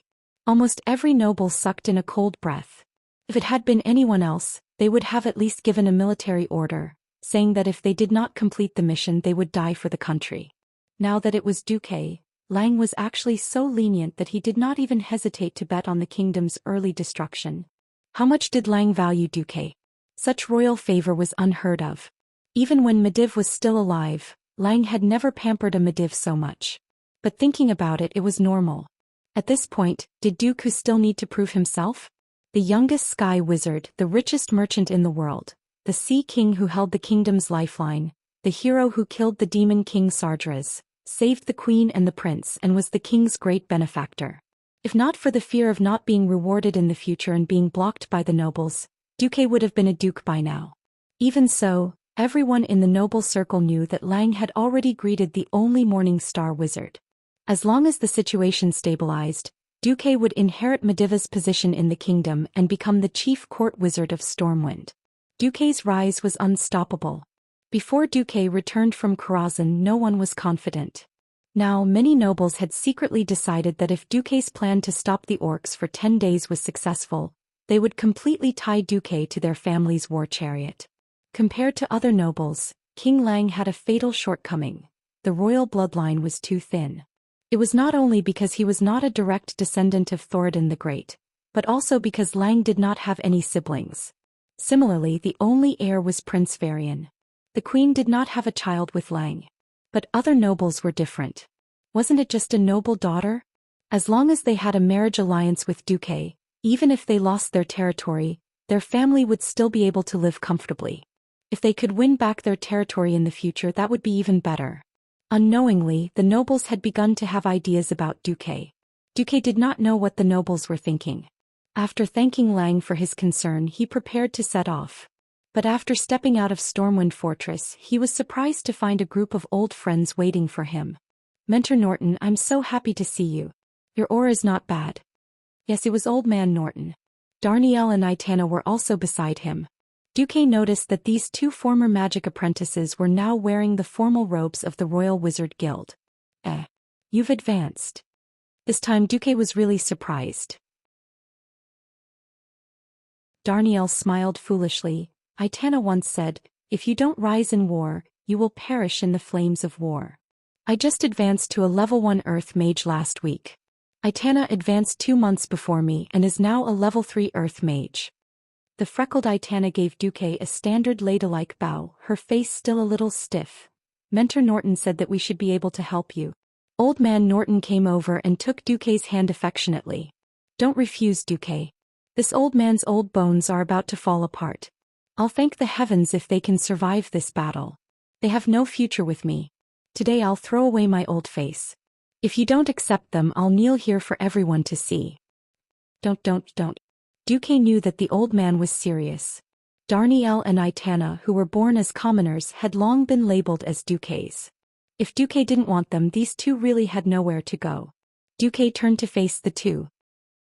Almost every noble sucked in a cold breath. If it had been anyone else, they would have at least given a military order, saying that if they did not complete the mission they would die for the country. Now that it was Duque, Lang was actually so lenient that he did not even hesitate to bet on the kingdom's early destruction. How much did Lang value Duque? Such royal favor was unheard of. Even when Medivh was still alive, Lang had never pampered a Medivh so much. But thinking about it, it was normal. At this point, did Dooku still need to prove himself? The youngest sky wizard, the richest merchant in the world, the sea king who held the kingdom's lifeline, the hero who killed the demon king Sardras, saved the queen and the prince and was the king's great benefactor. If not for the fear of not being rewarded in the future and being blocked by the nobles, Duque would have been a duke by now. Even so, everyone in the noble circle knew that Lang had already greeted the only Morning Star wizard. As long as the situation stabilized, Duque would inherit Medivh's position in the kingdom and become the chief court wizard of Stormwind. Duque's rise was unstoppable. Before Duque returned from Karazhan, no one was confident. Now, many nobles had secretly decided that if Duque's plan to stop the orcs for 10 days was successful, they would completely tie Duque to their family's war chariot. Compared to other nobles, King Lang had a fatal shortcoming. The royal bloodline was too thin. It was not only because he was not a direct descendant of Thoradin the Great, but also because Lang did not have any siblings. Similarly, the only heir was Prince Varian. The queen did not have a child with Lang. But other nobles were different. Wasn't it just a noble daughter? As long as they had a marriage alliance with Duque, even if they lost their territory, their family would still be able to live comfortably. If they could win back their territory in the future, that would be even better. Unknowingly, the nobles had begun to have ideas about Duque. Duque did not know what the nobles were thinking. After thanking Lang for his concern, he prepared to set off. But after stepping out of Stormwind Fortress, he was surprised to find a group of old friends waiting for him. Mentor Norton, I'm so happy to see you. Your aura's not bad. Yes, it was Old Man Norton. Darnielle and Itana were also beside him. Duque noticed that these two former magic apprentices were now wearing the formal robes of the Royal Wizard Guild. You've advanced. This time Duque was really surprised. Darnielle smiled foolishly. Itana once said, if you don't rise in war, you will perish in the flames of war. I just advanced to a level 1 Earth Mage last week. Itana advanced 2 months before me and is now a level 3 Earth Mage. The freckled Itana gave Duque a standard ladylike bow, her face still a little stiff. Mentor Norton said that we should be able to help you. Old Man Norton came over and took Duque's hand affectionately. Don't refuse, Duque. This old man's old bones are about to fall apart. I'll thank the heavens if they can survive this battle. They have no future with me. Today I'll throw away my old face. If you don't accept them, I'll kneel here for everyone to see. Don't. Duque knew that the old man was serious. Darnielle and Itana, who were born as commoners, had long been labeled as Duques. If Duque didn't want them, these two really had nowhere to go. Duque turned to face the two.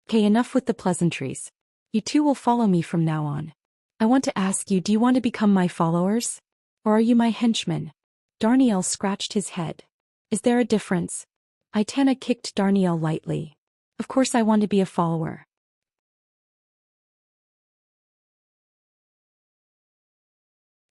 Okay, enough with the pleasantries. You two will follow me from now on. I want to ask you, do you want to become my followers? Or are you my henchmen? Darnielle scratched his head. Is there a difference? Itana kicked Darnielle lightly. Of course I want to be a follower.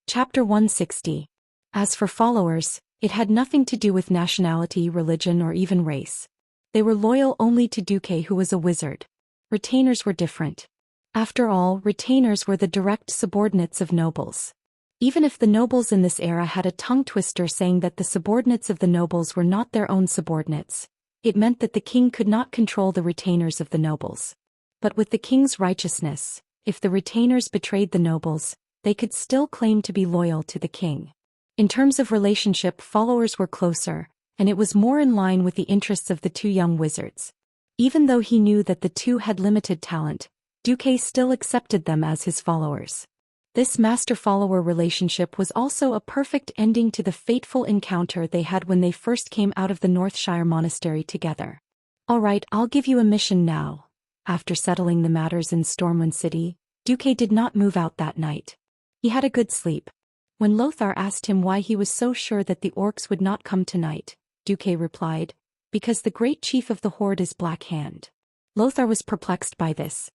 Chapter 160. As for followers, it had nothing to do with nationality, religion, or even race. They were loyal only to Duque, who was a wizard. Retainers were different. After all, retainers were the direct subordinates of nobles. Even if the nobles in this era had a tongue twister saying that the subordinates of the nobles were not their own subordinates, it meant that the king could not control the retainers of the nobles. But with the king's righteousness, if the retainers betrayed the nobles, they could still claim to be loyal to the king. In terms of relationship, followers were closer, and it was more in line with the interests of the two young wizards. Even though he knew that the two had limited talent, Duque still accepted them as his followers. This master-follower relationship was also a perfect ending to the fateful encounter they had when they first came out of the Northshire Monastery together. All right, I'll give you a mission now. After settling the matters in Stormwind City, Duque did not move out that night. He had a good sleep. When Lothar asked him why he was so sure that the orcs would not come tonight, Duque replied, because the great chief of the horde is Black Hand. Lothar was perplexed by this.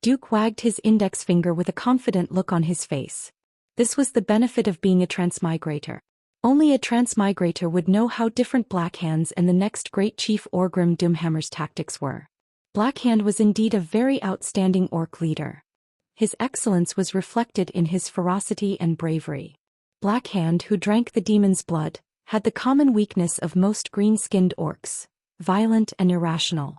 Duke wagged his index finger with a confident look on his face. This was the benefit of being a transmigrator. Only a transmigrator would know how different Black Hand's and the next great chief Orgrim Doomhammer's tactics were. Black Hand was indeed a very outstanding orc leader. His excellence was reflected in his ferocity and bravery. Black Hand, who drank the demon's blood, had the common weakness of most green-skinned orcs, violent and irrational.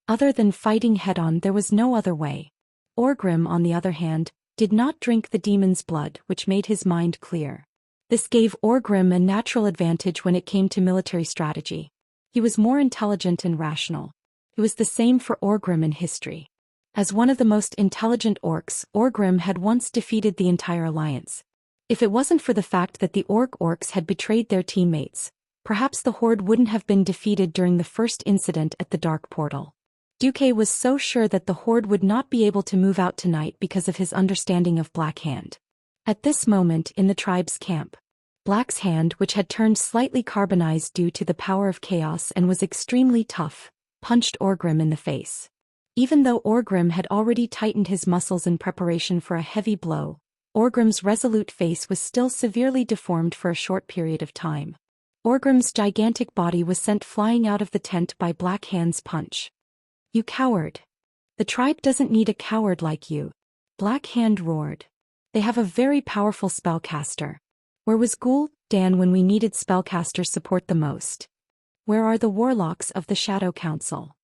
Other than fighting head-on, there was no other way. Orgrim, on the other hand, did not drink the demon's blood, which made his mind clear. This gave Orgrim a natural advantage when it came to military strategy. He was more intelligent and rational. It was the same for Orgrim in history. As one of the most intelligent orcs, Orgrim had once defeated the entire alliance. If it wasn't for the fact that the orcs had betrayed their teammates, perhaps the horde wouldn't have been defeated during the first incident at the Dark Portal. Duque was so sure that the horde would not be able to move out tonight because of his understanding of Black Hand. At this moment in the tribe's camp, Black's Hand, which had turned slightly carbonized due to the power of chaos and was extremely tough, punched Orgrim in the face. Even though Orgrim had already tightened his muscles in preparation for a heavy blow, Orgrim's resolute face was still severely deformed for a short period of time. Orgrim's gigantic body was sent flying out of the tent by Black Hand's punch. You coward! The tribe doesn't need a coward like you. Black Hand roared. They have a very powerful spellcaster. Where was Gul'dan when we needed spellcaster support the most? Where are the warlocks of the Shadow Council?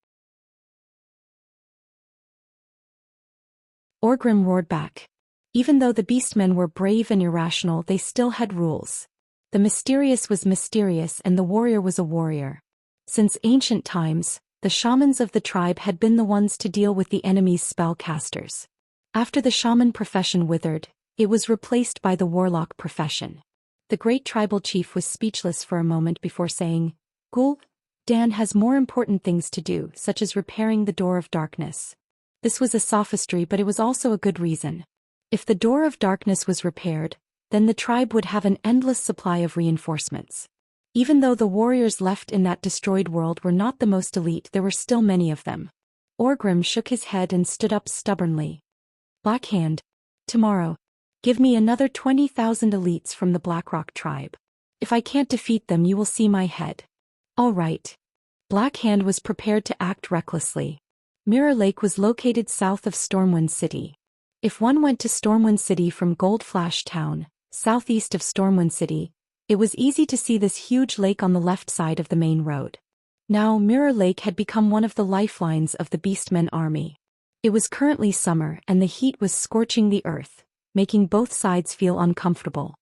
Orgrim roared back. Even though the beastmen were brave and irrational, they still had rules. The mysterious was mysterious and the warrior was a warrior. Since ancient times, the shamans of the tribe had been the ones to deal with the enemy's spellcasters. After the shaman profession withered, It was replaced by the warlock profession. The great tribal chief was speechless for a moment before saying, Gul, Dan has more important things to do, such as repairing the Door of Darkness. This was a sophistry, but it was also a good reason. If the Door of Darkness was repaired, then the tribe would have an endless supply of reinforcements. Even though the warriors left in that destroyed world were not the most elite, there were still many of them. Orgrim shook his head and stood up stubbornly. Black Hand, tomorrow, give me another 20,000 elites from the Blackrock tribe. If I can't defeat them, you will see my head. All right. Black Hand was prepared to act recklessly. Mirror Lake was located south of Stormwind City. If one went to Stormwind City from Gold Flash Town, southeast of Stormwind City, it was easy to see this huge lake on the left side of the main road. Now Mirror Lake had become one of the lifelines of the Beastmen army. It was currently summer and the heat was scorching the earth, making both sides feel uncomfortable.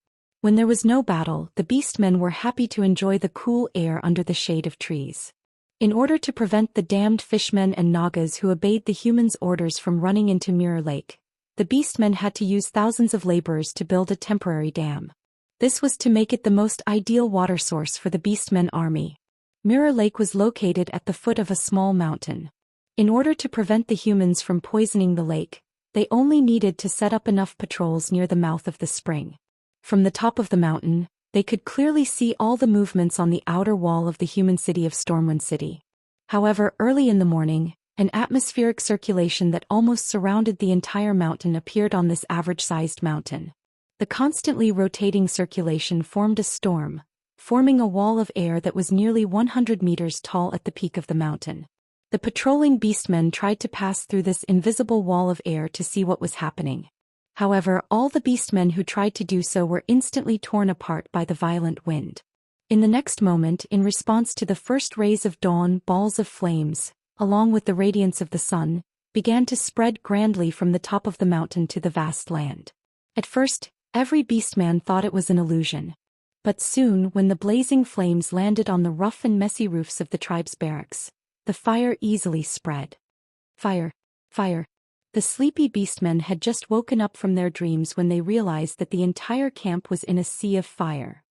When there was no battle, the Beastmen were happy to enjoy the cool air under the shade of trees. In order to prevent the damned fishmen and Nagas who obeyed the humans' orders from running into Mirror Lake, the Beastmen had to use thousands of laborers to build a temporary dam. This was to make it the most ideal water source for the Beastmen army. Mirror Lake was located at the foot of a small mountain. In order to prevent the humans from poisoning the lake, they only needed to set up enough patrols near the mouth of the spring. From the top of the mountain, they could clearly see all the movements on the outer wall of the human city of Stormwind City. However, early in the morning, an atmospheric circulation that almost surrounded the entire mountain appeared on this average-sized mountain. The constantly rotating circulation formed a storm, forming a wall of air that was nearly 100 meters tall at the peak of the mountain. The patrolling Beastmen tried to pass through this invisible wall of air to see what was happening. However, all the Beastmen who tried to do so were instantly torn apart by the violent wind. In the next moment, in response to the first rays of dawn, balls of flames, along with the radiance of the sun, began to spread grandly from the top of the mountain to the vast land. At first, every Beastman thought it was an illusion. But soon, when the blazing flames landed on the rough and messy roofs of the tribe's barracks, the fire easily spread. Fire! Fire! The sleepy Beastmen had just woken up from their dreams when they realized that the entire camp was in a sea of fire.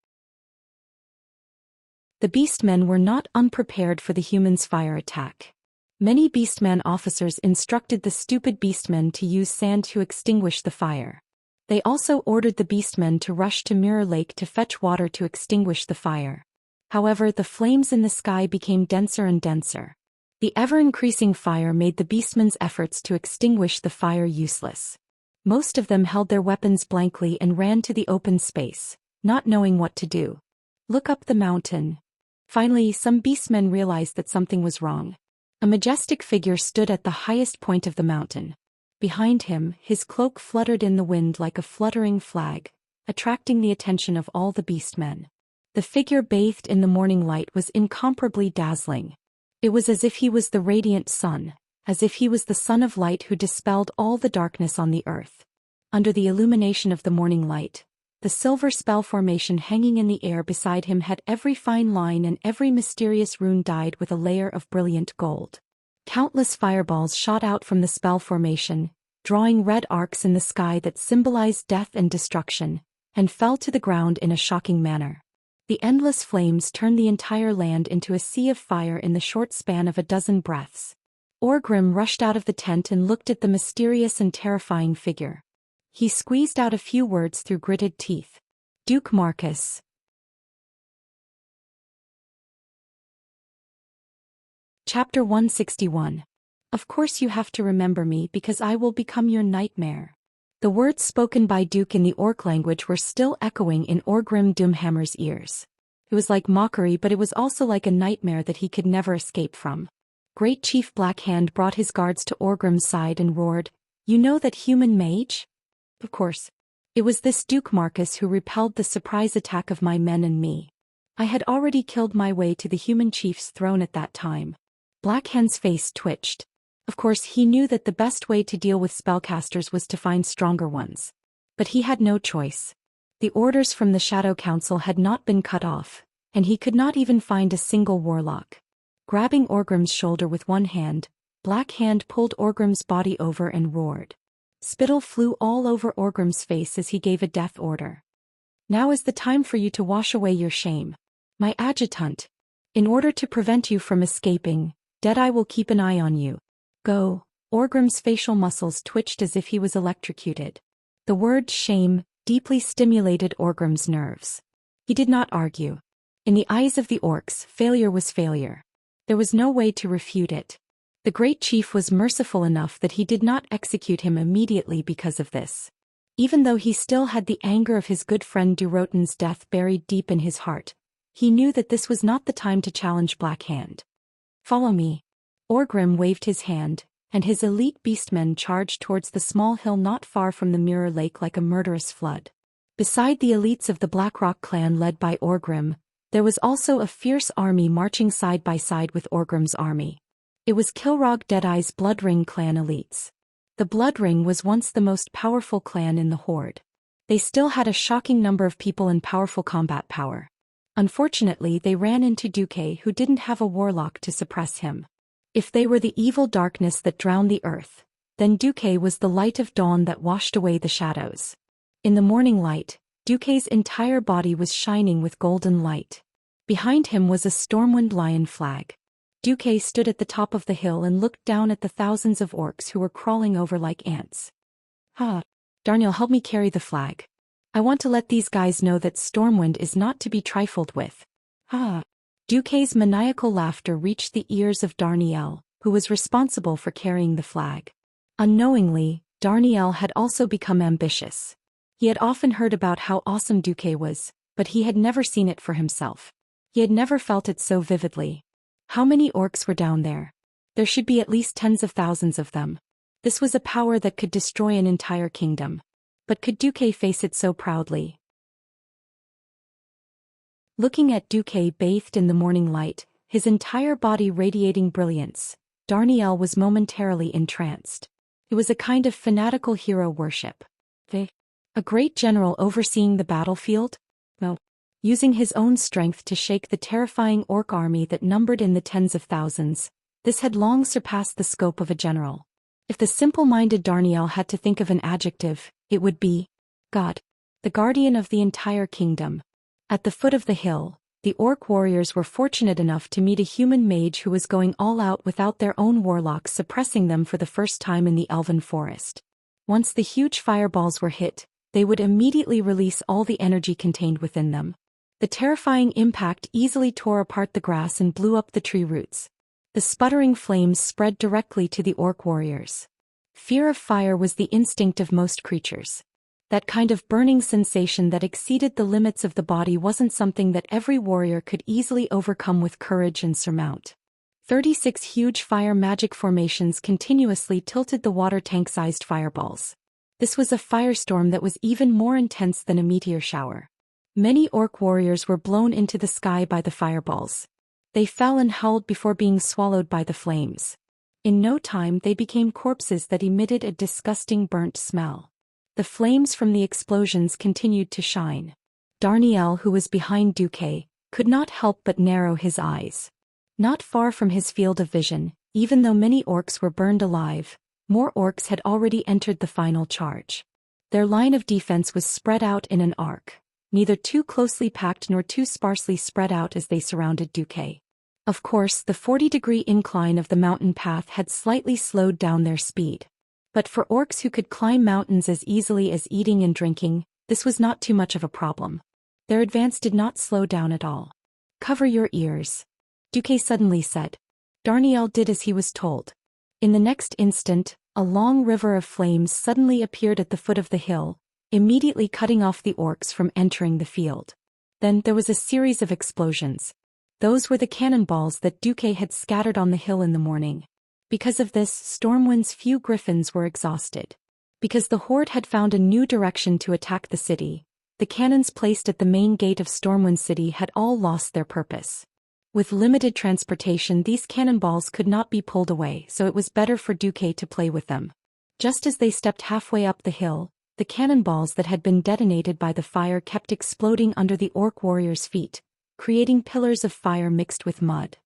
The Beastmen were not unprepared for the humans' fire attack. Many Beastman officers instructed the stupid Beastmen to use sand to extinguish the fire. They also ordered the Beastmen to rush to Mirror Lake to fetch water to extinguish the fire. However, the flames in the sky became denser and denser. The ever-increasing fire made the Beastmen's efforts to extinguish the fire useless. Most of them held their weapons blankly and ran to the open space, not knowing what to do. Look up the mountain. Finally, some Beastmen realized that something was wrong. A majestic figure stood at the highest point of the mountain. Behind him, his cloak fluttered in the wind like a fluttering flag, attracting the attention of all the Beastmen. The figure bathed in the morning light was incomparably dazzling. It was as if he was the radiant sun, as if he was the sun of light who dispelled all the darkness on the earth. Under the illumination of the morning light, the silver spell formation hanging in the air beside him had every fine line and every mysterious rune dyed with a layer of brilliant gold. Countless fireballs shot out from the spell formation, drawing red arcs in the sky that symbolized death and destruction, and fell to the ground in a shocking manner. The endless flames turned the entire land into a sea of fire in the short span of a dozen breaths. Orgrim rushed out of the tent and looked at the mysterious and terrifying figure. He squeezed out a few words through gritted teeth. Duke Marcus. Chapter 161. Of course you have to remember me because I will become your nightmare. The words spoken by Duke in the Orc language were still echoing in Orgrim Doomhammer's ears. It was like mockery, but it was also like a nightmare that he could never escape from. Great Chief Blackhand brought his guards to Orgrim's side and roared, "You know that human mage?" Of course. It was this Duke Marcus who repelled the surprise attack of my men and me. I had already killed my way to the human chief's throne at that time. Blackhand's face twitched. Of course, he knew that the best way to deal with spellcasters was to find stronger ones. But he had no choice. The orders from the Shadow Council had not been cut off, and he could not even find a single warlock. Grabbing Orgrim's shoulder with one hand, Blackhand pulled Orgrim's body over and roared. Spittle flew all over Orgrim's face as he gave a death order. Now is the time for you to wash away your shame. My adjutant. In order to prevent you from escaping, Deadeye will keep an eye on you. Go. Orgrim's facial muscles twitched as if he was electrocuted. The word shame deeply stimulated Orgrim's nerves. He did not argue. In the eyes of the orcs, failure was failure. There was no way to refute it. The great chief was merciful enough that he did not execute him immediately because of this. Even though he still had the anger of his good friend Durotan's death buried deep in his heart, he knew that this was not the time to challenge Black Hand. Follow me. Orgrim waved his hand, and his elite beastmen charged towards the small hill not far from the Mirror Lake like a murderous flood. Beside the elites of the Blackrock clan led by Orgrim, there was also a fierce army marching side by side with Orgrim's army. It was Kilrog Deadeye's Bloodring clan elites. The Bloodring was once the most powerful clan in the Horde. They still had a shocking number of people and powerful combat power. Unfortunately, they ran into Duque, who didn't have a warlock to suppress him. If they were the evil darkness that drowned the earth, then Duque was the light of dawn that washed away the shadows. In the morning light, Duque's entire body was shining with golden light. Behind him was a Stormwind lion flag. Duque stood at the top of the hill and looked down at the thousands of orcs who were crawling over like ants. Darniel, help me carry the flag. I want to let these guys know that Stormwind is not to be trifled with. Duque's maniacal laughter reached the ears of Darniel, who was responsible for carrying the flag. Unknowingly, Darniel had also become ambitious. He had often heard about how awesome Duque was, but he had never seen it for himself. He had never felt it so vividly. How many orcs were down there? There should be at least tens of thousands of them. This was a power that could destroy an entire kingdom. But could Duque face it so proudly? Looking at Duque bathed in the morning light, his entire body radiating brilliance, Darniel was momentarily entranced. It was a kind of fanatical hero worship. A great general overseeing the battlefield? Well, using his own strength to shake the terrifying orc army that numbered in the tens of thousands, this had long surpassed the scope of a general. If the simple-minded Darniel had to think of an adjective, it would be God, the guardian of the entire kingdom. At the foot of the hill, the orc warriors were fortunate enough to meet a human mage who was going all out without their own warlocks suppressing them for the first time in the elven forest. Once the huge fireballs were hit, they would immediately release all the energy contained within them. The terrifying impact easily tore apart the grass and blew up the tree roots. The sputtering flames spread directly to the orc warriors. Fear of fire was the instinct of most creatures. That kind of burning sensation that exceeded the limits of the body wasn't something that every warrior could easily overcome with courage and surmount. 36 huge fire magic formations continuously tilted the water tank-sized fireballs. This was a firestorm that was even more intense than a meteor shower. Many orc warriors were blown into the sky by the fireballs. They fell and howled before being swallowed by the flames. In no time they became corpses that emitted a disgusting burnt smell. The flames from the explosions continued to shine. Darniel, who was behind Duque, could not help but narrow his eyes. Not far from his field of vision, even though many orcs were burned alive, more orcs had already entered the final charge. Their line of defense was spread out in an arc, neither too closely packed nor too sparsely spread out as they surrounded Duque. Of course, the 40-degree incline of the mountain path had slightly slowed down their speed. But for orcs who could climb mountains as easily as eating and drinking, this was not too much of a problem. Their advance did not slow down at all. Cover your ears, Duque suddenly said. Darniel did as he was told. In the next instant, a long river of flames suddenly appeared at the foot of the hill, immediately cutting off the orcs from entering the field. Then there was a series of explosions. Those were the cannonballs that Duque had scattered on the hill in the morning. Because of this, Stormwind's few griffins were exhausted. Because the Horde had found a new direction to attack the city, the cannons placed at the main gate of Stormwind City had all lost their purpose. With limited transportation, these cannonballs could not be pulled away, so it was better for Duque to play with them. Just as they stepped halfway up the hill, the cannonballs that had been detonated by the fire kept exploding under the orc warriors' feet, creating pillars of fire mixed with mud.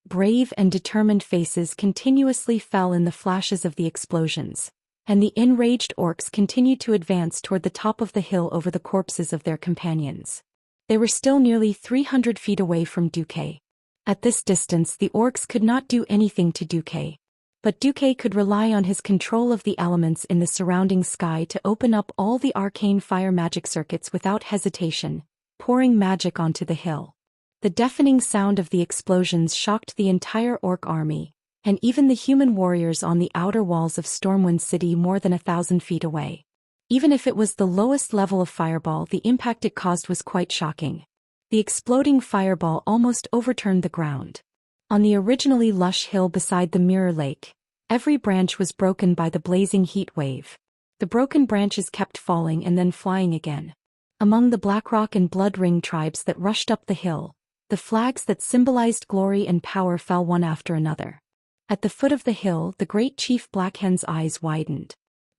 Brave and determined faces continuously fell in the flashes of the explosions, and the enraged orcs continued to advance toward the top of the hill over the corpses of their companions. They were still nearly 300 feet away from Duque. At this distance the orcs could not do anything to Duque. But Duque could rely on his control of the elements in the surrounding sky to open up all the arcane fire magic circuits without hesitation, pouring magic onto the hill. The deafening sound of the explosions shocked the entire orc army, and even the human warriors on the outer walls of Stormwind City more than 1,000 feet away. Even if it was the lowest level of fireball, the impact it caused was quite shocking. The exploding fireball almost overturned the ground. On the originally lush hill beside the Mirror Lake, every branch was broken by the blazing heat wave. The broken branches kept falling and then flying again. Among the Blackrock and Blood Ring tribes that rushed up the hill, the flags that symbolized glory and power fell one after another. At the foot of the hill, the great chief Blackhen's eyes widened.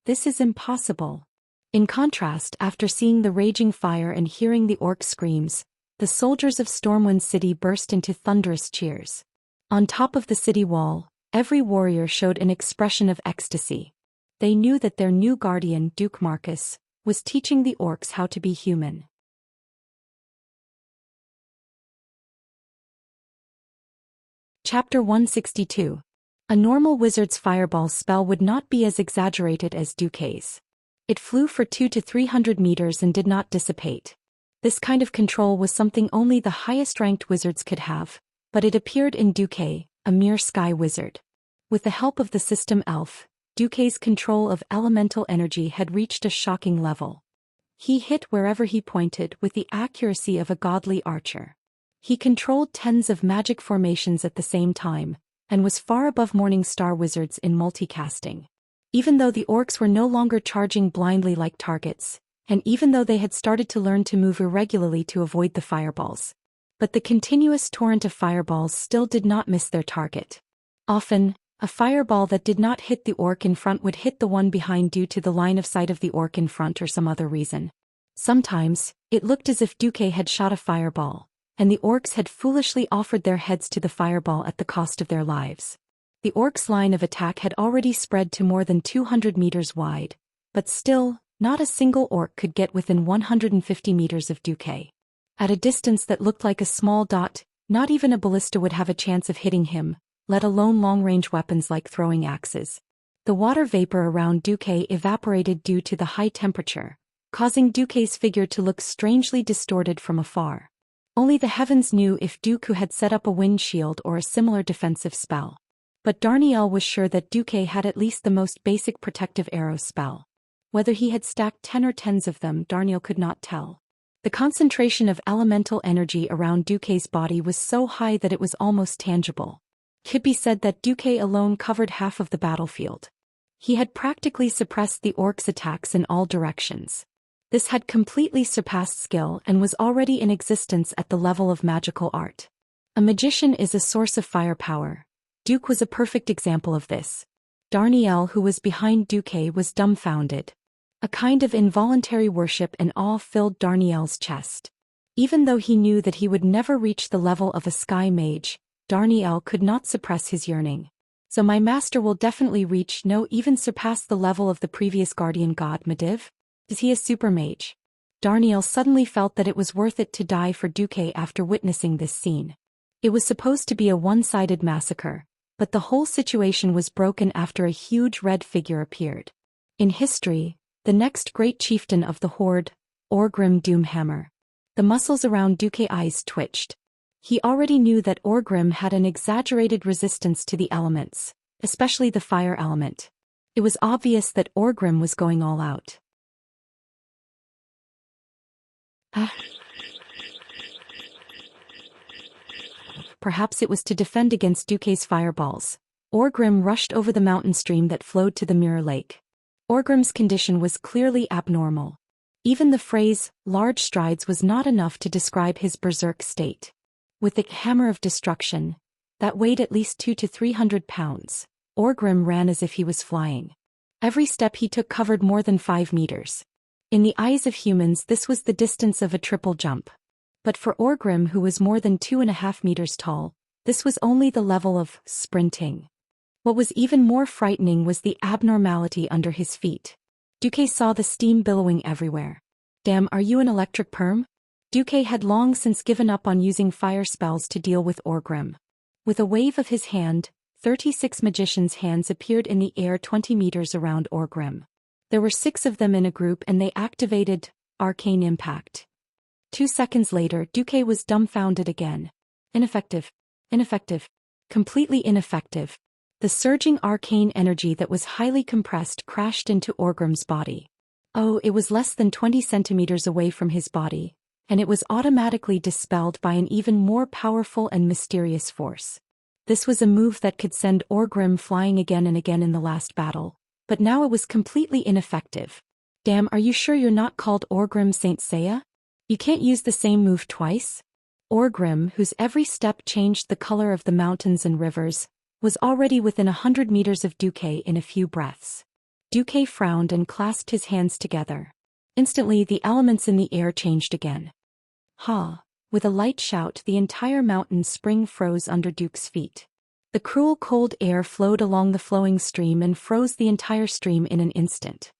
This is impossible. In contrast, after seeing the raging fire and hearing the orc screams, the soldiers of Stormwind City burst into thunderous cheers. On top of the city wall, every warrior showed an expression of ecstasy. They knew that their new guardian, Duke Marcus, was teaching the orcs how to be human. Chapter 162. A normal wizard's fireball spell would not be as exaggerated as Duque's. It flew for 200 to 300 meters and did not dissipate. This kind of control was something only the highest-ranked wizards could have, but it appeared in Duque, a mere sky wizard. With the help of the system elf, Duque's control of elemental energy had reached a shocking level. He hit wherever he pointed with the accuracy of a godly archer. He controlled tens of magic formations at the same time, and was far above Morningstar wizards in multicasting. Even though the orcs were no longer charging blindly like targets, and even though they had started to learn to move irregularly to avoid the fireballs. But the continuous torrent of fireballs still did not miss their target. Often, a fireball that did not hit the orc in front would hit the one behind due to the line of sight of the orc in front or some other reason. Sometimes, it looked as if Duque had shot a fireball, and the orcs had foolishly offered their heads to the fireball at the cost of their lives. The orcs' line of attack had already spread to more than 200 meters wide, but still, not a single orc could get within 150 meters of Duque. At a distance that looked like a small dot, not even a ballista would have a chance of hitting him, let alone long-range weapons like throwing axes. The water vapor around Duque evaporated due to the high temperature, causing Duque's figure to look strangely distorted from afar. Only the heavens knew if Duque had set up a wind shield or a similar defensive spell. But Darnielle was sure that Duque had at least the most basic protective arrow spell. Whether he had stacked 10 or tens of them, Darnielle could not tell. The concentration of elemental energy around Duque's body was so high that it was almost tangible. It could be said that Duque alone covered half of the battlefield. He had practically suppressed the orcs' attacks in all directions. This had completely surpassed skill and was already in existence at the level of magical art. A magician is a source of firepower. Duque was a perfect example of this. Darnielle, who was behind Duque, was dumbfounded. A kind of involuntary worship and awe filled Darnielle's chest. Even though he knew that he would never reach the level of a sky mage, Darnielle could not suppress his yearning. So my master will definitely reach, no, even surpass the level of the previous guardian god Medivh? Is he a super mage? Darnielle suddenly felt that it was worth it to die for Duque after witnessing this scene. It was supposed to be a one-sided massacre, but the whole situation was broken after a huge red figure appeared. In history, the next great chieftain of the Horde, Orgrim Doomhammer. The muscles around Duque's eyes twitched. He already knew that Orgrim had an exaggerated resistance to the elements, especially the fire element. It was obvious that Orgrim was going all out. Perhaps it was to defend against Duque's fireballs. Orgrim rushed over the mountain stream that flowed to the Mirror Lake. Orgrim's condition was clearly abnormal. Even the phrase, large strides, was not enough to describe his berserk state. With a hammer of destruction, that weighed at least 200 to 300 pounds, Orgrim ran as if he was flying. Every step he took covered more than 5 meters. In the eyes of humans, this was the distance of a triple jump. But for Orgrim, who was more than 2.5 meters tall, This was only the level of sprinting. What was even more frightening was the abnormality under his feet. Duque saw the steam billowing everywhere. Damn, are you an electric perm? Duque had long since given up on using fire spells to deal with Orgrim. With a wave of his hand, 36 magicians' hands appeared in the air 20 meters around Orgrim. There were 6 of them in a group and they activated Arcane Impact. 2 seconds later, Duque was dumbfounded again. Ineffective. Ineffective. Completely ineffective. The surging arcane energy that was highly compressed crashed into Orgrim's body. Oh, it was less than 20 centimeters away from his body, and it was automatically dispelled by an even more powerful and mysterious force. This was a move that could send Orgrim flying again and again in the last battle, but now it was completely ineffective. Damn, are you sure you're not called Orgrim Saint Seiya? You can't use the same move twice? Orgrim, whose every step changed the color of the mountains and rivers, was already within 100 meters of Duque in a few breaths. Duque frowned and clasped his hands together. Instantly the elements in the air changed again. Ha! With a light shout, the entire mountain spring froze under Duque's feet. The cruel cold air flowed along the flowing stream and froze the entire stream in an instant.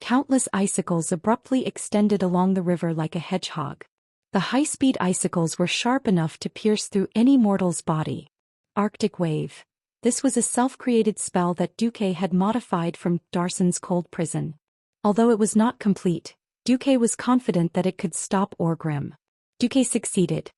Countless icicles abruptly extended along the river like a hedgehog. The high-speed icicles were sharp enough to pierce through any mortal's body. Arctic Wave. This was a self-created spell that Duque had modified from Darson's cold prison. Although it was not complete, Duque was confident that it could stop Orgrim. Duque succeeded.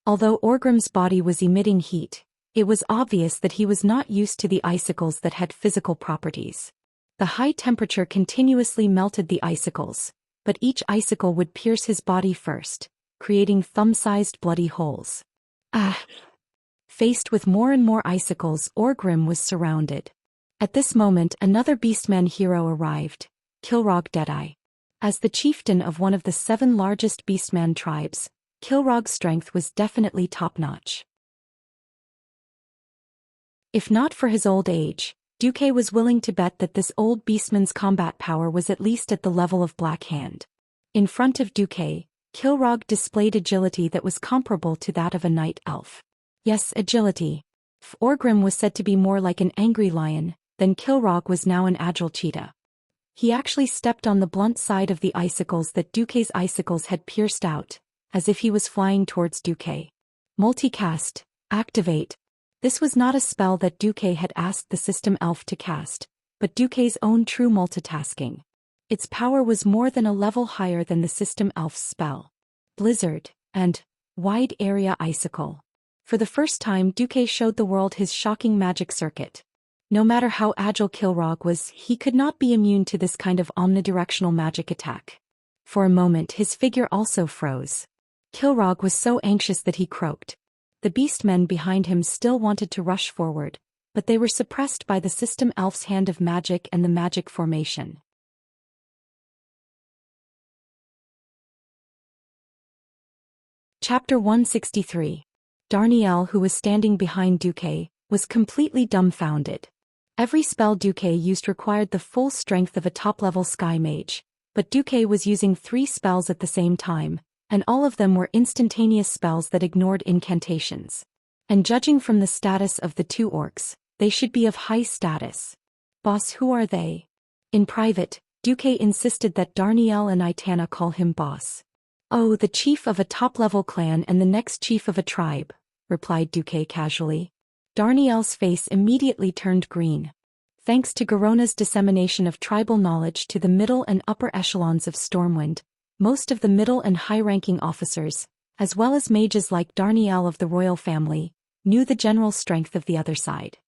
Although Orgrim's body was emitting heat, it was obvious that he was not used to the icicles that had physical properties. The high temperature continuously melted the icicles, but each icicle would pierce his body first, creating thumb-sized bloody holes. Ah! Faced with more and more icicles, Orgrim was surrounded. At this moment another Beastman hero arrived, Kilrog Deadeye. As the chieftain of one of the 7 largest Beastman tribes, Kilrog's strength was definitely top-notch. If not for his old age, Duque was willing to bet that this old Beastman's combat power was at least at the level of Black Hand. In front of Duque, Kilrog displayed agility that was comparable to that of a night elf. Yes, agility. If Orgrim was said to be more like an angry lion, then Kilrog was now an agile cheetah. He actually stepped on the blunt side of the icicles that Duque's icicles had pierced out, as if he was flying towards Duque. Multicast. Activate. This was not a spell that Duque had asked the system elf to cast, but Duque's own true multitasking. Its power was more than a level higher than the system elf's spell. Blizzard, and Wide Area Icicle. For the first time, Duque showed the world his shocking magic circuit. No matter how agile Kilrog was, he could not be immune to this kind of omnidirectional magic attack. For a moment his figure also froze. Kilrog was so anxious that he croaked. The beastmen behind him still wanted to rush forward, but they were suppressed by the system elf's hand of magic and the magic formation. Chapter 163. Darnielle, who was standing behind Duque, was completely dumbfounded. Every spell Duque used required the full strength of a top-level sky mage, but Duque was using 3 spells at the same time, and all of them were instantaneous spells that ignored incantations. And judging from the status of the 2 orcs, they should be of high status. Boss, who are they? In private, Duque insisted that Darnielle and Itana call him boss. Oh, the chief of a top-level clan and the next chief of a tribe, replied Duque casually. Darnielle's face immediately turned green. Thanks to Garona's dissemination of tribal knowledge to the middle and upper echelons of Stormwind, most of the middle and high-ranking officers, as well as mages like Darnielle of the royal family, knew the general strength of the other side.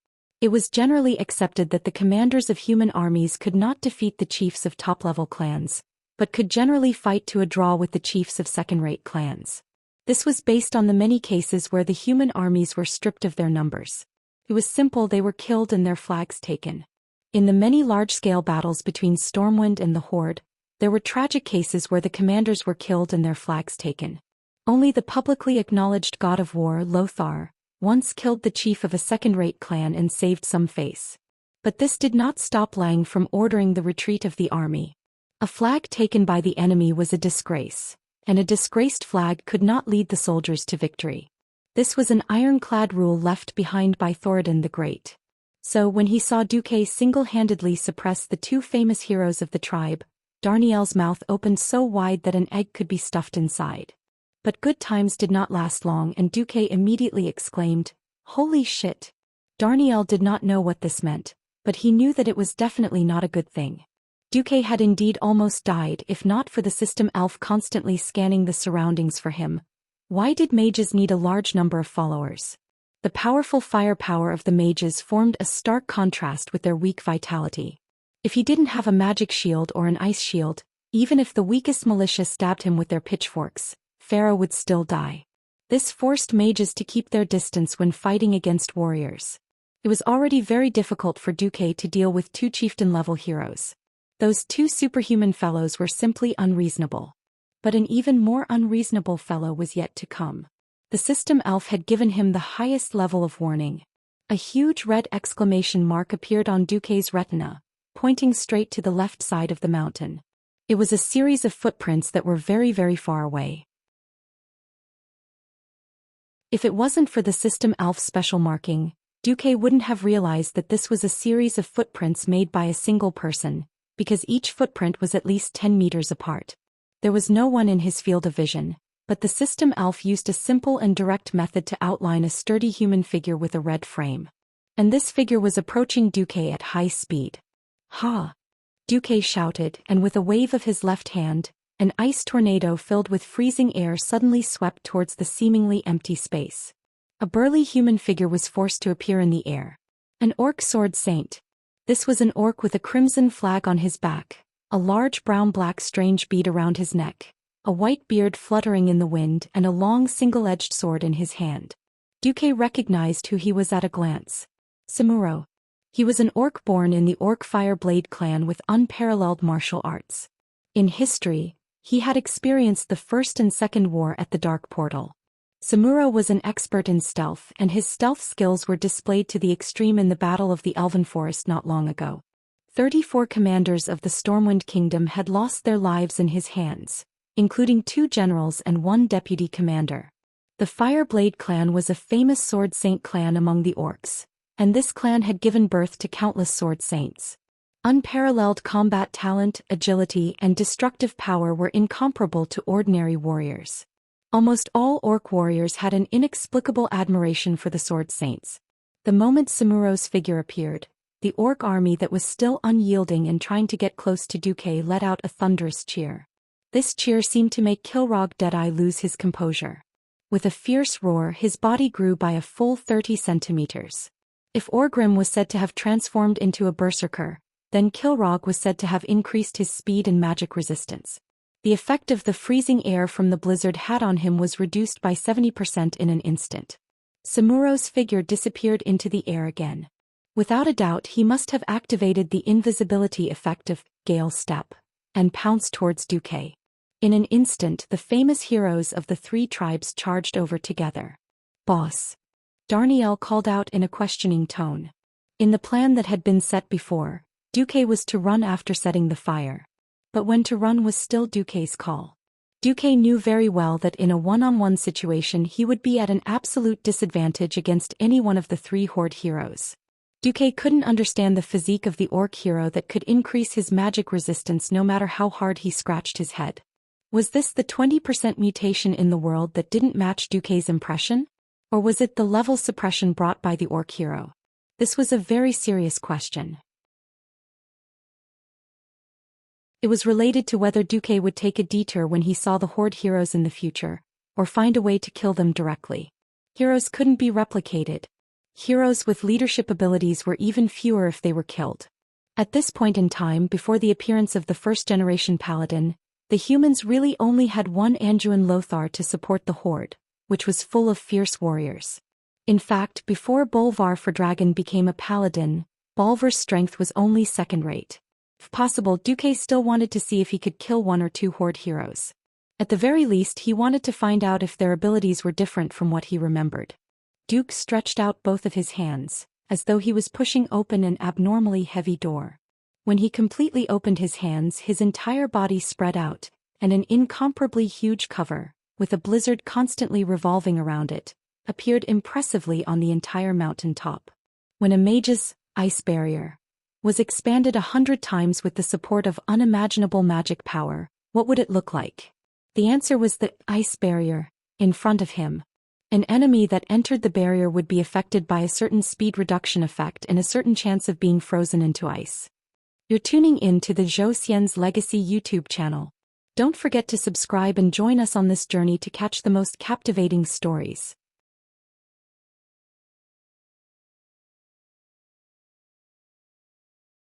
It was generally accepted that the commanders of human armies could not defeat the chiefs of top-level clans, but could generally fight to a draw with the chiefs of second-rate clans. This was based on the many cases where the human armies were stripped of their numbers. It was simple, they were killed and their flags taken. In the many large-scale battles between Stormwind and the Horde, there were tragic cases where the commanders were killed and their flags taken. Only the publicly acknowledged god of war, Lothar, once killed the chief of a second-rate clan and saved some face. But this did not stop Lang from ordering the retreat of the army. A flag taken by the enemy was a disgrace, and a disgraced flag could not lead the soldiers to victory. This was an ironclad rule left behind by Thoradin the Great. So when he saw Duque single-handedly suppress the two famous heroes of the tribe, Darnielle's mouth opened so wide that an egg could be stuffed inside. But good times did not last long, and Duque immediately exclaimed, "Holy shit!" Darnielle did not know what this meant, but he knew that it was definitely not a good thing. Duque had indeed almost died if not for the system elf constantly scanning the surroundings for him. Why did mages need a large number of followers? The powerful firepower of the mages formed a stark contrast with their weak vitality. If he didn't have a magic shield or an ice shield, even if the weakest militia stabbed him with their pitchforks, Pharaoh would still die. This forced mages to keep their distance when fighting against warriors. It was already very difficult for Duque to deal with two chieftain-level heroes. Those two superhuman fellows were simply unreasonable. But an even more unreasonable fellow was yet to come. The system elf had given him the highest level of warning. A huge red exclamation mark appeared on Duque's retina, pointing straight to the left side of the mountain. It was a series of footprints that were very, very far away. If it wasn't for the system elf's special marking, Duque wouldn't have realized that this was a series of footprints made by a single person, because each footprint was at least 10 meters apart. There was no one in his field of vision, but the system elf used a simple and direct method to outline a sturdy human figure with a red frame. And this figure was approaching Duque at high speed. "Ha!" Duque shouted, and with a wave of his left hand, an ice tornado filled with freezing air suddenly swept towards the seemingly empty space. A burly human figure was forced to appear in the air. An orc sword saint. This was an orc with a crimson flag on his back, a large brown-black strange bead around his neck, a white beard fluttering in the wind, and a long single-edged sword in his hand. Duque recognized who he was at a glance. Samuro. He was an orc born in the Orc Fireblade clan with unparalleled martial arts. In history, he had experienced the First and Second War at the Dark Portal. Samuro was an expert in stealth, and his stealth skills were displayed to the extreme in the Battle of the Elven Forest not long ago. 34 commanders of the Stormwind Kingdom had lost their lives in his hands, including 2 generals and 1 deputy commander. The Fireblade clan was a famous sword saint clan among the orcs, and this clan had given birth to countless sword saints. Unparalleled combat talent, agility, and destructive power were incomparable to ordinary warriors. Almost all orc warriors had an inexplicable admiration for the sword saints. The moment Samuro's figure appeared, the orc army that was still unyielding and trying to get close to Duque let out a thunderous cheer. This cheer seemed to make Kilrog Deadeye lose his composure. With a fierce roar, his body grew by a full 30 centimeters. If Orgrim was said to have transformed into a berserker, then Kilrog was said to have increased his speed and magic resistance. The effect of the freezing air from the blizzard had on him was reduced by 70% in an instant. Samuro's figure disappeared into the air again. Without a doubt, he must have activated the invisibility effect of Gale Step and pounced towards Duque. In an instant, the famous heroes of the 3 tribes charged over together. "Boss!" Darnielle called out in a questioning tone. In the plan that had been set before, Duque was to run after setting the fire. But when to run was still Duque's call. Duque knew very well that in a one-on-one situation he would be at an absolute disadvantage against any one of the 3 horde heroes. Duque couldn't understand the physique of the orc hero that could increase his magic resistance no matter how hard he scratched his head. Was this the 20% mutation in the world that didn't match Duque's impression? Or was it the level suppression brought by the orc hero? This was a very serious question. It was related to whether Duque would take a detour when he saw the horde heroes in the future, or find a way to kill them directly. Heroes couldn't be replicated. Heroes with leadership abilities were even fewer if they were killed. At this point in time, before the appearance of the first-generation paladin, the humans really only had one Anduin Lothar to support the horde, which was full of fierce warriors. In fact, before Bolvar Fordragon became a paladin, Bolvar's strength was only second-rate. If possible, Duque still wanted to see if he could kill 1 or 2 horde heroes. At the very least, he wanted to find out if their abilities were different from what he remembered. Duke stretched out both of his hands, as though he was pushing open an abnormally heavy door. When he completely opened his hands, his entire body spread out, and an incomparably huge cover, with a blizzard constantly revolving around it, appeared impressively on the entire mountain top. When a mage's ice barrier was expanded 100 times with the support of unimaginable magic power, what would it look like? The answer was the ice barrier in front of him. An enemy that entered the barrier would be affected by a certain speed reduction effect and a certain chance of being frozen into ice. You're tuning in to the Zhou Xian's Legacy YouTube channel. Don't forget to subscribe and join us on this journey to catch the most captivating stories.